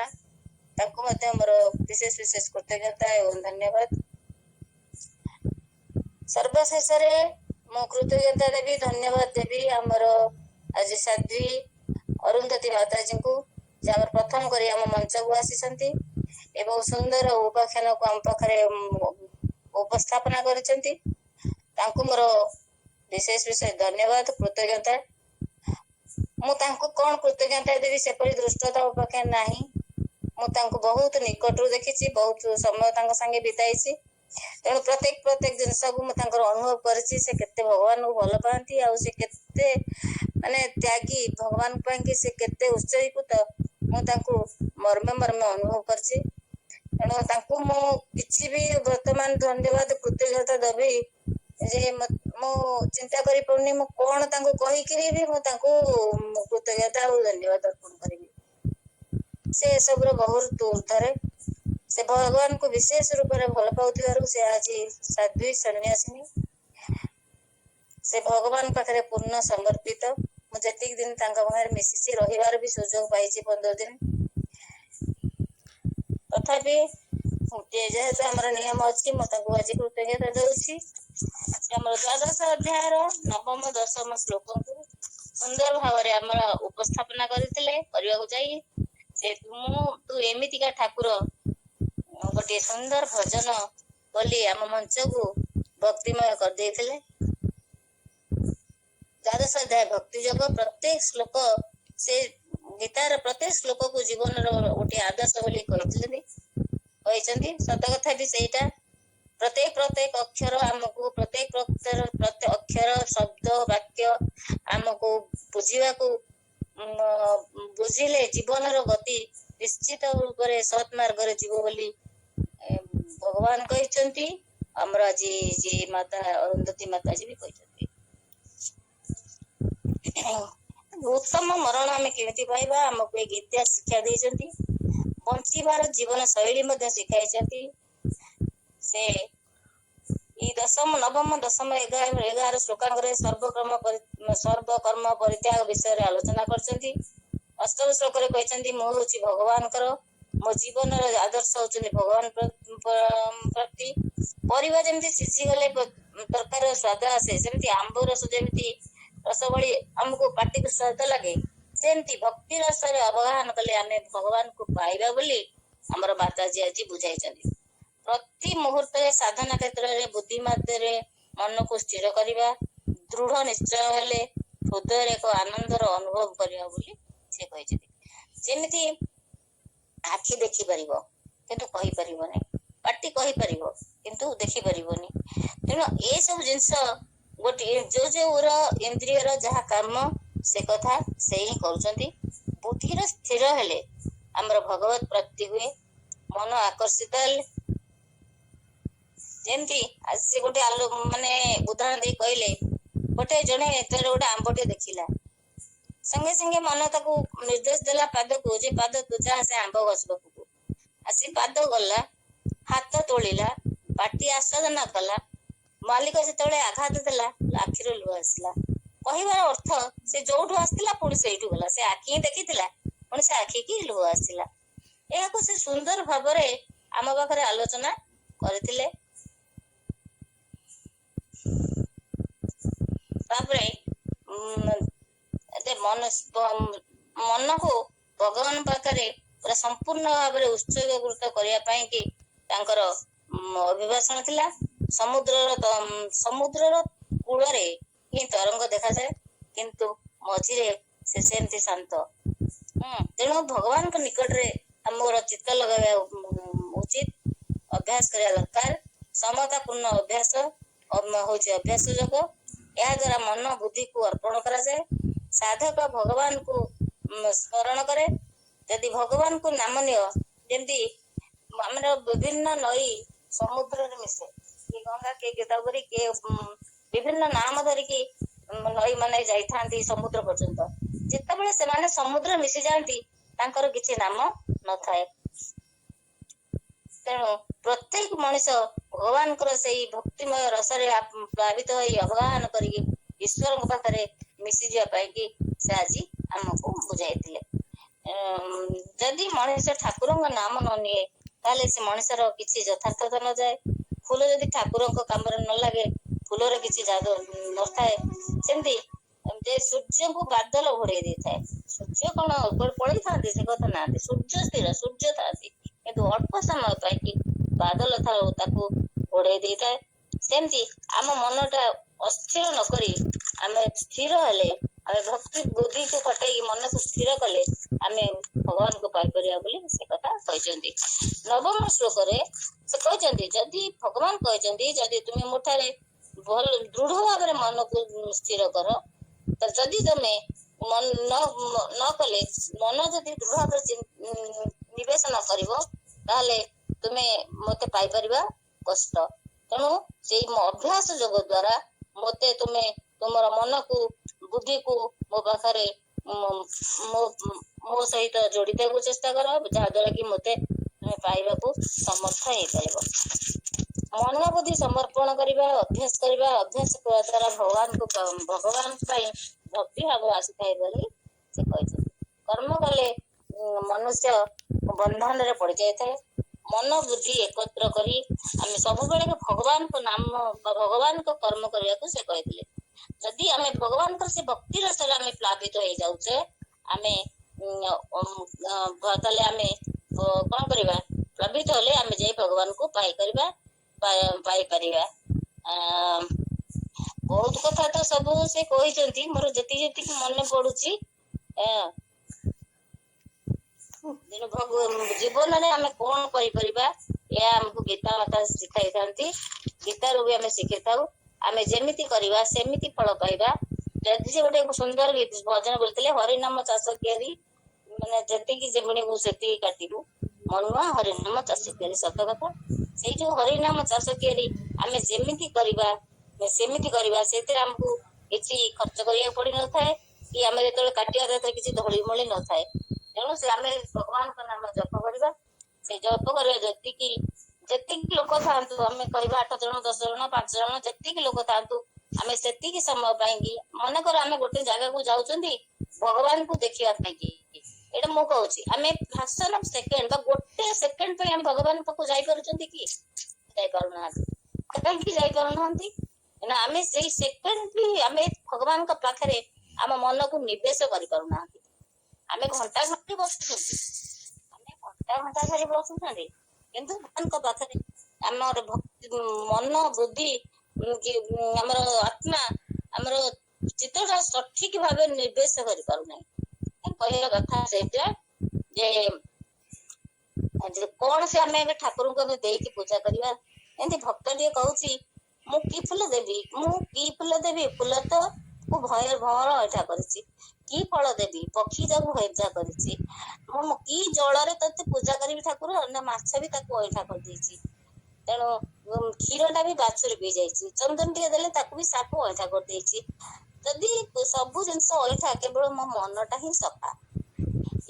[SPEAKER 3] तांको मध्य मोर विशेष विशेष कृतज्ञता एवं धन्यवाद। सर्वशेष रे मो कृतज्ञता देवी धन्यवाद देवी आमर आज साध्वी अरुंधती माताजी को ଯେ ଆମର ପ୍ରଥମ କରି ଆମ ମଞ୍ଚକୁ ଆସିଛନ୍ତି ଏବଂ ସୁନ୍ଦର ଉପାଖ୍ୟାନକୁ ଆମ ପାଖରେ ଉପସ୍ଥାପନା କରିଛନ୍ତି। ତାଙ୍କୁ ମୋର ବିଶେଷ ବିଶେଷ ଧନ୍ୟବାଦ, କୃତଜ୍ଞତା। ମୁଁ ତାଙ୍କୁ କଣ କୃତଜ୍ଞତା ଦେବି ସେପରି ଦୃଷ୍ଟତା ମୋ ପାଖରେ ନାହିଁ। ମୁଁ ତାଙ୍କୁ ବହୁତ ନିକଟରୁ ଦେଖିଛି, ବହୁତ ସମୟ ତାଙ୍କ ସାଙ୍ଗେ ବିତାଇଛି। ତେଣୁ ପ୍ରତ୍ୟେକ ଜିନିଷକୁ ମୁଁ ତାଙ୍କର ଅନୁଭବ କରିଛି, ସେ କେତେ ଭଗବାନଙ୍କୁ ଭଲ ପାଆନ୍ତି, ଆଉ ସେ କେତେ ମାନେ ତ୍ୟାଗୀ ଭଗବାନ ପାଇଁକି, ସେ କେତେ ଉତ୍ସର୍ଗୀକୃତ ମୁଁ ତାଙ୍କୁ ମର୍ମେ ଅନୁଭବ କରିଛି। ତେଣୁ ତାଙ୍କୁ ମୁଁ କିଛି ବି ବର୍ତ୍ତମାନ ଧନ୍ୟବାଦ କୃତଜ୍ଞତା ଦେବି ଯେ ମୁଁ ଚିନ୍ତା କରିପାରୁନି ମୁଁ କଣ ତାଙ୍କୁ କହିକିରି ବି ମୁଁ ତାଙ୍କୁ କୃତଜ୍ଞତା ଆଉ ଧନ୍ୟବାଦ ଅର୍ପଣ କରିବି। ସେ ଏସବୁର ବହୁତ ଉର୍ଦ୍ଧ୍ୱରେ। ସେ ଭଗବାନଙ୍କୁ ବିଶେଷ ରୂପରେ ଭଲ ପାଉଥିବାରୁ ସେ ଆଜି ସାଧ୍ୱୀ ସନ୍ନ୍ୟାସିନୀ। ସେ ଭଗବାନ ପାଖରେ ପୂର୍ଣ୍ଣ ସମର୍ପିତ। ମୁଁ ଯେତିକି ଦିନ ତାଙ୍କ ପାଖରେ ମିଶିଛି, ରହିବାର ବି ସୁଯୋଗ ପାଇଛି 15 ଦିନ। ତଥାପି ଯେହେତୁ ଆମର ନିୟମ ଅଛି, ମୁଁ ତାଙ୍କୁ ଆଜି କୃତଜ୍ଞତା ଦେଉଛି। ସେ ଆମର ଦ୍ୱାଦଶ ଅଧ୍ୟାୟର 9ମ 10ମ ଶ୍ଲୋକକୁ ସୁନ୍ଦର ଭାବରେ ଆମର ଉପସ୍ଥାପନା କରିବାକୁ ଯାଇ ସେ ତୁ ଏମିତିକା ଠାକୁର ଗୋଟିଏ ସୁନ୍ଦର ଭଜନ ବୋଲି ଆମ ମଞ୍ଚକୁ ଭକ୍ତିମୟ କରିଦେଇଥିଲେ। ଦ୍ୱାଦଶ ଅଧ୍ୟାୟ ଭକ୍ତି ଯୋଗ ପ୍ରତ୍ୟେକ ଶ୍ଲୋକ, ସେ ଗୀତାର ପ୍ରତ୍ୟେକ ଶ୍ଲୋକକୁ ଜୀବନର ଗୋଟିଏ ଆଦର୍ଶ ବୋଲି କହିଛନ୍ତି। ସତ କଥା ବି ସେଇଟା। ପ୍ରତ୍ୟେକ ଅକ୍ଷର ଆମକୁ ପ୍ରତ୍ୟେକ ଅକ୍ଷର, ଶବ୍ଦ, ବାକ୍ୟ ଆମକୁ ବୁଝିଲେ ଜୀବନର ଗତି ନିଶ୍ଚିତ ରୂପରେ ସତ୍ ମାର୍ଗରେ ଯିବ ବୋଲି ଭଗବାନ କହିଛନ୍ତି। ଆମର ଆଜି ମାତା ଅରୁନ୍ଧତୀ ମାତାଜୀ ବି କହିଛନ୍ତି। ଉତ୍ତମ ମରଣ ଆମେ କେମିତି ପାଇବା, ଆମକୁ ଏ ଗୀତା ଶିକ୍ଷା ଦେଇଛନ୍ତି। ବଞ୍ଚିବାର ଜୀବନ ଶୈଳୀ ମଧ୍ୟ ଶିଖାଇଛନ୍ତି। ସେ ଏଇ 9ମ 10ମ 11 ଶ୍ଲୋକାଙ୍କରେ ସର୍ବକର୍ମ ପରିତ୍ୟାଗ ବିଷୟରେ ଆଲୋଚନା କରିଛନ୍ତି। 8ମ ଶ୍ଲୋକରେ କହିଛନ୍ତି, ମୁଁ ହଉଛି ଭଗବାନଙ୍କର, ମୋ ଜୀବନର ଆଦର୍ଶ ହଉଛନ୍ତି ଭଗବାନ ପ୍ରତି। ପରିବା ଯେମିତି ସିଝିଗଲେ ତରକାରୀର ସ୍ୱାଦ ଆସେ, ସେମିତି ଆମ୍ବ ରସ ଯେମିତି ରସ ଭଳି ଆମକୁ ପାଟିକୁ ସ୍ୱାଦ ଲାଗେ, ସେମିତି ଭକ୍ତି ରସରେ ଅବଗାହନ କଲେ ଆମେ ଭଗବାନଙ୍କୁ ପାଇବା ବୋଲି ଆମର ମାତାଜୀ ଆଜି ବୁଝାଇଛନ୍ତି। ପ୍ରତି ମୁହୂର୍ତ୍ତରେ ସାଧନା କ୍ଷେତ୍ରରେ ବୁଦ୍ଧି ମାଧ୍ୟମରେ ମନକୁ ସ୍ଥିର କରିବା, ଦୃଢ ନିଶ୍ଚୟ ହେଲେ ହୃଦୟରେ ଏକ ଆନନ୍ଦର ଅନୁଭବ କରିବା ବୋଲି ସେ କହିଛନ୍ତି। ଯେମିତି ଆଖି ଦେଖିପାରିବ କିନ୍ତୁ କହିପାରିବନି, ପାଟି କହିପାରିବ କିନ୍ତୁ ଦେଖିପାରିବନି। ତେଣୁ ଏସବୁ ଜିନିଷ ଗୋଟିଏ ଯୋଉର ଇନ୍ଦ୍ରିୟର ଯାହା କାମ ସେ କଥା ସେ ହିଁ କରୁଛନ୍ତି। ବୁଦ୍ଧିର ସ୍ଥିର ହେଲେ ଆମର ଭଗବତ ପ୍ରାପ୍ତି ହୁଏ, ମନ ଆକର୍ଷିତ ହେଲେ। ଯେମିତି ସେ ଗୋଟେ ଉଦାହରଣ ଦେଇ କହିଲେ, ଜଣେ ଗୋଟେ ଆମ୍ବଟେ ଦେଖିଲା, ସଙ୍ଗେ ସଙ୍ଗେ ମନ ତାକୁ ନିର୍ଦ୍ଦେଶ ଦେଲା ପାଦକୁ, ଯେ ପାଦ ତୁ ଯା ସେ ଆମ୍ବ ଗଛ ପାଖକୁ। ଆସି ପାଦ ଗଲା, ହାତ ତୋଳିଲା, ପାଟି ଆସ୍ୱାଦନ କଲା। ମାଲିକ ଯେତେବେଳେ ଆଘାତ ଦେଲା, ଆଖିରୁ ଲୁହ ଆସିଲା। କହିବାର ଅର୍ଥ ସେ ଯୋଉଠୁ ଆସିଥିଲା ପୁଣି ସେଇଠୁ ଗଲା। ସେ ଆଖି ହିଁ ଦେଖିଥିଲା, ପୁଣି ସେ ଆଖିକି ଲୁହ ଆସିଲା। ଏହାକୁ ସେ ସୁନ୍ଦର ଭାବରେ ଆମ ପାଖରେ ଆଲୋଚନା କରିଥିଲେ। ତାପରେ ମନକୁ ଭଗବାନ ପାଖରେ ପୁରା ସମ୍ପୂର୍ଣ୍ଣ ଭାବରେ ଉତ୍ସର୍ଗୀକୃତ କରିବା ପାଇଁ କି ତାଙ୍କର ଅଭିଭାଷଣ ଥିଲା। ସମୁଦ୍ରର କୂଳରେ ହିଁ ତରଙ୍ଗ ଦେଖାଯାଏ, କିନ୍ତୁ ମଝିରେ ସେ ସେମିତି ଶାନ୍ତ। ତେଣୁ ଭଗବାନଙ୍କ ନିକଟରେ ଆମର ଚିତ୍ତ ଲଗାଇବା ଉଚିତ, ଅଭ୍ୟାସ କରିବା ଦରକାର। ସମତାପୂର୍ଣ୍ଣ ଅଭ୍ୟାସ ହଉଛି ଅଭ୍ୟାସ ଯୋଗ। ଏହା ଦ୍ୱାରା ମନ ବୁଦ୍ଧିକୁ ଅର୍ପଣ କରାଯାଏ। ସାଧକ ଭଗବାନଙ୍କୁ ସ୍ମରଣ କରେ। ଯଦି ଭଗବାନଙ୍କୁ ନାମ ନିଅ, ଯେମିତି ଆମର ବିଭିନ୍ନ ନଈ ସମୁଦ୍ରରେ ମିଶେ, କିଏ ଗଙ୍ଗା, କିଏ ଗୋଦାବରୀ, କିଏ ବିଭିନ୍ନ ନାମ ଧରିକି ନଈ ମାନେ ଯାଇଥାନ୍ତି ସମୁଦ୍ର ପର୍ଯ୍ୟନ୍ତ। ଯେତେବେଳେ ସେମାନେ ସମୁଦ୍ର ମିଶି ଯାଆନ୍ତି, ତାଙ୍କର କିଛି ନାମ ନଥାଏ। ତେଣୁ ପ୍ରତ୍ୟେକ ମଣିଷ ଭଗବାନଙ୍କର ସେଇ ଭକ୍ତିମୟ ରସରେ ପ୍ଳାବିତ ହୋଇ ଅବଗାହନ କରିକି ଈଶ୍ୱରଙ୍କ ପାଖରେ ମିଶିଯିବା ପାଇଁ କି ସେ ଆଜି ଆମକୁ ବୁଝାଇଥିଲେ। ଯଦି ମଣିଷ ଠାକୁରଙ୍କ ନାମ ନ ନିଏ, ତାହେଲେ ସେ ମଣିଷର କିଛି ଯଥାର୍ଥତା ନଯାଏ। ଫୁଲ ଯଦି ଠାକୁରଙ୍କ କାମରେ ନ ଲାଗେ, ଫୁଲର କିଛି ଯାଦୁ ନଥାଏ। ସେମିତି ଯେ ସୂର୍ଯ୍ୟଙ୍କୁ ବାଦଲ ଘୋଡେଇ ଦେଇଥାଏ। ସୂର୍ଯ୍ୟ କଣ କୁଆଡେ ପଳେଇଥାନ୍ତି ସେ କଥା ନାହାନ୍ତି, ସୂର୍ଯ୍ୟ ସ୍ଥିର, ସୂର୍ଯ୍ୟ ଥାନ୍ତି, କିନ୍ତୁ ଅଳ୍ପ ସମୟ ପାଇଁ କି ବାଦଲ ତାକୁ ଘୋଡେଇ ଦେଇଥାଏ। ସେମିତି ଆମ ମନଟା ଅସ୍ଥିର ନକରି ଆମେ ସ୍ଥିର ହେଲେ, ଆମେ ଭକ୍ତି ବୁଦ୍ଧିକୁ ଖଟେଇକି ମନକୁ ସ୍ଥିର କଲେ ଆମେ ଭଗବାନଙ୍କୁ ପାଇପାରିବା ବୋଲି ସେ କଥା କହିଛନ୍ତି। ନବମ ଶ୍ଲୋକରେ ସେ କହିଛନ୍ତି, ଯଦି ଭଗବାନ କହିଛନ୍ତି ଯଦି ତୁମେ ମୋ ଠାରେ ଭଲ ଦୃଢ ଭାବରେ ମନକୁ ସ୍ଥିର କର, ଯଦି ତମେ ନ କଲେ, ମନ ଯଦି ଦୃଢ ଭାବରେ ନିବେଶ ନ କରିବ, ତାହେଲେ ତୁମେ ମତେ ପାଇପାରିବା କଷ୍ଟ। ତେଣୁ ସେଇ ଅଭ୍ୟାସ ଯୋଗ ଦ୍ଵାରା ମତେ ତୁମେ ତୁମର ମନକୁ ବୁଦ୍ଧିକୁ ମୋ ପାଖରେ ମୋ ସହିତ ଯୋଡିବାକୁ ଚେଷ୍ଟା କର, ଯାହା ଦ୍ୱାରା କି ମତେ ତୁମେ ପାଇବାକୁ ସମର୍ଥ ହେଇପାରିବ। ମନ ବୁଦ୍ଧି ସମର୍ପଣ କରିବା, ଅଭ୍ୟାସ କରିବା, ଅଭ୍ୟାସ କରିବା ଦ୍ୱାରା ଭଗବାନଙ୍କ ପାଇଁ ଭକ୍ତି ଭାବ ଆସିଥାଏ ବୋଲି ସେ କହିଛନ୍ତି। କର୍ମ କଲେ ମନୁଷ୍ୟ ବନ୍ଧନରେ ପଡିଯାଇଥାଏ। ମନ ବୁଦ୍ଧି ଏକତ୍ର କରି ଆମେ ସବୁବେଳେ ଭଗବାନଙ୍କ ନାମ ବା ଭଗବାନଙ୍କ କର୍ମ କରିବାକୁ ସେ କହିଥିଲେ। ଯଦି ଆମେ ଭଗବାନଙ୍କର ସେ ଭକ୍ତି ରସରେ ଆମେ ପ୍ଲାବିତ ହେଇଯାଉଛେ, ଆମେ ତାହେଲେ ଆମେ କଣ କରିବା, ପ୍ଲାବିତ ହେଲେ ଆମେ ଯାଇ ଭଗବାନଙ୍କୁ ପାଇପାରିବା। ବହୁତ କଥା ତ ସବୁ ସେ କହିଛନ୍ତି, ମୋର ଯେତିକି ମନେ ପଡୁଛି। ଜୀବନରେ ଆମେ କଣ କରିପାରିବା, ଏହା ଆମକୁ ଗୀତା ମାତା ଶିଖାଇଥାନ୍ତି। ଗୀତାରୁ ବି ଆମେ ଶିଖିଥାଉ, ଆମେ ଯେମିତି କରିବା ସେମିତି ଫଳ ପାଇବା। ଯଦି ସେ ଗୋଟେ ସୁନ୍ଦର ଭଜନ ବୋଲିଥିଲେ, ହରିନାମ ଚାଷ କିଆରି, ମାନେ ଯେତିକି ଯେମିଣିବୁ ସେତିକି କାଟିବୁ, ମନୁଆ ହରିନାମ ଚାଷ କିଆରି। ସତ କଥା, ସେଇ ଯୋଉ ହରିନାମ ଚାଷ କିଆରି ଆମେ ଯେମିତି କରିବା ସେମିତି କରିବା, ସେଥିରେ ଆମକୁ କିଛି ଖର୍ଚ୍ଚ କରିବାକୁ ପଡିନଥାଏ, କି ଆମେ ଯେତେବେଳେ କାଟିବା ସେଥିରେ କିଛି ଧୂଳି ମଳି ନଥାଏ। ତେଣୁ ସେ ଆମେ ଭଗବାନଙ୍କ ନାମ ଜପ କରିବା। ସେ ଜପ କରିବା ଯେତିକି ଲୋକ ଥାଆନ୍ତୁ, ଆମେ କହିବା 8 ଜଣ 10 ଜଣ 5 ଜଣ ଯେତିକି ଲୋକ ଥାଆନ୍ତୁ, ଆମେ ସେତିକି ସମୟ ପାଇଁକି, ମନେକର ଆମେ ଗୋଟେ ଜାଗାକୁ ଯାଉଛନ୍ତି ଭଗବାନଙ୍କୁ ଦେଖିବା ପାଇଁକି, ଏଇଟା ମୁଁ କହୁଛି, ଆମେ ଫ୍ରାକ୍ସନ ଅଫ ସେକେଣ୍ଡ ବା ଗୋଟେ ସେକେଣ୍ଡ ପାଇଁ ଆମେ ଭଗବାନଙ୍କ ପାଖକୁ ଯାଇପାରୁଛନ୍ତି କି? ଯାଇପାରୁନାହାନ୍ତି। କାହିଁକି ଯାଇପାରୁନାହାନ୍ତି ନା ଆମେ ସେଇ ସେକେଣ୍ଡ ବି ଆମେ ଭଗବାନଙ୍କ ପାଖରେ ଆମ ମନକୁ ନିବେଶ କରିପାରୁନାହାନ୍ତି। ଆମେ ଘଣ୍ଟା ଧରି ବସୁଛନ୍ତି, କିନ୍ତୁ ଭଗବାନଙ୍କ ପାଖରେ ଆମର ମନ ବୁଦ୍ଧି ଆମର ଆତ୍ମା, ଆମର ଚିତ୍ତଟା ସଠିକ ଭାବେ ନିବେଶ କରିପାରୁନାହିଁ। କହିବା କଥା ସେଇଟା ଯେ କଣ ସେ ଆମେ ଏବେ ଠାକୁରଙ୍କୁ ଆମେ ଦେଇକି ପୂଜା କରିବା। ଏମିତି ଭକ୍ତ ଟିକେ କହୁଛି, ମୁଁ କି ଫୁଲ ଦେବି, ଫୁଲ ତ ଭଅଁର ଅଇଠା କରିଛି, କି ଫଳ ଦେବି, ପକ୍ଷୀ ଯାକୁ ଅଇଠା କରିଛି, ମୁଁ କି ଜଳରେ ତତେ ପୂଜା କରିବି ଠାକୁର, ନା ମାଛ ବି ତାକୁ ଅଇଠା କରିଦେଇଛି। ତେଣୁ କ୍ଷୀର ଟା ବି ବାଛୁରୀ ପିଇ ଯାଇଛି, ଚନ୍ଦନ ଟିକେ ଦେଲେ ତାକୁ ବି ସାପ ଅଇଠା କରିଦେଇଛି। ଯଦି ସବୁ ଜିନିଷ ଅଇଠା, କେବଳ ମୋ ମନଟା ହିଁ ସଫା।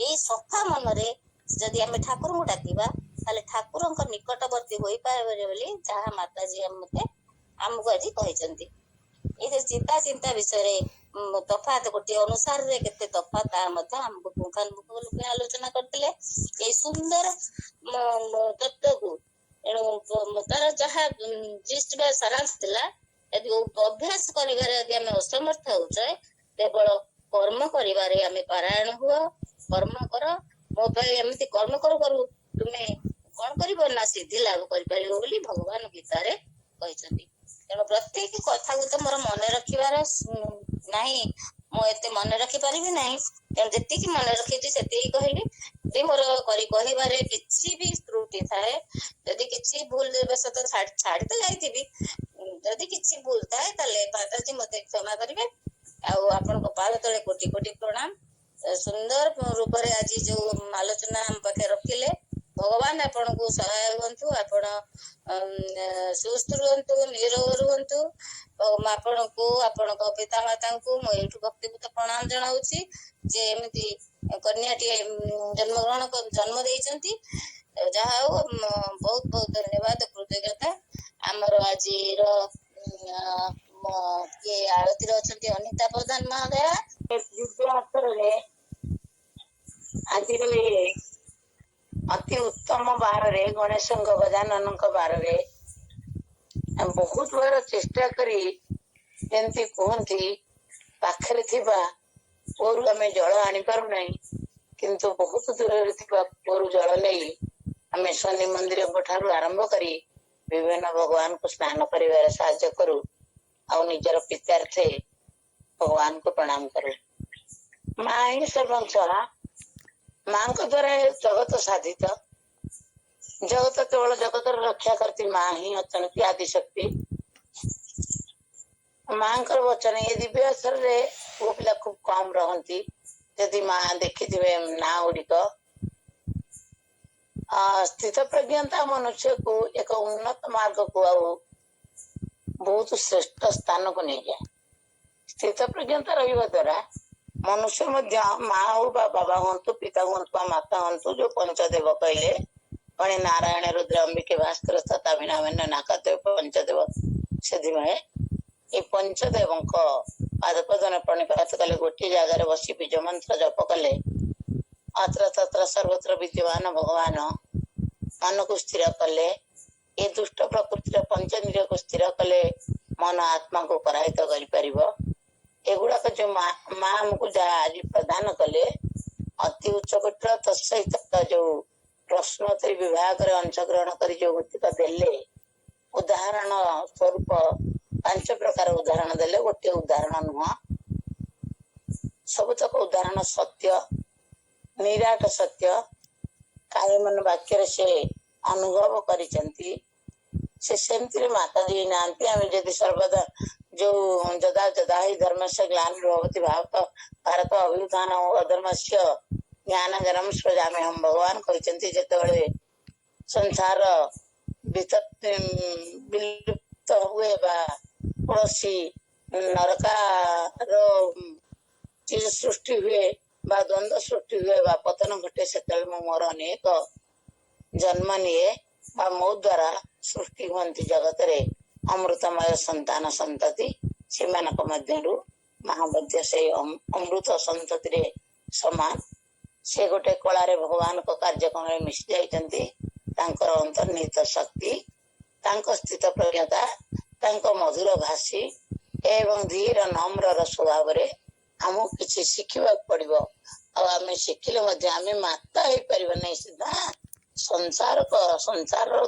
[SPEAKER 3] ଏଇ ସଫା ମନରେ ଯଦି ଆମେ ଠାକୁରଙ୍କୁ ଡାକିବା, ତାହେଲେ ଠାକୁରଙ୍କ ନିକଟବର୍ତ୍ତୀ ହୋଇପାରିବେ ବୋଲି ଯାହା ମାତାଜୀ ଆମକୁ ଆଜି କହିଛନ୍ତି। ଏଇ ଚିନ୍ତା ବିଷୟରେ ତଫାତ, ଗୋଟିଏ ଅନୁସାରରେ କେତେ ତଫାତ, ତାହା ମଧ୍ୟ ଆମକୁ ପୁଙ୍ଖାନୁପୁଙ୍ଖ ରୂପେ ଆଲୋଚନା କରିଥିଲେ। ଏଇ ସୁନ୍ଦର ତତ୍ଵକୁ, ଏଣୁ ତାର ଯାହା ଜିଷ୍ଟ ବା ସାରାଂଶ ଥିଲା, ଯଦି ଅଭ୍ୟାସ କରିବାରେ ଯଦି ଆମେ ଅସମର୍ଥ ହଉଛେ, କେବଳ କର୍ମ କରିବାରେ ଆମେ ପାରାୟଣ ହୁଅ, କର୍ମ କର, ମୋ ପାଇଁ ଏମିତି କର୍ମ କରୁ କରୁ ତୁମେ କଣ କରିବ ନା ସିଦ୍ଧି ଲାଭ କରିପାରିବ ବୋଲି ଭଗବାନ ଗୀତାରେ କହିଛନ୍ତି। ତେଣୁ ପ୍ରତ୍ୟେକ କଥାକୁ ତ ମୋର ମନେ ରଖିବାର ନାହିଁ, ମୁଁ ଏତେ ମନେ ରଖିପାରିବି ନାହିଁ। ତେଣୁ ଯେତିକି ମନେ ରଖିଛି ସେତିକି କହିଲି। ଯଦି ମୋର କହିବାରେ କିଛି ବି ତ୍ରୁଟି ଥାଏ, ଯଦି କିଛି ଭୁଲ ବଶତ ଛାଡି ତ ଯାଇଥିବି, ଯଦି କିଛି ଭୁଲ ଥାଏ ତାହେଲେ ମାତାଜୀ ମତେ କ୍ଷମା କରିବେ। ଆଉ ଆପଣଙ୍କ ପାଦ ତଳେ କୋଟି କୋଟି ପ୍ରଣାମ। ସୁନ୍ଦର ରୂପରେ ଆଜି ଯୋଉ ଆଲୋଚନା ଆମ ପାଖେ ରଖିଲେ, ଭଗବାନ ଆପଣଙ୍କୁ ସହାୟ ହୁଅନ୍ତୁ, ଆପଣ ସୁସ୍ଥ ରୁହନ୍ତୁ, ନିରୋଗ ରୁହନ୍ତୁ। ଆପଣଙ୍କୁ, ଆପଣଙ୍କ ପିତା ମାତାଙ୍କୁ ମୁଁ ଏଇଠୁ ଭକ୍ତିପୂତ ପ୍ରଣାମ ଜଣାଉଛି, ଯେ ଏମିତି କନ୍ୟାଟିଏ ଜନ୍ମ ଦେଇଛନ୍ତି। ଯାହା ହଉ, ବହୁତ ବହୁତ ଧନ୍ୟବାଦ, କୃତଜ୍ଞତା। ଆମର ଆଜିର କିଏ ଆଳତୀରେ ଅଛନ୍ତି ଅନିତା ପ୍ରଧାନ ମହୋଦୟା। ହାତରେ ଆଜିର ଅତି ଉତ୍ତମ ବାରରେ, ଗଣେଶଙ୍କ ଗଜାନନଙ୍କ ବାରରେ ବହୁତ ବାର ଚେଷ୍ଟା କରି ଯେମିତି କୁହନ୍ତି, ପାଖରେ ଥିବା କୂଅରୁ ଆମେ ଜଳ ଆଣିପାରୁନାହିଁ, କିନ୍ତୁ ବହୁତ ଦୂରରେ ଥିବା କୂଅରୁ ଜଳ ନେଇ ଆମେ ଶନି ମନ୍ଦିରଙ୍କ ଠାରୁ ଆରମ୍ଭ କରି ବିଭିନ୍ନ ଭଗବାନଙ୍କୁ ସ୍ନାନ କରିବାରେ ସାହାଯ୍ୟ କରୁ, ଆଉ ନିଜର ପିତାର୍ଥେ ଭଗବାନଙ୍କୁ ପ୍ରଣାମ କରୁ। ମା ହିଁ ସର୍ବଂସହା, ମାଙ୍କ ଦ୍ଵାରା ଜଗତ ସାଧିତ। ଜଗତ କେବଳ ଜଗତର ରକ୍ଷା କରତି ମା ହିଁ ଅଛନ୍ତି ଆଦିଶକ୍ତି। ମାଙ୍କର ବଚନ ଏ ଦିବ୍ୟ ଅବସରରେ ପୁଅ ପିଲା ଖୁବ କମ ରହନ୍ତି। ଯଦି ମା ଦେଖିଥିବେ ନାଁ ଗୁଡିକ, ସ୍ଥିତ ପ୍ରଜ୍ଞତା ମନୁଷ୍ୟକୁ ଏକ ଉନ୍ନତ ମାର୍ଗକୁ ଆଉ ବହୁତ ଶ୍ରେଷ୍ଠ ସ୍ଥାନକୁ ନେଇଯାଏ। ସ୍ଥିତ ପ୍ରଜ୍ଞତା ରହିବା ଦ୍ଵାରା ମନୁଷ୍ୟ ମଧ୍ୟ ମା ହଉ ବା ବାବା ହୁଅନ୍ତୁ, ପିତା ହୁଅନ୍ତୁ ବା ମାତା ହୁଅନ୍ତୁ, ଯୋଉ ପଞ୍ଚଦେବ କହିଲେ ଗଣେ ନାରାୟଣ ରୁଦ୍ର ଅମ୍ବିକେ ଭାସ୍କର ତଥାଭିନାମନ୍ୟ ନାକାଦେବ ପଞ୍ଚଦେବ, ସେଥିପାଇଁ ଏ ପଞ୍ଚଦେବଙ୍କ ପାଦପଦନ ପ୍ରଣିପାତ କଲେ, ଗୋଟିଏ ଜାଗାରେ ବସି ବୀଜ ମନ୍ତ୍ର ଜପ କଲେ, ଅତ୍ର ତତ୍ର ସର୍ବତ୍ର ବିଦ୍ୟମାନ ଭଗବାନ ମନକୁ ସ୍ଥିର କଲେ, ଏ ଦୁଷ୍ଟ ପ୍ରକୃତିର ପଞ୍ଚେନ୍ଦ୍ରିୟକୁ ସ୍ଥିର କଲେ ମନ ଆତ୍ମାକୁ ପରାହିତ କରିପାରିବ। ଏଗୁଡାକ ଯୋଉ ମା ଆମକୁ ଯାହା ଆଜି ପ୍ରଦାନ କଲେ ଅତି ଉଚ୍ଚ କୋଟିର, ତତ୍ସହିତ ଯୋଉ ପ୍ରଶ୍ନୋତ୍ତରୀ ବିଭାଗରେ ଅଂଶଗ୍ରହଣ କରି ଯୋଉ ଉତ୍ତିକ ଦେଲେ, ଉଦାହରଣ ସ୍ୱରୂପ 5 ପ୍ରକାର ଉଦାହରଣ ଦେଲେ, ଗୋଟିଏ ଉଦାହରଣ ନୁହଁ, ସବୁତକ ଉଦାହରଣ ସତ୍ୟ, ନିରାଟ ସତ୍ୟ, କାୟମନ ବାକ୍ୟରେ ସେ ଅନୁଭବ କରିଛନ୍ତି। ସେ ସେମିତିରେ ମାତାଜୀ ନାହାନ୍ତି। ଆମେ ଯଦି ସର୍ବଦା ଯୋଉ ଯଦା ଯଦା ହି ଧର୍ମସ୍ୟ ଗ୍ଲାନିର୍ଭବତି ଭାରତ ଅଭ୍ୟୁତ୍ଥାନ ଅଧର୍ମସ୍ୟ ଜ୍ଞାନଜନମ ସୃଜାମି ହମ୍, ଭଗବାନ କହିଛନ୍ତି ଯେତେବେଳେ ସଂସାର ବିଲୁପ୍ତ ହୁଏ ବା କୌଣସି ନରକାର ଚିଜ ସୃଷ୍ଟି ହୁଏ ବା ଦ୍ୱନ୍ଦ୍ୱ ସୃଷ୍ଟି ହୁଏ ବା ପତନ ଘଟେ, ସେତେବେଳେ ମୁଁ ମୋର ଅନେକ ଜନ୍ମ ନିଏ ବା ମୋ ଦ୍ଵାରା ସୃଷ୍ଟି ହୁଅନ୍ତି ଜଗତରେ ଅମୃତମୟ ସନ୍ତାନ ସନ୍ତତି। ସେମାନଙ୍କ ମଧ୍ୟରୁ ମା ମଧ୍ୟ ସେଇ ଅମୃତ ସନ୍ତତିରେ ସମାନ। ସେ ଗୋଟେ କଳାରେ ଭଗବାନଙ୍କ କାର୍ଯ୍ୟକ୍ରମରେ ମିଶି ଯାଇଛନ୍ତି। ତାଙ୍କର ଅନ୍ତର୍ନିହିତ ଶକ୍ତି, ତାଙ୍କ ସ୍ଥିତ ପ୍ରଜ୍ଞତା, ତାଙ୍କ ମଧୁର ଭାଷୀ ଏବଂ ଧୀର ନମ୍ରର ସ୍ୱଭାବରେ ଆମକୁ କିଛି ଶିଖିବାକୁ ପଡିବ। ଆଉ ଆମେ ଶିଖିଲେ ମଧ୍ୟ ଆମେ ମାତା ହେଇପାରିବା ନାହିଁ ସିଧା। ସଂସାରର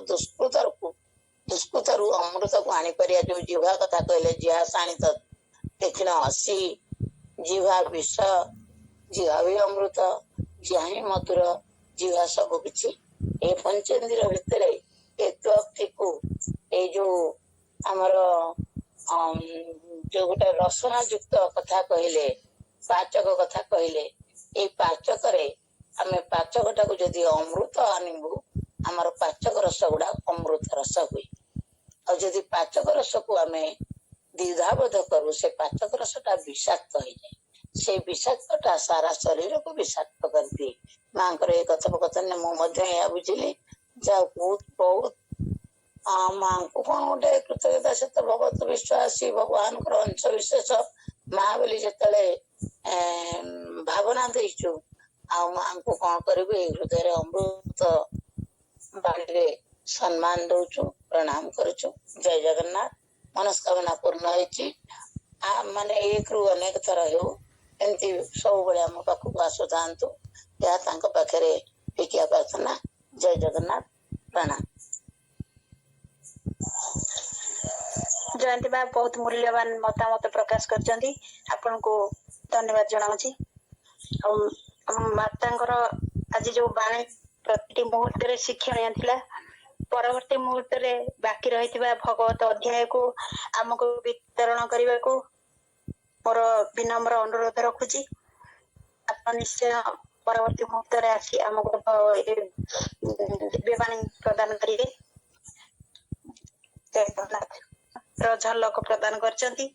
[SPEAKER 3] ଦୁଷ୍କୃତରୁ ଅମୃତକୁ ଆଣିପାରିବା। ଯୋଉ ଜିହ୍ବା କଥା କହିଲେ, ଜିହା ଶାଣିତ ତୀକ୍ଷ୍ଣ ହସି, ଜିହ୍ବା ବିଷ, ଜିହ୍ବା ବି ଅମୃତ, ଜିହ୍ବା ହିଁ ମଧୁର, ଜିହ୍ବା ସବୁ କିଛି। ଏ ପଞ୍ଚେନ୍ଦ୍ରିୟ ଭିତରେ ଏ ତ୍ୱକ୍ଟିକୁ, ଏଇ ଯୋଉ ଆମର ଯୋଉ ଗୋଟେ ରସନା ଯୁକ୍ତ କଥା କହିଲେ, ପାଚକ କଥା କହିଲେ, ଏଇ ପାଚକରେ ଆମେ ପାଚକଟାକୁ ଯଦି ଅମୃତ ଆଣିବୁ, ଆମର ପାଚକ ରସ ଗୁଡା ଅମୃତ ରସ ହୁଏ। ଆଉ ଯଦି ପାଚକ ରସକୁ ଆମେ ଦ୍ୱିଧାବୋଧ କରୁ, ସେ ପାଚକ ରସଟା ବିଷାକ୍ତ ହେଇଯାଏ। ସେଇ ବିଷାକ୍ତଟା ସାରା ଶରୀରକୁ ବିଷାକ୍ତ କରିଦିଏ। ମାଙ୍କର ଏ କଥୋପକଥନରେ ମୁଁ ମଧ୍ୟ ଏହା ବୁଝିଲି। ଯାହା ବହୁତ ମାଙ୍କୁ କଣ ଗୋଟେ କୃତଜ୍ଞତା ସହିତ ଭଗବତ ବିଶ୍ୱାସୀ, ଭଗବାନଙ୍କର ଅଂଶ ବିଶେଷ ମା ବୋଲି ଯେତେବେଳେ ଭାବନା ଦେଇଛୁ, ଆଉ ମାଙ୍କୁ କଣ କରିବୁ, ଏଇ ହୃଦୟରେ ଅମୃତ ବାଣୀରେ ସମ୍ମାନ ଦଉଛୁ, ପ୍ରଣାମ କରୁଛୁ। ଜୟ ଜଗନ୍ନାଥ। ମନସ୍କାମନା ପୂର୍ଣ୍ଣ ହେଇଛି। ମାନେ 1ରୁ ଅନେକ ଥର ହେଉ ଏମିତି ସବୁବେଳେ ଆମ ପାଖକୁ ଆସୁଥାନ୍ତୁ। ଏହା ତାଙ୍କ ପାଖରେ ଟିକିଆ ପ୍ରାର୍ଥନା। ଜୟ ଜଗନ୍ନାଥ। ପ୍ରଣାମ।
[SPEAKER 2] ଜୟନ୍ତୀ ବା ବହୁତ ମୂଲ୍ୟବାନ ମତାମତ ପ୍ରକାଶ କରିଛନ୍ତି। ଆପଣଙ୍କୁ ଧନ୍ୟବାଦ ଜଣାଉଛି। ଆଉ ମାତାଙ୍କର ଆଜି ଯୋଉ ବାଣୀ ପ୍ରତିଟି ମୁହୂର୍ତ୍ତରେ ଶିକ୍ଷଣୀୟ ଥିଲା। ପରବର୍ତ୍ତୀ ମୁହୂର୍ତ୍ତରେ ବାକି ରହିଥିବା ଭଗବତ ଅଧ୍ୟାୟକୁ ଆମକୁ ବିତରଣ କରିବାକୁ ମୋର ବିନମ୍ର ଅନୁରୋଧ ରଖୁଛି। ଆପଣ ନିଶ୍ଚୟ ପରବର୍ତ୍ତୀ ମୁହୂର୍ତ୍ତରେ ଆସି ଆମକୁ ଦିବ୍ୟ ବାଣୀ ପ୍ରଦାନ କରିବେ। ଝଲକ ପ୍ରଦାନ କରିଛନ୍ତି।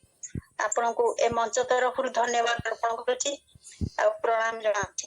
[SPEAKER 2] ଆପଣଙ୍କୁ ଏ ମଞ୍ଚ ତରଫରୁ ଧନ୍ୟବାଦ ଅର୍ପଣ କରୁଛି ଆଉ ପ୍ରଣାମ ଜଣାଉଛି।